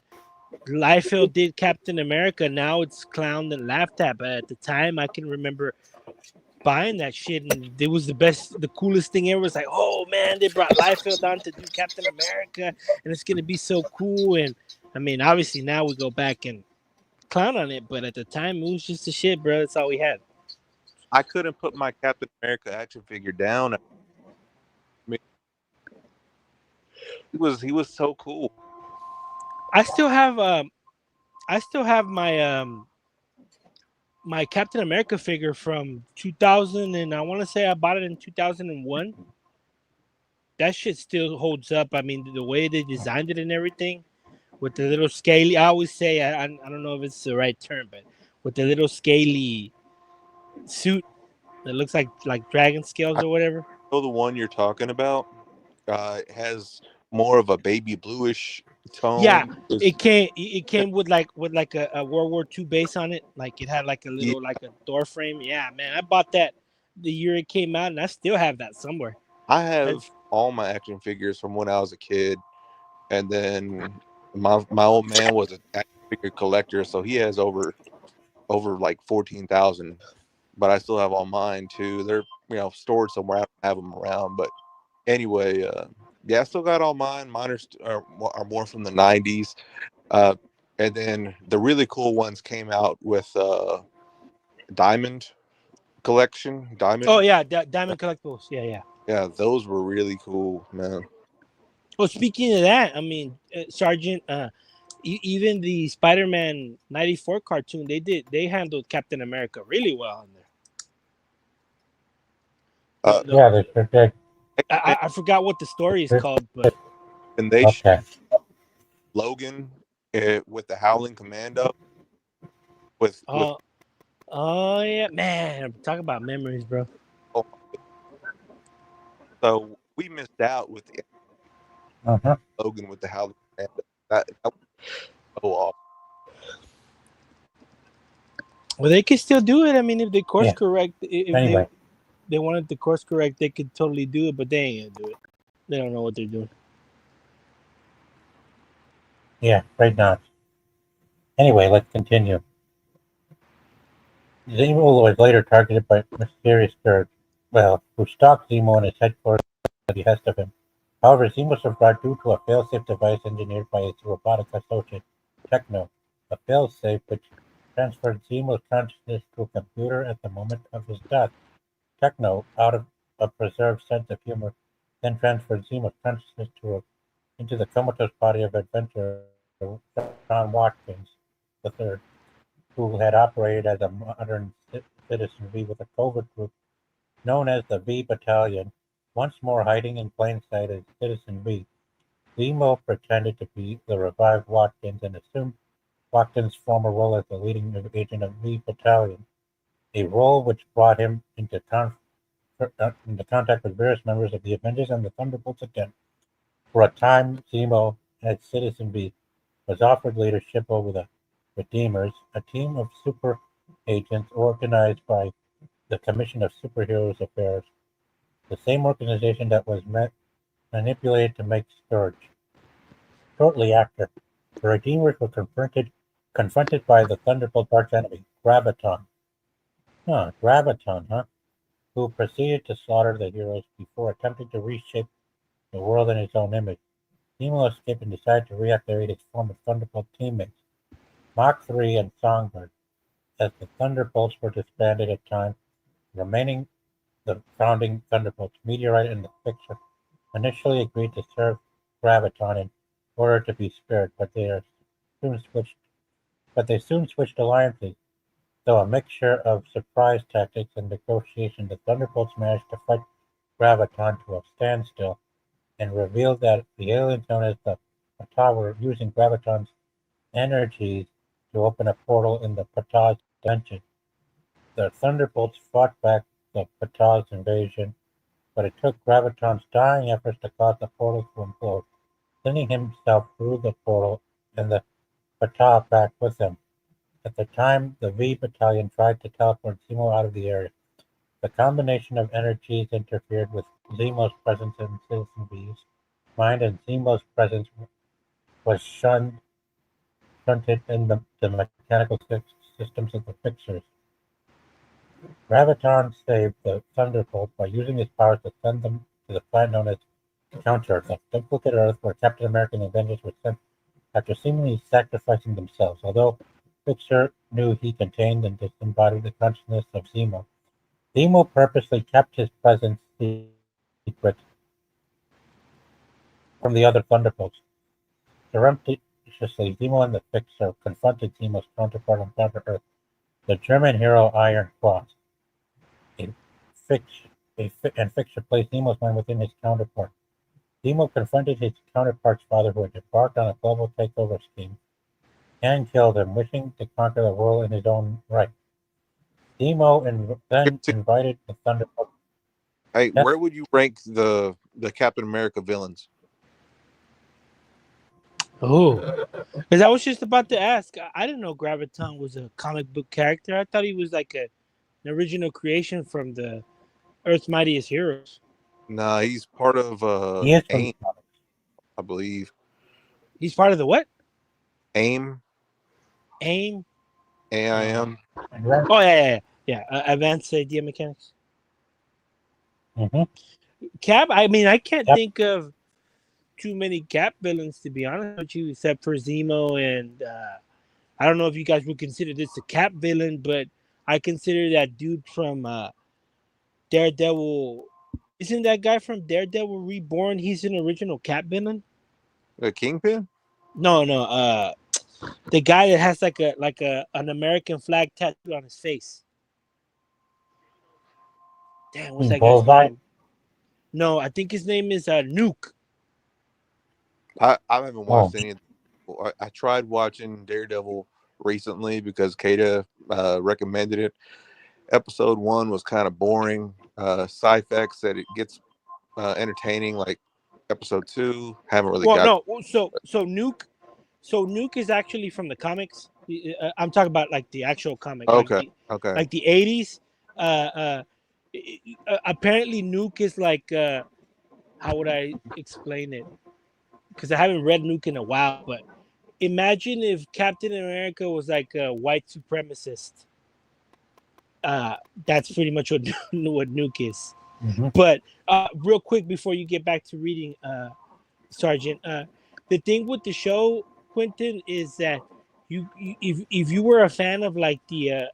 Liefeld did Captain America, now it's clowned and laughed at. But at the time, I can remember buying that shit, and it was the coolest thing ever. It's like, oh man, they brought Liefeld on to do Captain America, and it's gonna be so cool. And I mean, obviously now we go back and clown on it, but at the time it was just the shit, bro. That's all we had. I couldn't put my Captain America action figure down. I mean, he was so cool. I still have my my Captain America figure from 2000, and I want to say I bought it in 2001. That shit still holds up. I mean, the way they designed it and everything, with the little scaly. I always say I don't know if it's the right term, but with the little scaly suit that looks like dragon scales or whatever. I know the one you're talking about. It has more of a baby bluish tone. Yeah, it came with like a World War II base on it. Like it had like a little like a door frame. Yeah, man, I bought that the year it came out, and I still have that somewhere. I have all my action figures from when I was a kid, and then my old man was an action figure collector, so he has over like 14,000. But I still have all mine too. They're stored somewhere. I don't have them around, but anyway, yeah, I still got all mine. Mine are more from the 90s. And then the really cool ones came out with Diamond collection. Diamond. Oh yeah, Diamond collectibles. Yeah. Yeah, those were really cool, man. Well, speaking of that, I mean, Sergeant, even the Spider-Man '94 cartoon, they handled Captain America really well in there. Yeah, they I forgot what the story is called, but and they Logan with the Howling Commando. Oh yeah, man! Talk about memories, bro. So we missed out with the Logan with the Howling Commando. That was so awesome. Well, they can still do it. I mean, if they course correct, if Anyway. they wanted to course correct, they could totally do it, but they ain't gonna do it. They don't know what they're doing. Yeah, right not. Anyway, let's continue. Zemo was later targeted by mysterious Scourge, who stalked Zemo in his headquarters at the behest of him. However, Zemo survived due to a failsafe device engineered by his robotic associate, Techno, a failsafe which transferred Zemo's consciousness to a computer at the moment of his death. Techno, out of a preserved sense of humor, then transferred Zemo's consciousness into the comatose body of adventurer John Watkins III, who had operated as a modern Citizen V with a covert group known as the V Battalion. Once more hiding in plain sight as Citizen V, Zemo pretended to be the revived Watkins and assumed Watkins' former role as the leading agent of V Battalion, a role which brought him into contact with various members of the Avengers and the Thunderbolts again. For a time, Zemo, as Citizen V, was offered leadership over the Redeemers, a team of super agents organized by the Commission of Superheroes Affairs, the same organization that was manipulated to make Scourge. Shortly after, the Redeemers were confronted by the Thunderbolt archenemy, Graviton. Graviton, huh? Who proceeded to slaughter the heroes before attempting to reshape the world in his own image. Zemo escaped and decided to reactivate his former Thunderbolt teammates, Mach 3 and Songbird. As the Thunderbolts were disbanded at time, remaining the founding Thunderbolts, Meteorite and the Fixer, initially agreed to serve Graviton in order to be spared, but they soon switched alliances. Though a mixture of surprise tactics and negotiation, the Thunderbolts managed to fight Graviton to a standstill and revealed that the aliens known as the Patah were using Graviton's energies to open a portal in the Patah's dimension. The Thunderbolts fought back the Patah's invasion, but it took Graviton's dying efforts to cause the portal to implode, sending himself through the portal and the Patah back with him. At the time, the V Battalion tried to teleport Zemo out of the area. The combination of energies interfered with Zemo's presence in Citizen V's mind, and Zemo's presence was shunted in the mechanical systems of the Fixers. Graviton saved the Thunderbolts by using his powers to send them to the planet known as Counter-Earth, a duplicate Earth where Captain America and the Avengers were sent after seemingly sacrificing themselves. Although Fixer knew he contained and disembodied the consciousness of Zemo, Zemo purposely kept his presence secret from the other Thunderbolts. Surreptitiously, Zemo and the Fixer confronted Zemo's counterpart on Counter-Earth, the German hero Iron Cross. And Fixer placed Zemo's mind within his counterpart. Zemo confronted his counterpart's father, who had embarked on a global takeover scheme, and killed him, wishing to conquer the world in his own right. Zemo then invited the Thunderbolts. Hey, where would you rank the Captain America villains? Oh, because I was just about to ask. I didn't know Graviton was a comic book character. I thought he was like an original creation from the Earth's Mightiest Heroes. Nah, he's part of AIM, I believe. He's part of the what? AIM. AIM. AIM. Oh yeah. Advanced Idea Mechanics. Mm-hmm. Cap. I mean, I can't think of too many Cap villains, to be honest with you, except for Zemo, and I don't know if you guys would consider this a Cap villain, but I consider that dude from Daredevil. Isn't that guy from Daredevil Reborn? He's an original Cap villain. The Kingpin? No. The guy that has like an American flag tattooed on his face. Damn, what's that guy's name? No, I think his name is Nuke. I haven't watched any. I tried watching Daredevil recently because Kata recommended it. Episode 1 was kind of boring. Cyphex said it gets entertaining like episode 2. Haven't really got. So Nuke is actually from the comics. I'm talking about like the actual comic, Okay. like the 80s. Apparently, Nuke is like how would I explain it? Because I haven't read Nuke in a while, but imagine if Captain America was like a white supremacist. Uh, that's pretty much what what Nuke is. Mm-hmm. But real quick before you get back to reading, Sergeant, the thing with the show, Quentin, is that if you were a fan of like the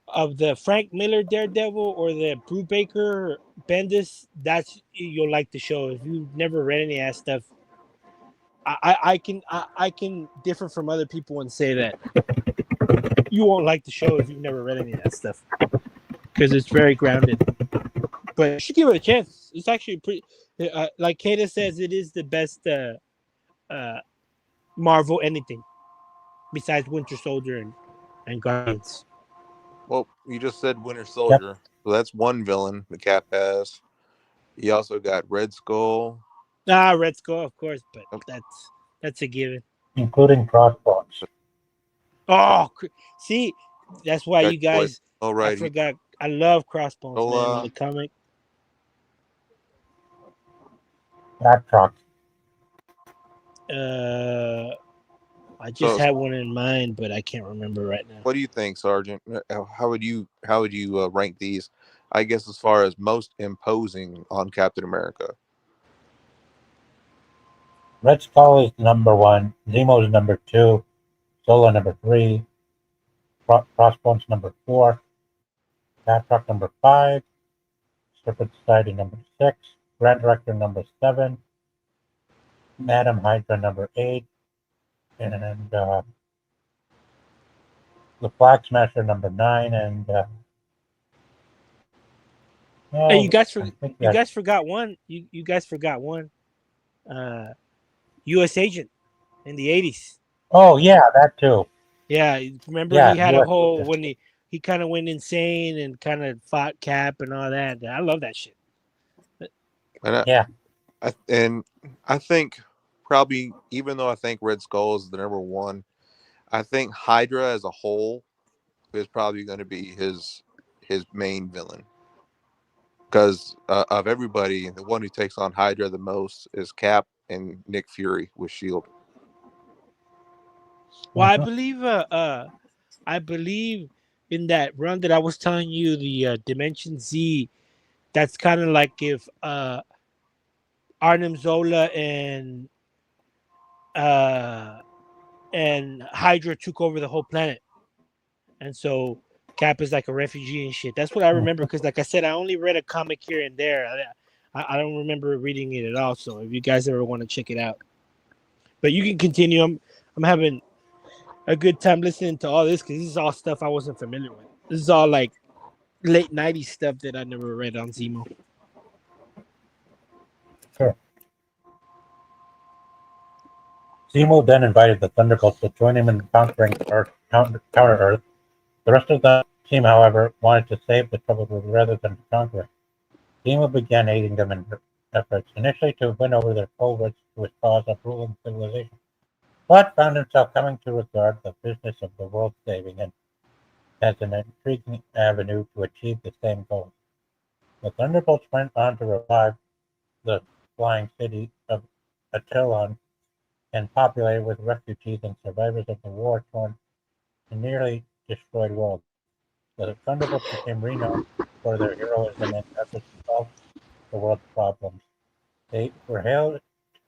of the Frank Miller Daredevil or the Brubaker Bendis, that's you'll like the show. If you've never read any of that stuff, I can differ from other people and say that you won't like the show if you've never read any of that stuff because it's very grounded. But you should give it a chance. It's actually pretty. Like Kata says, it is the best Marvel anything besides Winter Soldier and Guardians. Well, you just said Winter Soldier, so that's one villain the Cap has. He also got Red Skull. Red Skull, of course, but that's a given. Including Crossbones. Oh, see, that's why you guys. All right, I forgot. I love Crossbones, Hola. man. In the comic. Batroc. I just had one in mind, but I can't remember right now. What do you think, Sergeant? How would you rank these? I guess as far as most imposing on Captain America. Red Skull is number 1. Zemo is number 2. Zola number 3. Crossbones number 4. Batroc number 5. Serpent Society number 6. Grand Director number 7. Madam Hydra number 8. And the Flag Smasher number 9. And hey, you guys forgot one. You guys forgot one. U.S. Agent in the 80s. Oh yeah, that too. Yeah, remember he had a whole when he kind of went insane and kind of fought Cap and all that. I love that shit. And I think probably, even though I think Red Skull is the number 1, I think Hydra as a whole is probably going to be his main villain. Because of everybody, the one who takes on Hydra the most is Cap and Nick Fury with S.H.I.E.L.D. Well, I believe in that run that I was telling you, the Dimension Z. That's kind of like if Arnim Zola and Hydra took over the whole planet, and so Cap is like a refugee and shit. That's what I remember because, like I said, I only read a comic here and there. I don't remember reading it at all. So if you guys ever want to check it out, but you can continue. I'm having a good time listening to all this because this is all stuff I wasn't familiar with. This is all like late '90s stuff that I never read on Zemo. Sure. Zemo then invited the Thunderbolts to join him in conquering Earth, counter Earth. The rest of the team, however, wanted to save the troubled world rather than to conquer it. Zemo began aiding them in their efforts, initially to win over their culverts to his cause of ruling civilization, but found himself coming to regard the business of the world saving as an intriguing avenue to achieve the same goals. The Thunderbolts went on to revive the flying city of Attilan and populated with refugees and survivors of the war-torn and nearly destroyed world. The Thunderbolts became renowned for their heroism and efforts to solve the world's problems. They were hailed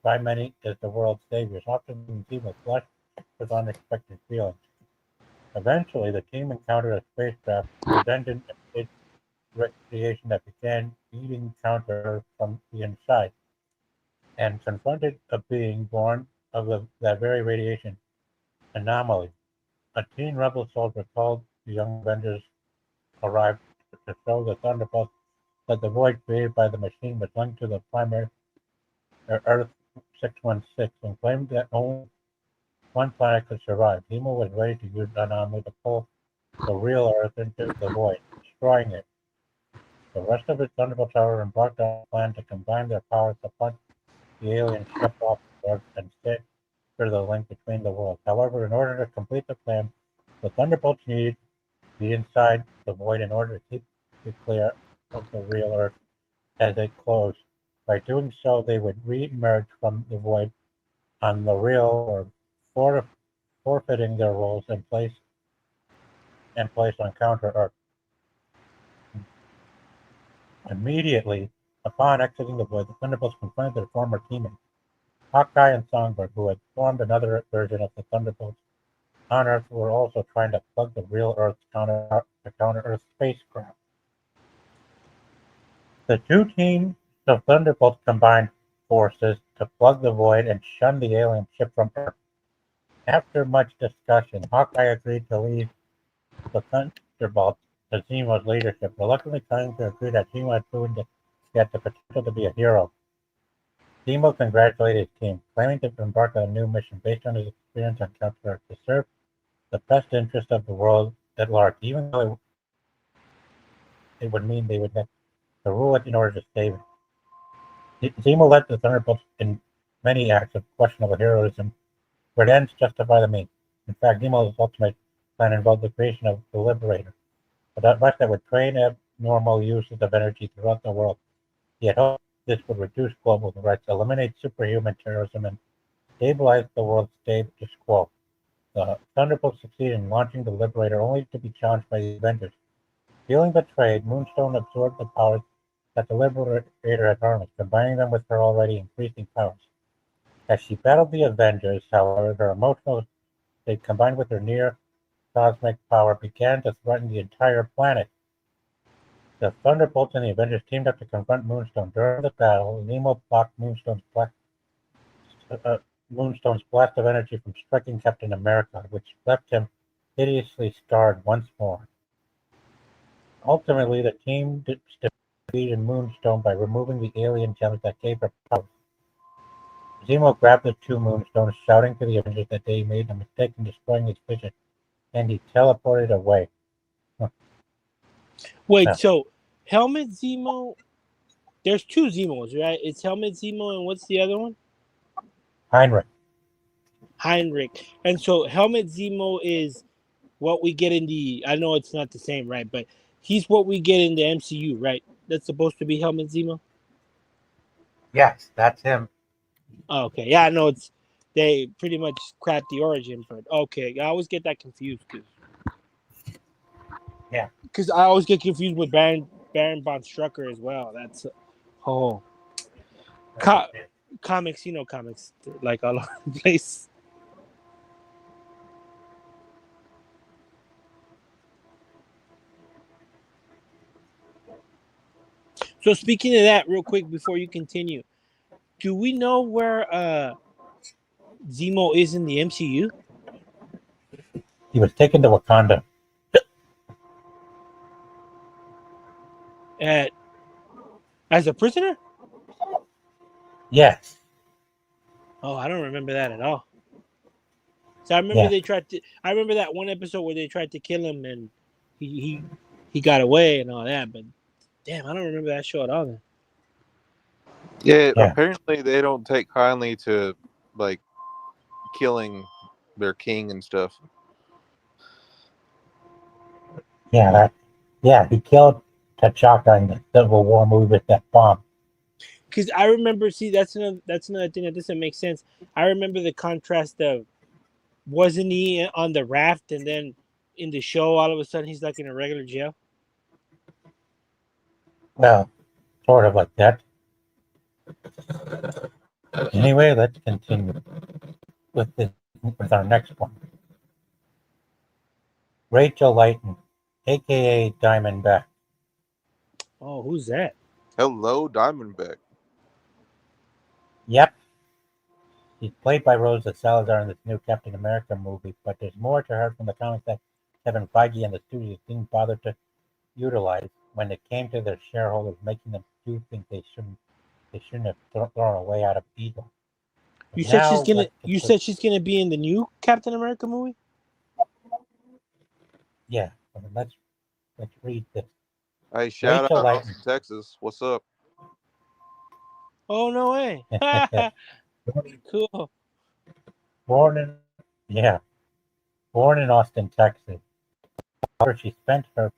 by many as the world's saviors, often seen with flesh with unexpected feelings. Eventually, the team encountered a spacecraft, redundant radiation that began eating counter from the inside, and confronted a being born of that very radiation, Anomaly. A teen rebel soldier called the Young Avengers arrived to show the Thunderbolts that the void created by the machine was linked to the primary Earth 616 and claimed that only one planet could survive. Zemo was ready to use the anomaly to pull the real Earth into the void, destroying it. The rest of his Thunderbolts, however, embarked on a plan to combine their powers to punch the alien ship off the Earth and set for the link between the worlds. However, in order to complete the plan, the Thunderbolts needed to be inside the void in order to keep it clear of the real Earth as it closed. By doing so, they would re-emerge from the void on the real or forfeiting their roles and place on counter Earth. Immediately upon exiting the void, the Thunderbolts confronted their former teammates, Hawkeye and Songbird, who had formed another version of the Thunderbolts on Earth, were also trying to plug the real Earth's counter-Earth spacecraft. The two teams of Thunderbolts combined forces to plug the void and shun the alien ship from Earth. After much discussion, Hawkeye agreed to leave the Thunderbolts to Zemo's leadership, reluctantly trying to agree that Zemo had proven to get the potential to be a hero. Zemo congratulated his team, claiming to embark on a new mission based on his experience on Counter-Earth to serve the best interest of the world at large, even though it would mean they would have to rule it in order to save it. Zemo led the Thunderbolts in many acts of questionable heroism, where ends justify the means. In fact, Zemo's ultimate plan involved the creation of the Liberator, a device that would train abnormal uses of energy throughout the world. He had hoped this would reduce global threats, eliminate superhuman terrorism, and stabilize the world's status quo. The Thunderbolts succeeded in launching the Liberator, only to be challenged by the Avengers. Feeling betrayed, Moonstone absorbed the powers that the Liberator had harnessed, combining them with her already increasing powers. As she battled the Avengers, however, her emotional state, combined with her near cosmic power, began to threaten the entire planet. The Thunderbolts and the Avengers teamed up to confront Moonstone. During the battle, Zemo blocked Moonstone's blast of energy from striking Captain America, which left him hideously scarred once more. Ultimately, the team defeated Moonstone by removing the alien gems that gave her powers. Zemo grabbed the two Moonstones, shouting to the Avengers that they made a mistake in destroying his vision, and he teleported away. Wait, so Helmet Zemo, there's two Zemos, right? It's Helmet Zemo, and what's the other one? Heinrich. And so Helmet Zemo is what we get in the, I know it's not the same, right? But he's what we get in the MCU, right? That's supposed to be Helmet Zemo? Yes, that's him. Oh, okay. Yeah, I know they pretty much crap the origin, but okay. I always get that confused. Because I always get confused with Baron von Strucker as well. That's comics, comics like all over the place. So speaking of that, real quick before you continue, do we know where Zemo is in the MCU? He was taken to Wakanda. As a prisoner? Yes. Oh, I don't remember that at all. So I remember I remember that one episode where they tried to kill him and he got away and all that, but damn, I don't remember that show at all then. Yeah, apparently they don't take kindly to like killing their king and stuff. Yeah, he killed T'Chaka in the Civil War movie with that bomb. Because I remember, that's another thing that doesn't make sense. I remember the contrast of, wasn't he on the raft and then in the show all of a sudden he's like in a regular jail? Well, sort of like that. Anyway, let's continue with our next one. Rachel Leighton, aka Diamondback. Oh, who's that? Hello, Diamondback. Yep. She's played by Rosa Salazar in this new Captain America movie, but there's more to her from the comics that Kevin Feige and the studios didn't bother to utilize when it came to their shareholders, making them do things they shouldn't have thrown away out of ego. You said she's gonna be in the new Captain America movie? Yeah. Let's read this. Hey, shout out Austin, Texas. What's up? Oh, no way. Cool. Born in born in Austin, Texas. However, she spent her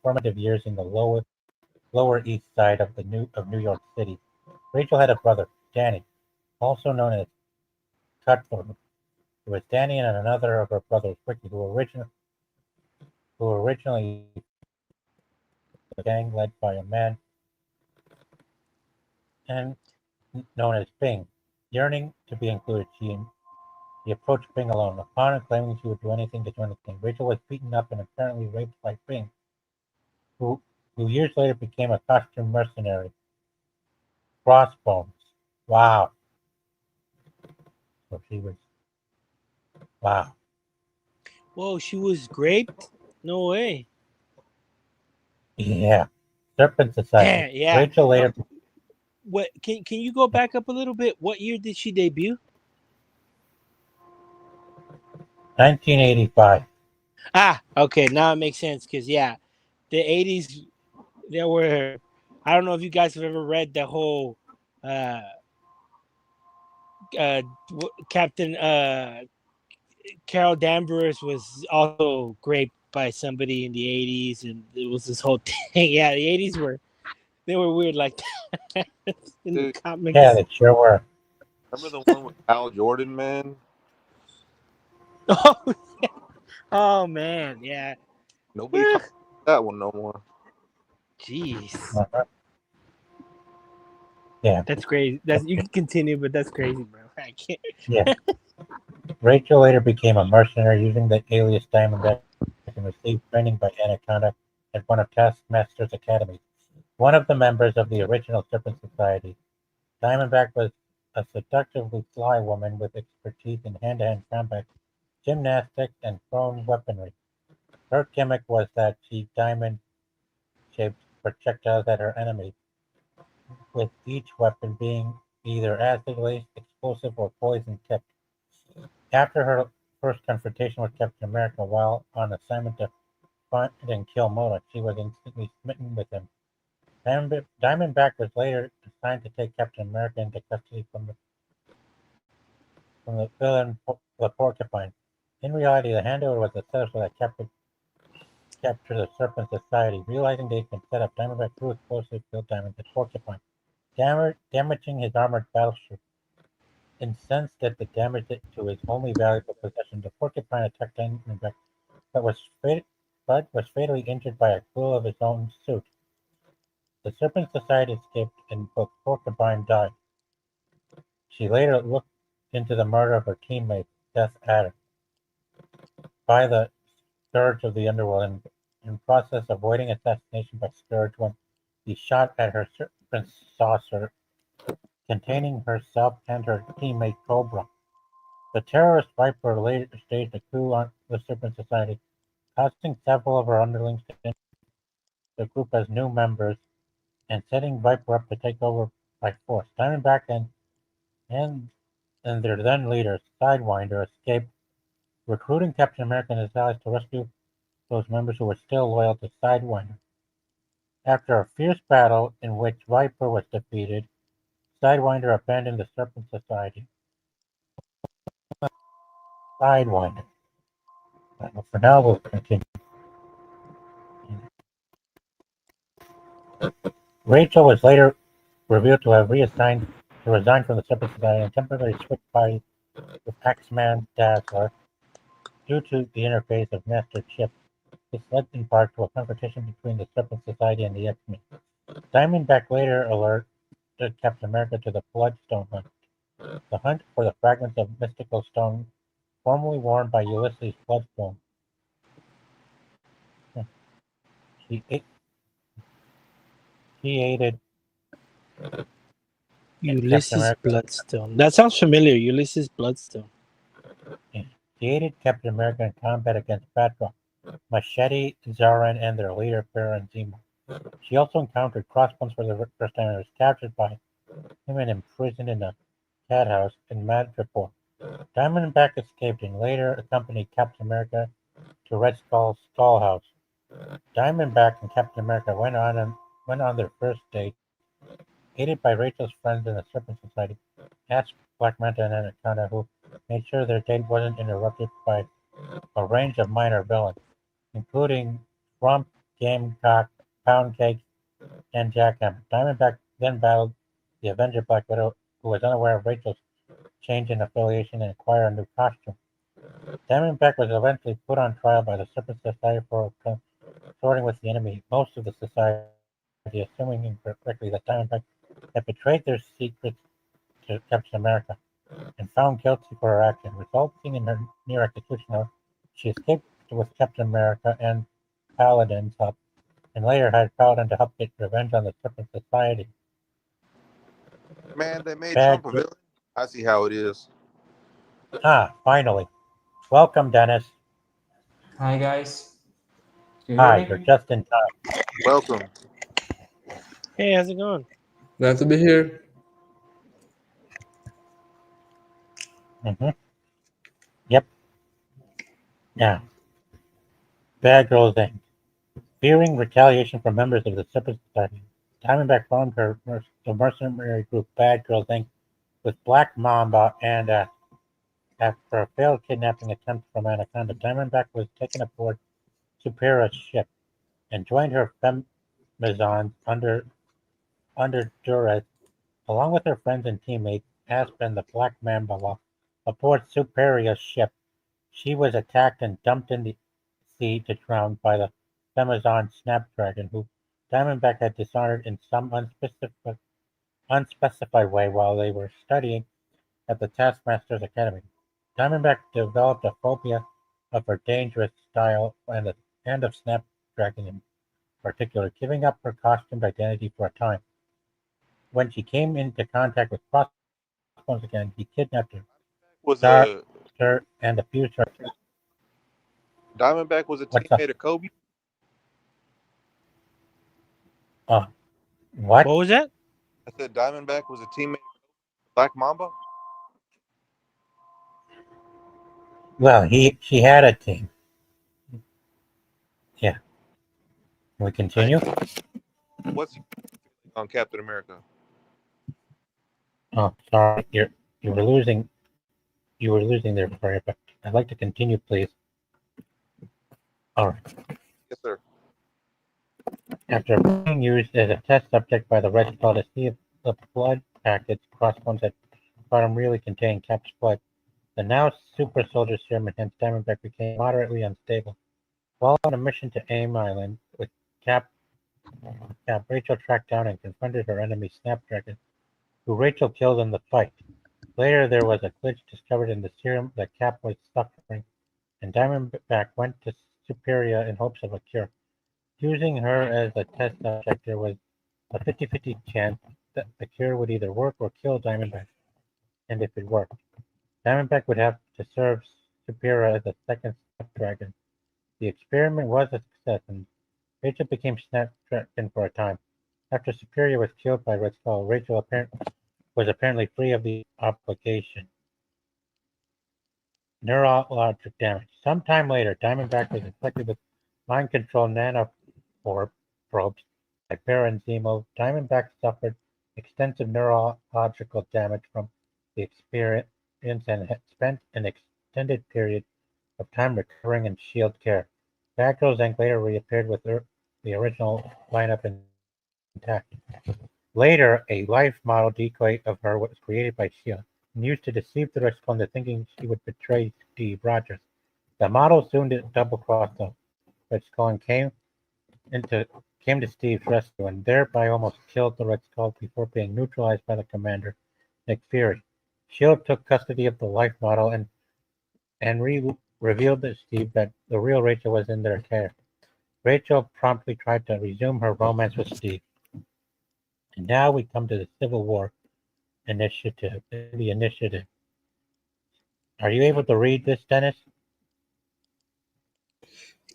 formative years in the Lower East Side of New York City. Rachel had a brother, Danny, also known as Cutler. It was Danny and another of her brothers, Ricky, who originally a gang led by a man and known as Bing. Yearning to be included, he approached Bing alone. Upon claiming she would do anything to join the gang, Rachel was beaten up and apparently raped by Bing, who years later became a costume mercenary. Crossbones. Wow. So she was. Wow. Whoa, she was raped? No way. Yeah. Serpent Society. Yeah. Rachel later. What can you go back up a little bit? What year did she debut? 1985. Okay, now it makes sense because the 80s there were. I don't know if you guys have ever read the whole uh, Captain Carol Danvers was also raped by somebody in the 80s, and it was this whole thing. Yeah, the 80s they were weird like that in the Dude, comics. Yeah, they sure were. remember the one with Al Jordan, man? Oh, yeah. Oh man, yeah. Nobody talks about that one no more. Jeez, Uh-huh. Yeah. that's crazy. That's you can continue, but that's crazy, bro. I can't. Yeah. Rachel later became a mercenary using the alias Diamondback and received training by Anaconda at one of Taskmaster's academies. One of the members of the original Serpent Society, Diamondback was a seductively sly woman with expertise in hand-to-hand combat, gymnastics, and thrown weaponry. Her gimmick was that she diamond-shaped projectiles at her enemies, with each weapon being either acid-laced, explosive, or poison-tipped. After her first confrontation with Captain America while on assignment to find and kill Mona, she was instantly smitten with him. Diamondback was later assigned to take Captain America into custody from the villain, the Porcupine. In reality, the handover was a setup so that capture the Serpent Society. Realizing they can set up, Diamondback threw explosive field diamonds at Porcupine, damaging his armored battleship. Incensed at the damage to his only valuable possession, the Porcupine attacked Diamondback, but was fatally injured by a quill of his own suit. The Serpent Society escaped, and both Porcupine died. She later looked into the murder of her teammate, Death Adder, by the Scourge of the Underworld, and in process avoiding assassination by Scourge when he shot at her serpent saucer containing herself and her teammate Cobra. The terrorist Viper later staged a coup on the Serpent Society, casting several of her underlings to enter the group as new members and setting Viper up to take over by force. Diamondback and their then leader, Sidewinder, escaped, recruiting Captain America and his allies to rescue those members who were still loyal to Sidewinder. After a fierce battle in which Viper was defeated, Sidewinder abandoned the Serpent Society. Sidewinder. For now, we'll continue. Rachel was later revealed to have resigned from the Serpent Society and temporarily switched bodies with Axeman Dazzler due to the interface of Master Chip. This led in part to a confrontation between the Serpent Society and the X-Men. Diamondback later alerted Captain America to the Bloodstone hunt, the hunt for the fragments of mystical stone formerly worn by Ulysses Bloodstone. He aided Captain Ulysses America. Bloodstone. That sounds familiar. Ulysses Bloodstone. He aided Captain America in combat against Batroc, Machete, Zaran, and their leader Baron Zemo. She also encountered Crossbones for the first time and was captured by him and imprisoned in a cat house in Madripoor. Diamondback escaped and later accompanied Captain America to Red Skull's Skull House. Diamondback and Captain America went on their first date, aided by Rachel's friends in the Serpent Society, Ash, Black Manta, and Anaconda, who made sure their date wasn't interrupted by a range of minor villains, including Trump, Gamecock, Pound Cake, and Jackhammer. Diamondback then battled the Avenger Black Widow, who was unaware of Rachel's change in affiliation and acquire a new costume. Diamondback was eventually put on trial by the Serpent Society for consorting with the enemy. Most of the society, assuming incorrectly that Diamondback had betrayed their secrets to Captain America and found guilty for her action, resulting in her near execution. She escaped with Captain America and Paladin's help, and later had Paladin to help get revenge on the Serpent Society. Man, they made Trump a villain. I see how it is. Finally. Welcome, Dennis. Hi, guys. Hi, you're just in time. Welcome. Hey, how's it going? Glad to be here. Yep. Now, Bad Girls Inc. Fearing retaliation from members of the Serpent Society, Diamondback formed the mercenary group Bad Girls Inc. with Black Mamba and after a failed kidnapping attempt from Anaconda, Diamondback was taken aboard Superior's ship and joined her Femizons under duress, along with her friends and teammates Aspen the Black Mamba. Aboard Superior's ship, she was attacked and dumped in the sea to drown by the Femizon Snapdragon, who Diamondback had dishonored in some unspecified way while they were studying at the Taskmaster's Academy. Diamondback developed a phobia of her dangerous style and of Snapdragon in particular, giving up her costumed identity for a time. When she came into contact with Crossbones again, he kidnapped her, and abused her. Diamondback was a teammate of Kobe. What? What was that? I said Diamondback was a teammate of Black Mamba. Well, she had a team. Yeah. Can we continue? What's on Captain America? Oh, sorry, you were losing there for you, but I'd like to continue, please. All right. Yes, sir. After being used as a test subject by the Red Skull to see if the blood packets Crossbones had brought him really contained Cap's blood, the now super soldier serum and hence Diamondback became moderately unstable. While on a mission to Aim Island with Cap, Rachel tracked down and confronted her enemy Snapdragon, who Rachel killed in the fight. Later, there was a glitch discovered in the serum that Cap was suffering, and Diamondback went to Superior in hopes of a cure. Using her as a test subject, there was a 50-50 chance that the cure would either work or kill Diamondback. And if it worked, Diamondback would have to serve Superior as a second Snapdragon. The experiment was a success, and Rachel became Snapdragon for a time. After Superior was killed by Red Skull, Rachel was apparently free of the obligation. Neurologic damage. Sometime later, Diamondback was infected with mind-control nanoprobes by Zemo. Diamondback suffered extensive neurological damage from the experience and had spent an extended period of time recovering in S.H.I.E.L.D. care. Batgirl Inc. later reappeared with the original lineup intact. Later, a life model decoy of her was created by S.H.I.E.L.D. and used to deceive the Red Skull into thinking she would betray Steve Rogers. The model soon double-crossed the Red Skull and came to Steve's rescue and thereby almost killed the Red Skull before being neutralized by the commander, Nick Fury. S.H.I.E.L.D. took custody of the life model and revealed to Steve that the real Rachel was in their care. Rachel promptly tried to resume her romance with Steve. And now we come to the Civil War initiative. The initiative. Are you able to read this, Dennis?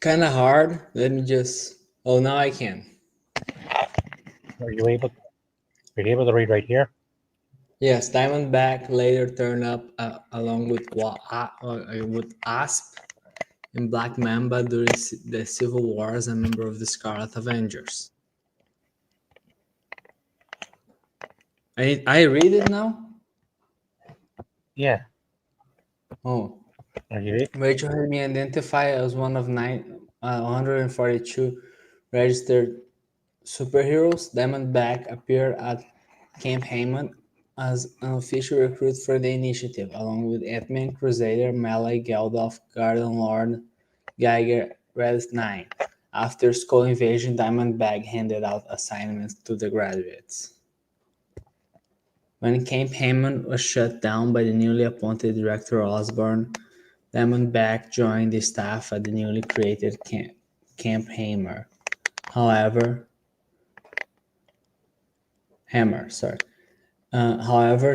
Kind of hard. Let me just. Oh, now I can. Are you able to read right here? Yes, Diamondback later turned up along with Asp and Black Mamba during the Civil War as a member of the Scarlet Avengers. I read it now? Yeah. Oh, Are you? Rachel had been identified as one of 142 registered superheroes. Diamondback appeared at Camp Hammond as an official recruit for the initiative, along with Ant-Man, Crusader, Melee, Geldof, Garden Lord, Geiger, Red 9. After Skull Invasion, Diamondback handed out assignments to the graduates. When Camp Hammond was shut down by the newly appointed Director Osborn, Diamondback joined the staff at the newly created Camp Hammer. However,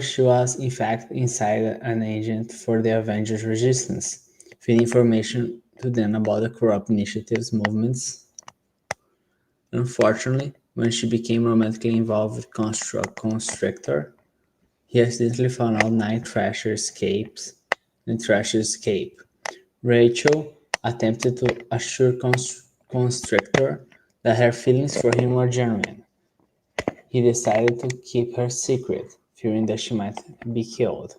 she was in fact inside an agent for the Avengers Resistance, feeding information to them about the corrupt initiative's movements. Unfortunately, when she became romantically involved with Constrictor, he accidentally found out Night Thrasher's escape. Rachel attempted to assure Constrictor that her feelings for him were genuine. He decided to keep her secret, fearing that she might be killed.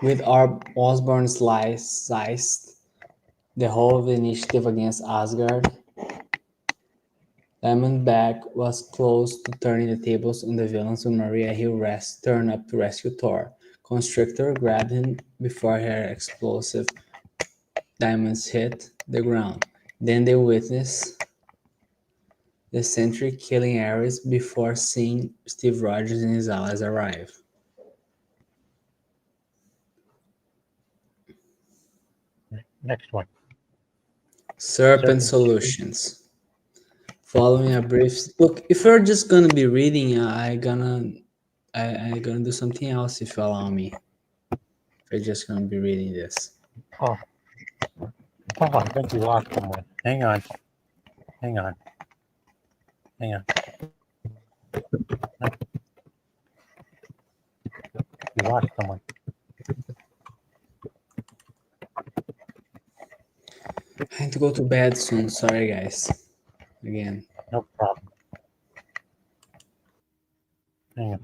With Osborn seized the whole of the initiative against Asgard, Diamondback was close to turning the tables on the villains when Maria Hill turned up to rescue Thor. Constrictor grabbed him before her explosive diamonds hit the ground. Then they witnessed the Sentry killing Ares before seeing Steve Rogers and his allies arrive. Next one. Serpent Solutions. Following a brief look, if we're just gonna be reading, I gonna do something else if you allow me. If we're just gonna be reading this. Oh, I think we lost someone. Hang on. We lost someone. I have to go to bed soon. Sorry, guys. Again. No problem. Hang on.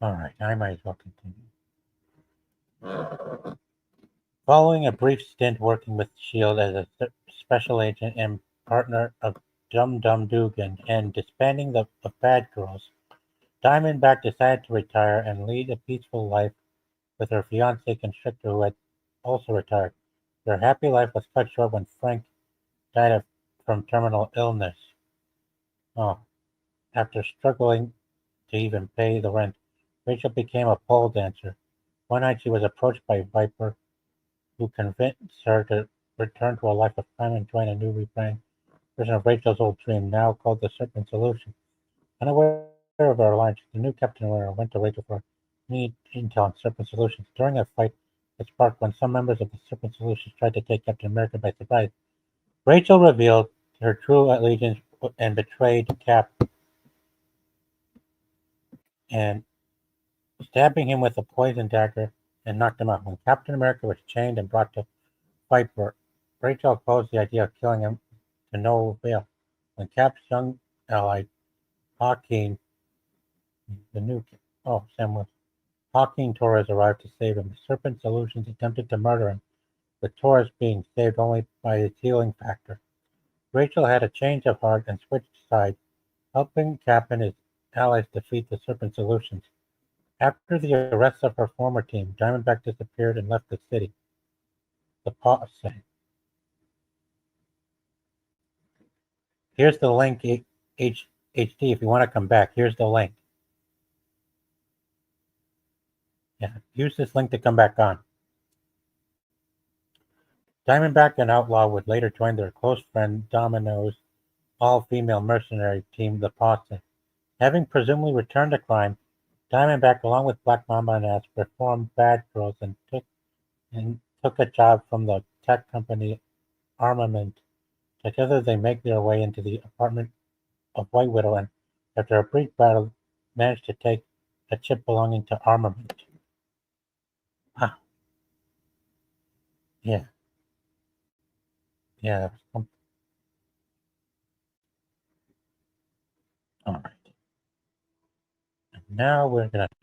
All right, I might as well continue. Following a brief stint working with S.H.I.E.L.D. as a special agent and partner of Dum Dum Dugan and disbanding the Bad Girls, Diamondback decided to retire and lead a peaceful life with her fiancé Constrictor, who had also retired. Their happy life was cut short when Frank died from terminal illness. After struggling to even pay the rent, Rachel became a pole dancer. One night she was approached by Viper, who convinced her to return to a life of crime and join a new rebrand version of Rachel's old dream, now called the Serpent Solution. Unaware of her alliance, the new Captain America went to Rachel for need intel on Serpent Solutions. During a fight that sparked when some members of the Serpent Solutions tried to take Captain America by surprise, Rachel revealed her true allegiance and betrayed Cap and stabbing him with a poison dagger and knocked him out. When Captain America was chained and brought to Viper, Rachel opposed the idea of killing him to no avail. When Cap's young ally, Joaquin, Joaquin Torres arrived to save him. The Serpent Solutions attempted to murder him, with Torres being saved only by his healing factor. Rachel had a change of heart and switched sides, helping Cap and his allies defeat the Serpent Solutions. After the arrest of her former team, Diamondback disappeared and left the city. The Posse. Here's the link, HD, if you want to come back. Here's the link. Yeah, use this link to come back on. Diamondback and Outlaw would later join their close friend Domino's all-female mercenary team, the Posse. Having presumably returned to crime, Diamondback, along with Black Mamba and Asp, reformed Bad Girls and took a job from the tech company Armament. Together they make their way into the apartment of White Widow and, after a brief battle, manage to take a chip belonging to Armament. Ah. Yeah. Yeah. All right. Now we're going to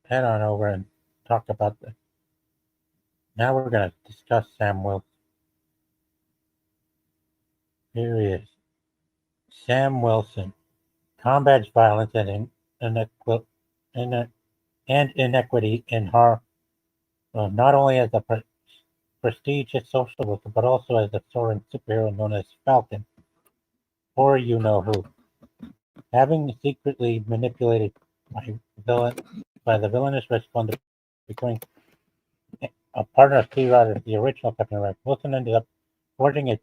head on over and talk about the. Now we're going to discuss Sam Wilson. Here he is. Sam Wilson combats violence and inequity in horror, not only as a prestigious social worker, but also as a soaring superhero known as Falcon, or you know who. Having secretly manipulated by the villainous Red Skull into becoming a partner of Steve Rogers, the original Captain America, Wilson ended up forging a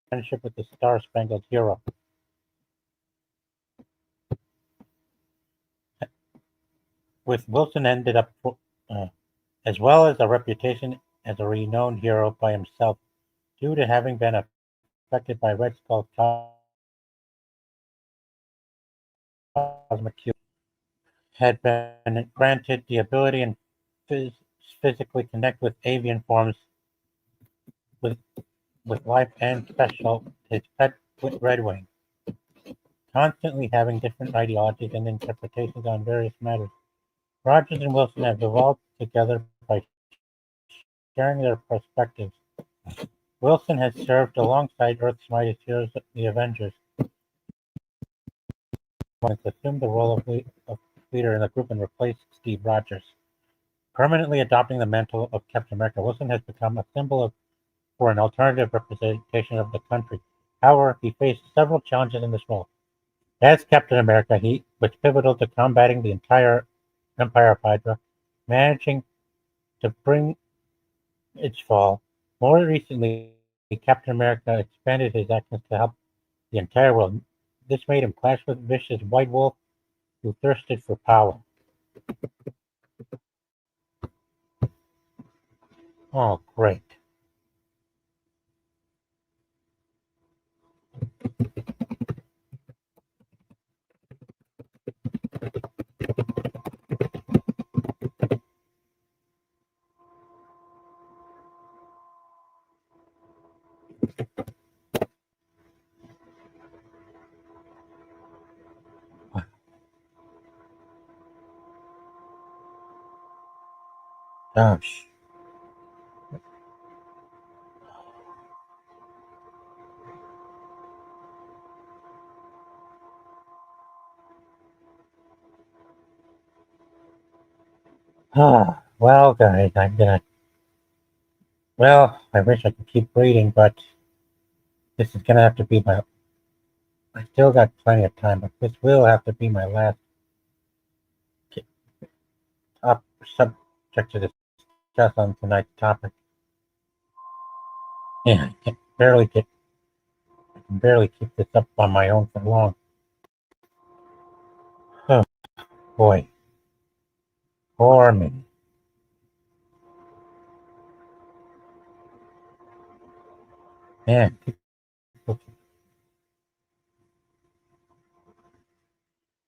friendship with the Star-Spangled Hero. With Wilson ended up, as well as a reputation as a renowned hero by himself, due to having been affected by Red Skull's cosmic cube, had been granted the ability and physically connect with avian forms with life and special his pet Redwing, constantly having different ideologies and interpretations on various matters. Rogers and Wilson have evolved together by sharing their perspectives. Wilson has served alongside Earth's mightiest heroes, the Avengers, and assumed the role of leader in the group and replaced Steve Rogers. Permanently adopting the mantle of Captain America, Wilson has become a symbol for an alternative representation of the country. However, he faced several challenges in this role. As Captain America, he was pivotal to combating the entire Empire of Hydra, managing to bring its fall. More recently, Captain America expanded his actions to help the entire world. This made him clash with vicious White Wolf, who thirsted for power. Oh, great. Gosh. Well, guys, well, I wish I could keep reading, but this is gonna have to be I still got plenty of time, but this will have to be my last top subject to discuss on tonight's topic. Yeah, I can barely keep this up on my own for long. Oh, boy. Poor me. Man.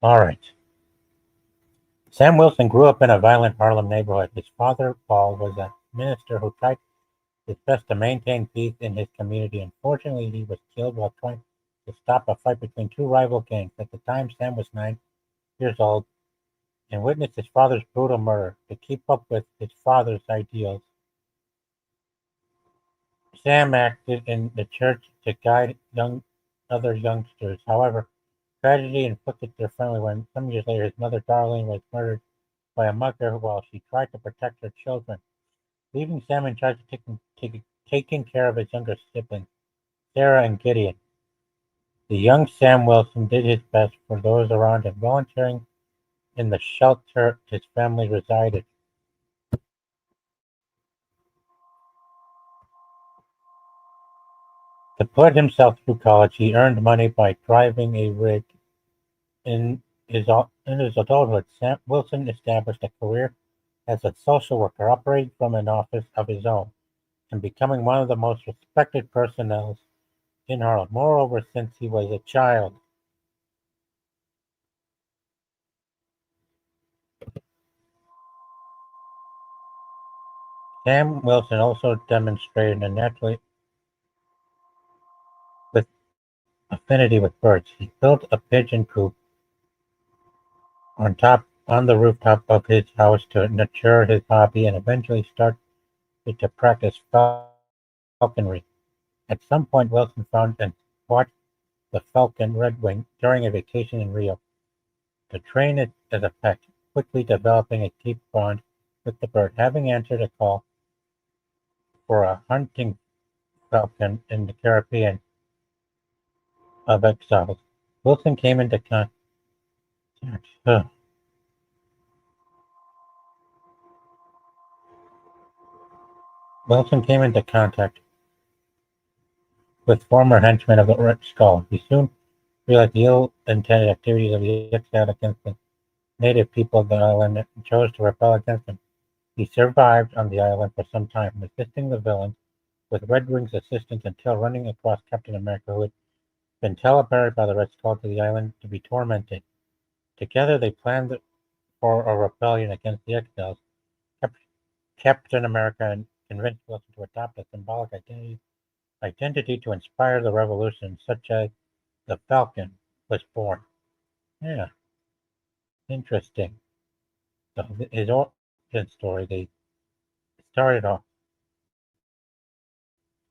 All right. Sam Wilson grew up in a violent Harlem neighborhood. His father, Paul, was a minister who tried his best to maintain peace in his community. Unfortunately, he was killed while trying to stop a fight between two rival gangs. At the time, Sam was 9 years old and witnessed his father's brutal murder. To keep up with his father's ideals, Sam acted in the church to guide other youngsters. However, tragedy inflicted their family when, some years later, his mother, Darlene, was murdered by a mugger while she tried to protect her children, leaving Sam in charge of taking care of his younger siblings, Sarah and Gideon. The young Sam Wilson did his best for those around him, volunteering in the shelter his family resided. To put himself through college, he earned money by driving a rig. In his adulthood, Wilson established a career as a social worker, operating from an office of his own, and becoming one of the most respected personnel in Harlem. Moreover, since he was a child, Sam Wilson also demonstrated a naturally with affinity with birds. He built a pigeon coop on top on the rooftop of his house to nurture his hobby and eventually started to practice falconry. At some point, Wilson found and watched the falcon Redwing during a vacation in Rio. To train it as a pet, quickly developing a deep bond with the bird, having answered a call for a hunting falcon in the Caribbean of exiles. Wilson came into contact. Wilson came into contact with former henchmen of the Red Skull. He soon realized the ill-intended activities of the exile against the native people of the island and chose to rebel against them. He survived on the island for some time, assisting the villains with Redwing's assistance until running across Captain America, who had been teleported by the Red Skull to the island to be tormented. Together they planned for a rebellion against the exiles. Captain America convinced Wilson to adopt a symbolic identity to inspire the revolution, such as the Falcon was born. Yeah, interesting. So his origin story, started off.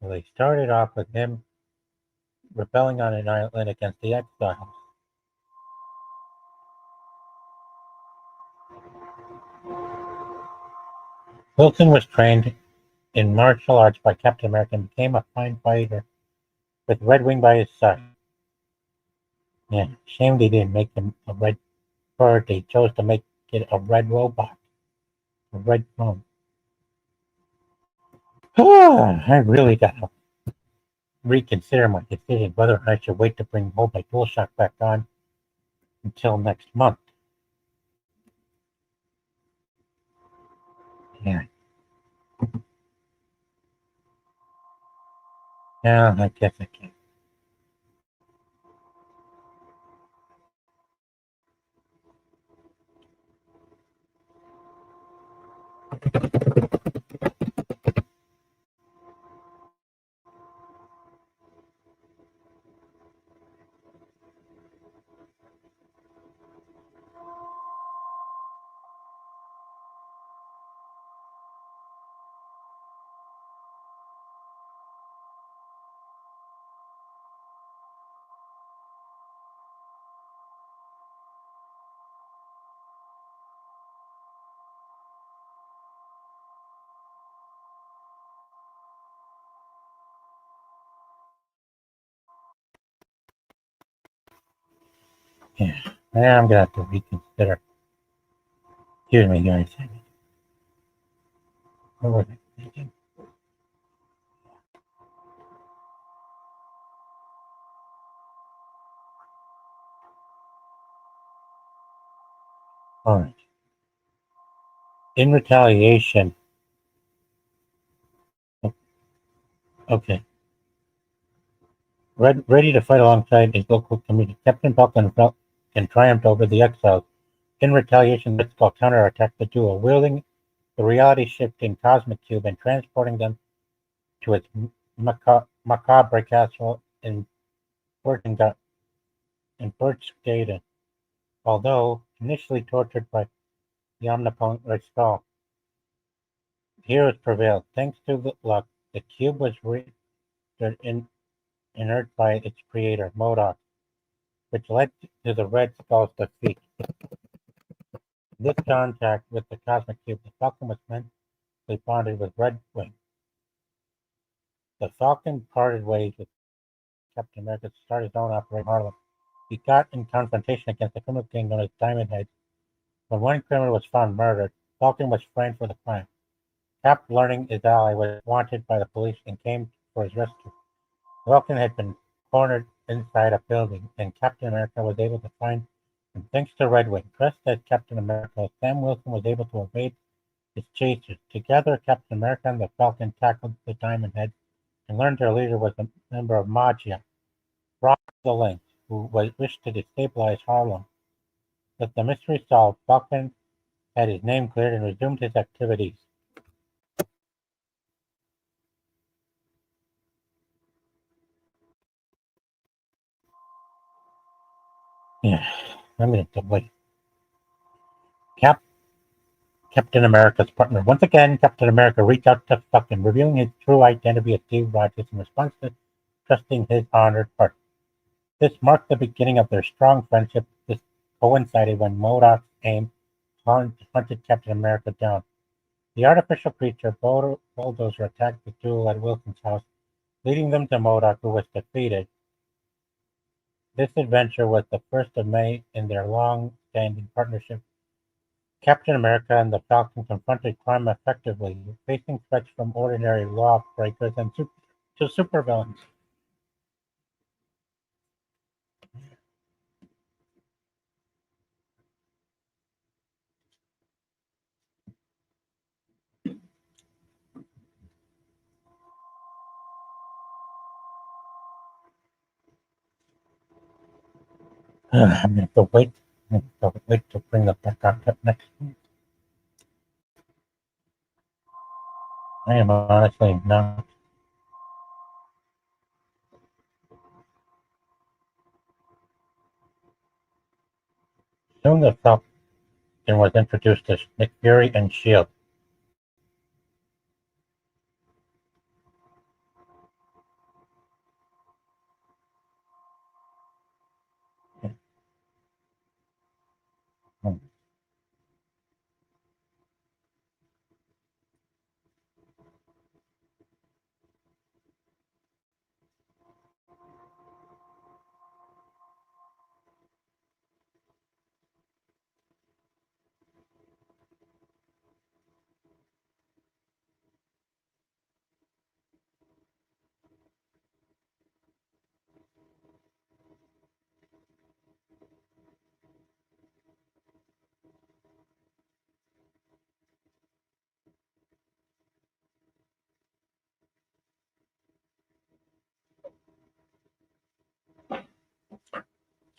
They started off with him rebelling on an island against the exiles. Wilson was trained in martial arts by Captain America and became a fine fighter with Redwing by his side. Yeah, shame they didn't make him a red bird. They chose to make it a red robot, a red phone. I really gotta reconsider my decision whether I should wait to hold my DualShock back on until next month. Yeah. Yeah, I guess I can. Yeah. Yeah, I'm gonna have to reconsider. Excuse me, guys. What was I thinking? All right. In retaliation. Okay. Ready to fight alongside his local community, Captain Falcon triumphed over the exiles. In retaliation, the Red Skull counterattacked the duo, wielding the reality-shifting Cosmic Cube and transporting them to its macabre castle in Berchtesgaden. Although initially tortured by the omnipotent Red Skull, heroes prevailed. Thanks to the luck, the cube was rendered inert by its creator, MODOK, which led to the Red Skull's defeat. This contact with the Cosmic Cube, the Falcon was mentally bonded with Redwing. The Falcon parted ways with Captain America to start his own operation in Harlem. He got in confrontation against a criminal gang known as Diamond Heads. When one criminal was found murdered, Falcon was framed for the crime. Cap, learning his ally was wanted by the police and came for his rescue. Falcon had been cornered inside a building, and Captain America was able to find him thanks to Redwing. Dressed as Captain America, Sam Wilson was able to evade his chasers. Together, Captain America and the Falcon tackled the Diamond Head and learned their leader was a member of Magia, Rock the Lynx, who wished to destabilize Harlem. With the mystery solved, Falcon had his name cleared and resumed his activities. Yeah, I'm going to wait. Captain America's partner. Once again, Captain America reached out to Falcon, revealing his true identity as Steve Rogers in response to trusting his honored partner. This marked the beginning of their strong friendship. This coincided when MODOK's aim hunted Captain America down. The artificial creature Bulldozer attacked the duo at Wilson's house, leading them to MODOK, who was defeated. This adventure was the first of many in their long-standing partnership. Captain America and the Falcon confronted crime effectively, facing threats from ordinary lawbreakers and supervillains. I'm going to wait. To bring the back up next week. I am honestly not. Soon the Falcon was introduced as Nick Fury and S.H.I.E.L.D.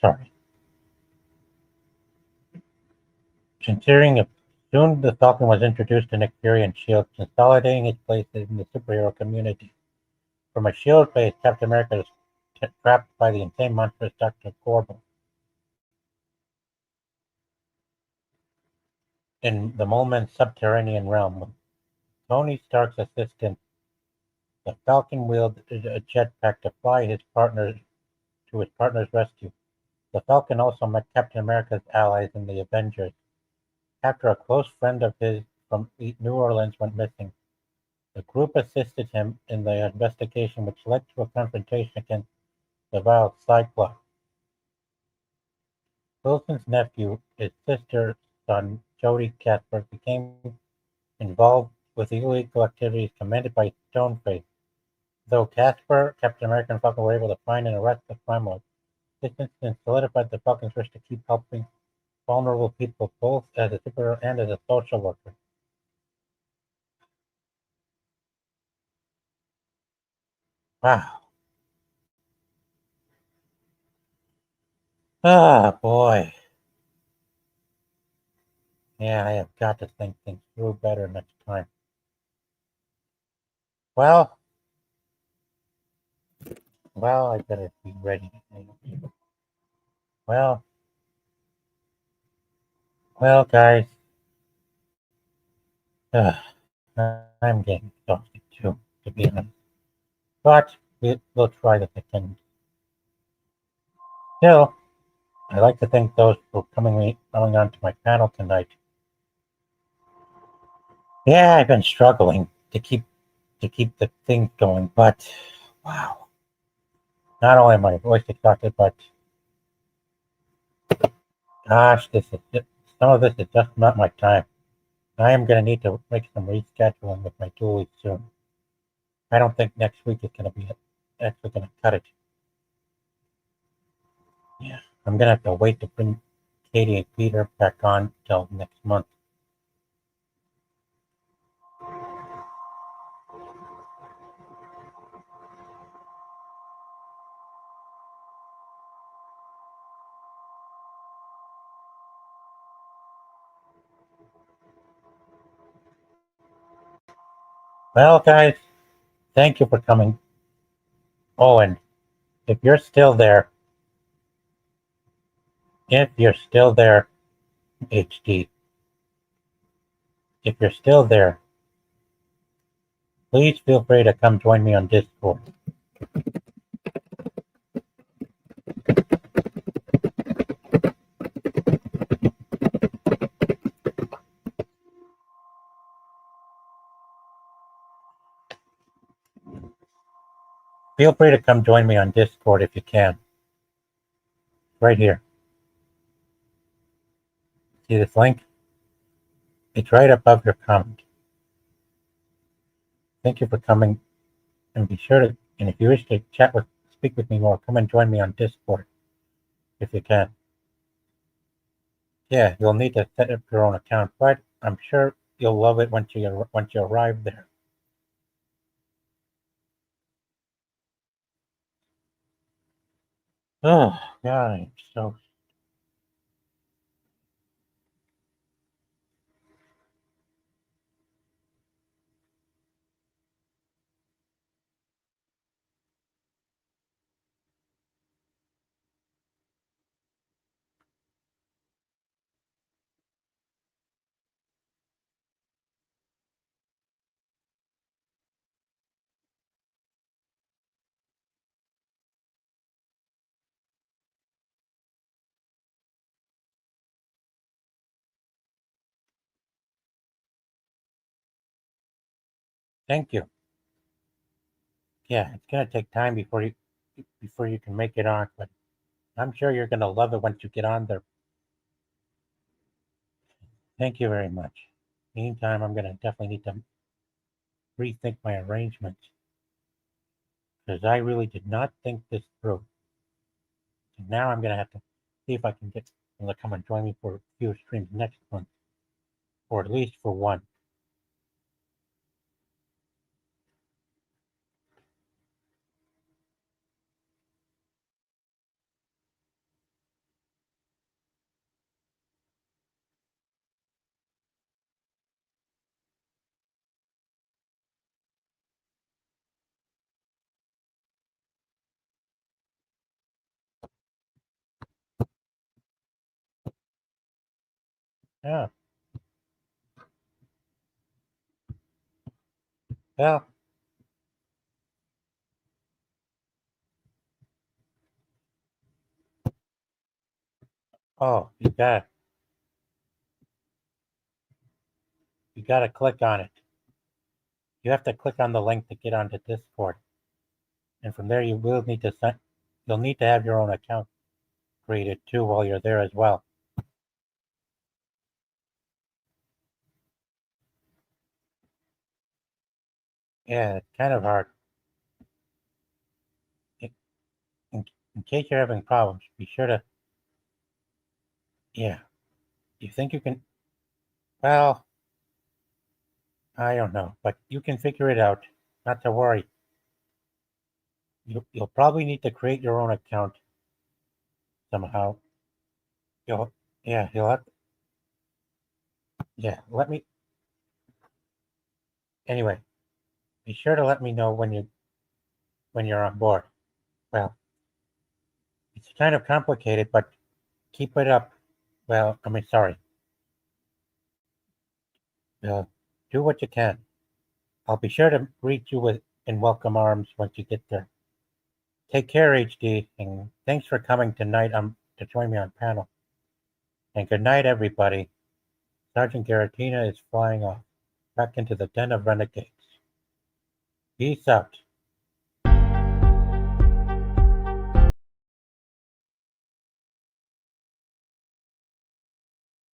Sorry. Considering soon the Falcon was introduced to Nick Fury and S.H.I.E.L.D., consolidating its place in the superhero community. From a S.H.I.E.L.D. base, Captain America is trapped by the insane monstrous Dr. Corbel. In the Molmen's subterranean realm, with Tony Stark's assistant, the Falcon wielded a jetpack to fly his partner to his partner's rescue. The Falcon also met Captain America's allies in the Avengers. After a close friend of his from New Orleans went missing, the group assisted him in the investigation, which led to a confrontation against the vile Cyclops. Wilson's nephew, his sister's son, Jody Casper, became involved with illegal activities commanded by Stoneface. Though Casper, Captain America, and Falcon were able to find and arrest the crime lord, this incident solidified the Falcon's wish to keep helping vulnerable people, both as a superhero and as a social worker. Wow. Ah, boy. Yeah, I have got to think things through better next time. Well, I better be ready. Well, guys. I'm getting exhausted too, to be honest. But we'll try this again. Still, I'd like to thank those for coming on to my panel tonight. Yeah, I've been struggling to keep the thing going, but wow. Not only am my voice exhausted, but gosh, some of this is just not my time. I am going to need to make some rescheduling with my dualies soon. I don't think next week is going to be actually going to cut it. Yeah, I'm going to have to wait to bring Katie and Peter back on till next month. Well, guys, thank you for coming. Oh, and if you're still there, HD, If you're still there, please feel free to come join me on Discord. Feel free to come join me on Discord if you can. Right here. See this link? It's right above your comment. Thank you for coming, and be sure to, and if you wish to speak with me more, come and join me on Discord if you can. Yeah, you'll need to set up your own account, but I'm sure you'll love it once you arrive there. Oh God, I'm so. Thank you. Yeah, it's gonna take time before you can make it on, but I'm sure you're gonna love it once you get on there. Thank you very much. Meantime, I'm gonna definitely need to rethink my arrangements because I really did not think this through. And now I'm gonna have to see if I can get them to come and join me for a few streams next month, or at least for one. Yeah. Well. Oh, you gotta click on it. You have to click on the link to get onto Discord, and from there you'll need to have your own account created too while you're there as well. Yeah, it's kind of hard. In, in case you're having problems, be sure to. Yeah, you think you can? Well, I don't know, but you can figure it out. Not to worry. You'll probably need to create your own account somehow. You'll you'll have. Yeah, let me. Anyway, be sure to let me know when you're on board. Well, it's kind of complicated, but keep it up. Well, I mean, sorry. Uh, do what you can. I'll be sure to greet you in welcome arms once you get there. Take care, HD, and thanks for coming tonight to join me on panel. And good night, everybody. Sergeant Garatina is flying off back into the den of renegades. Peace out.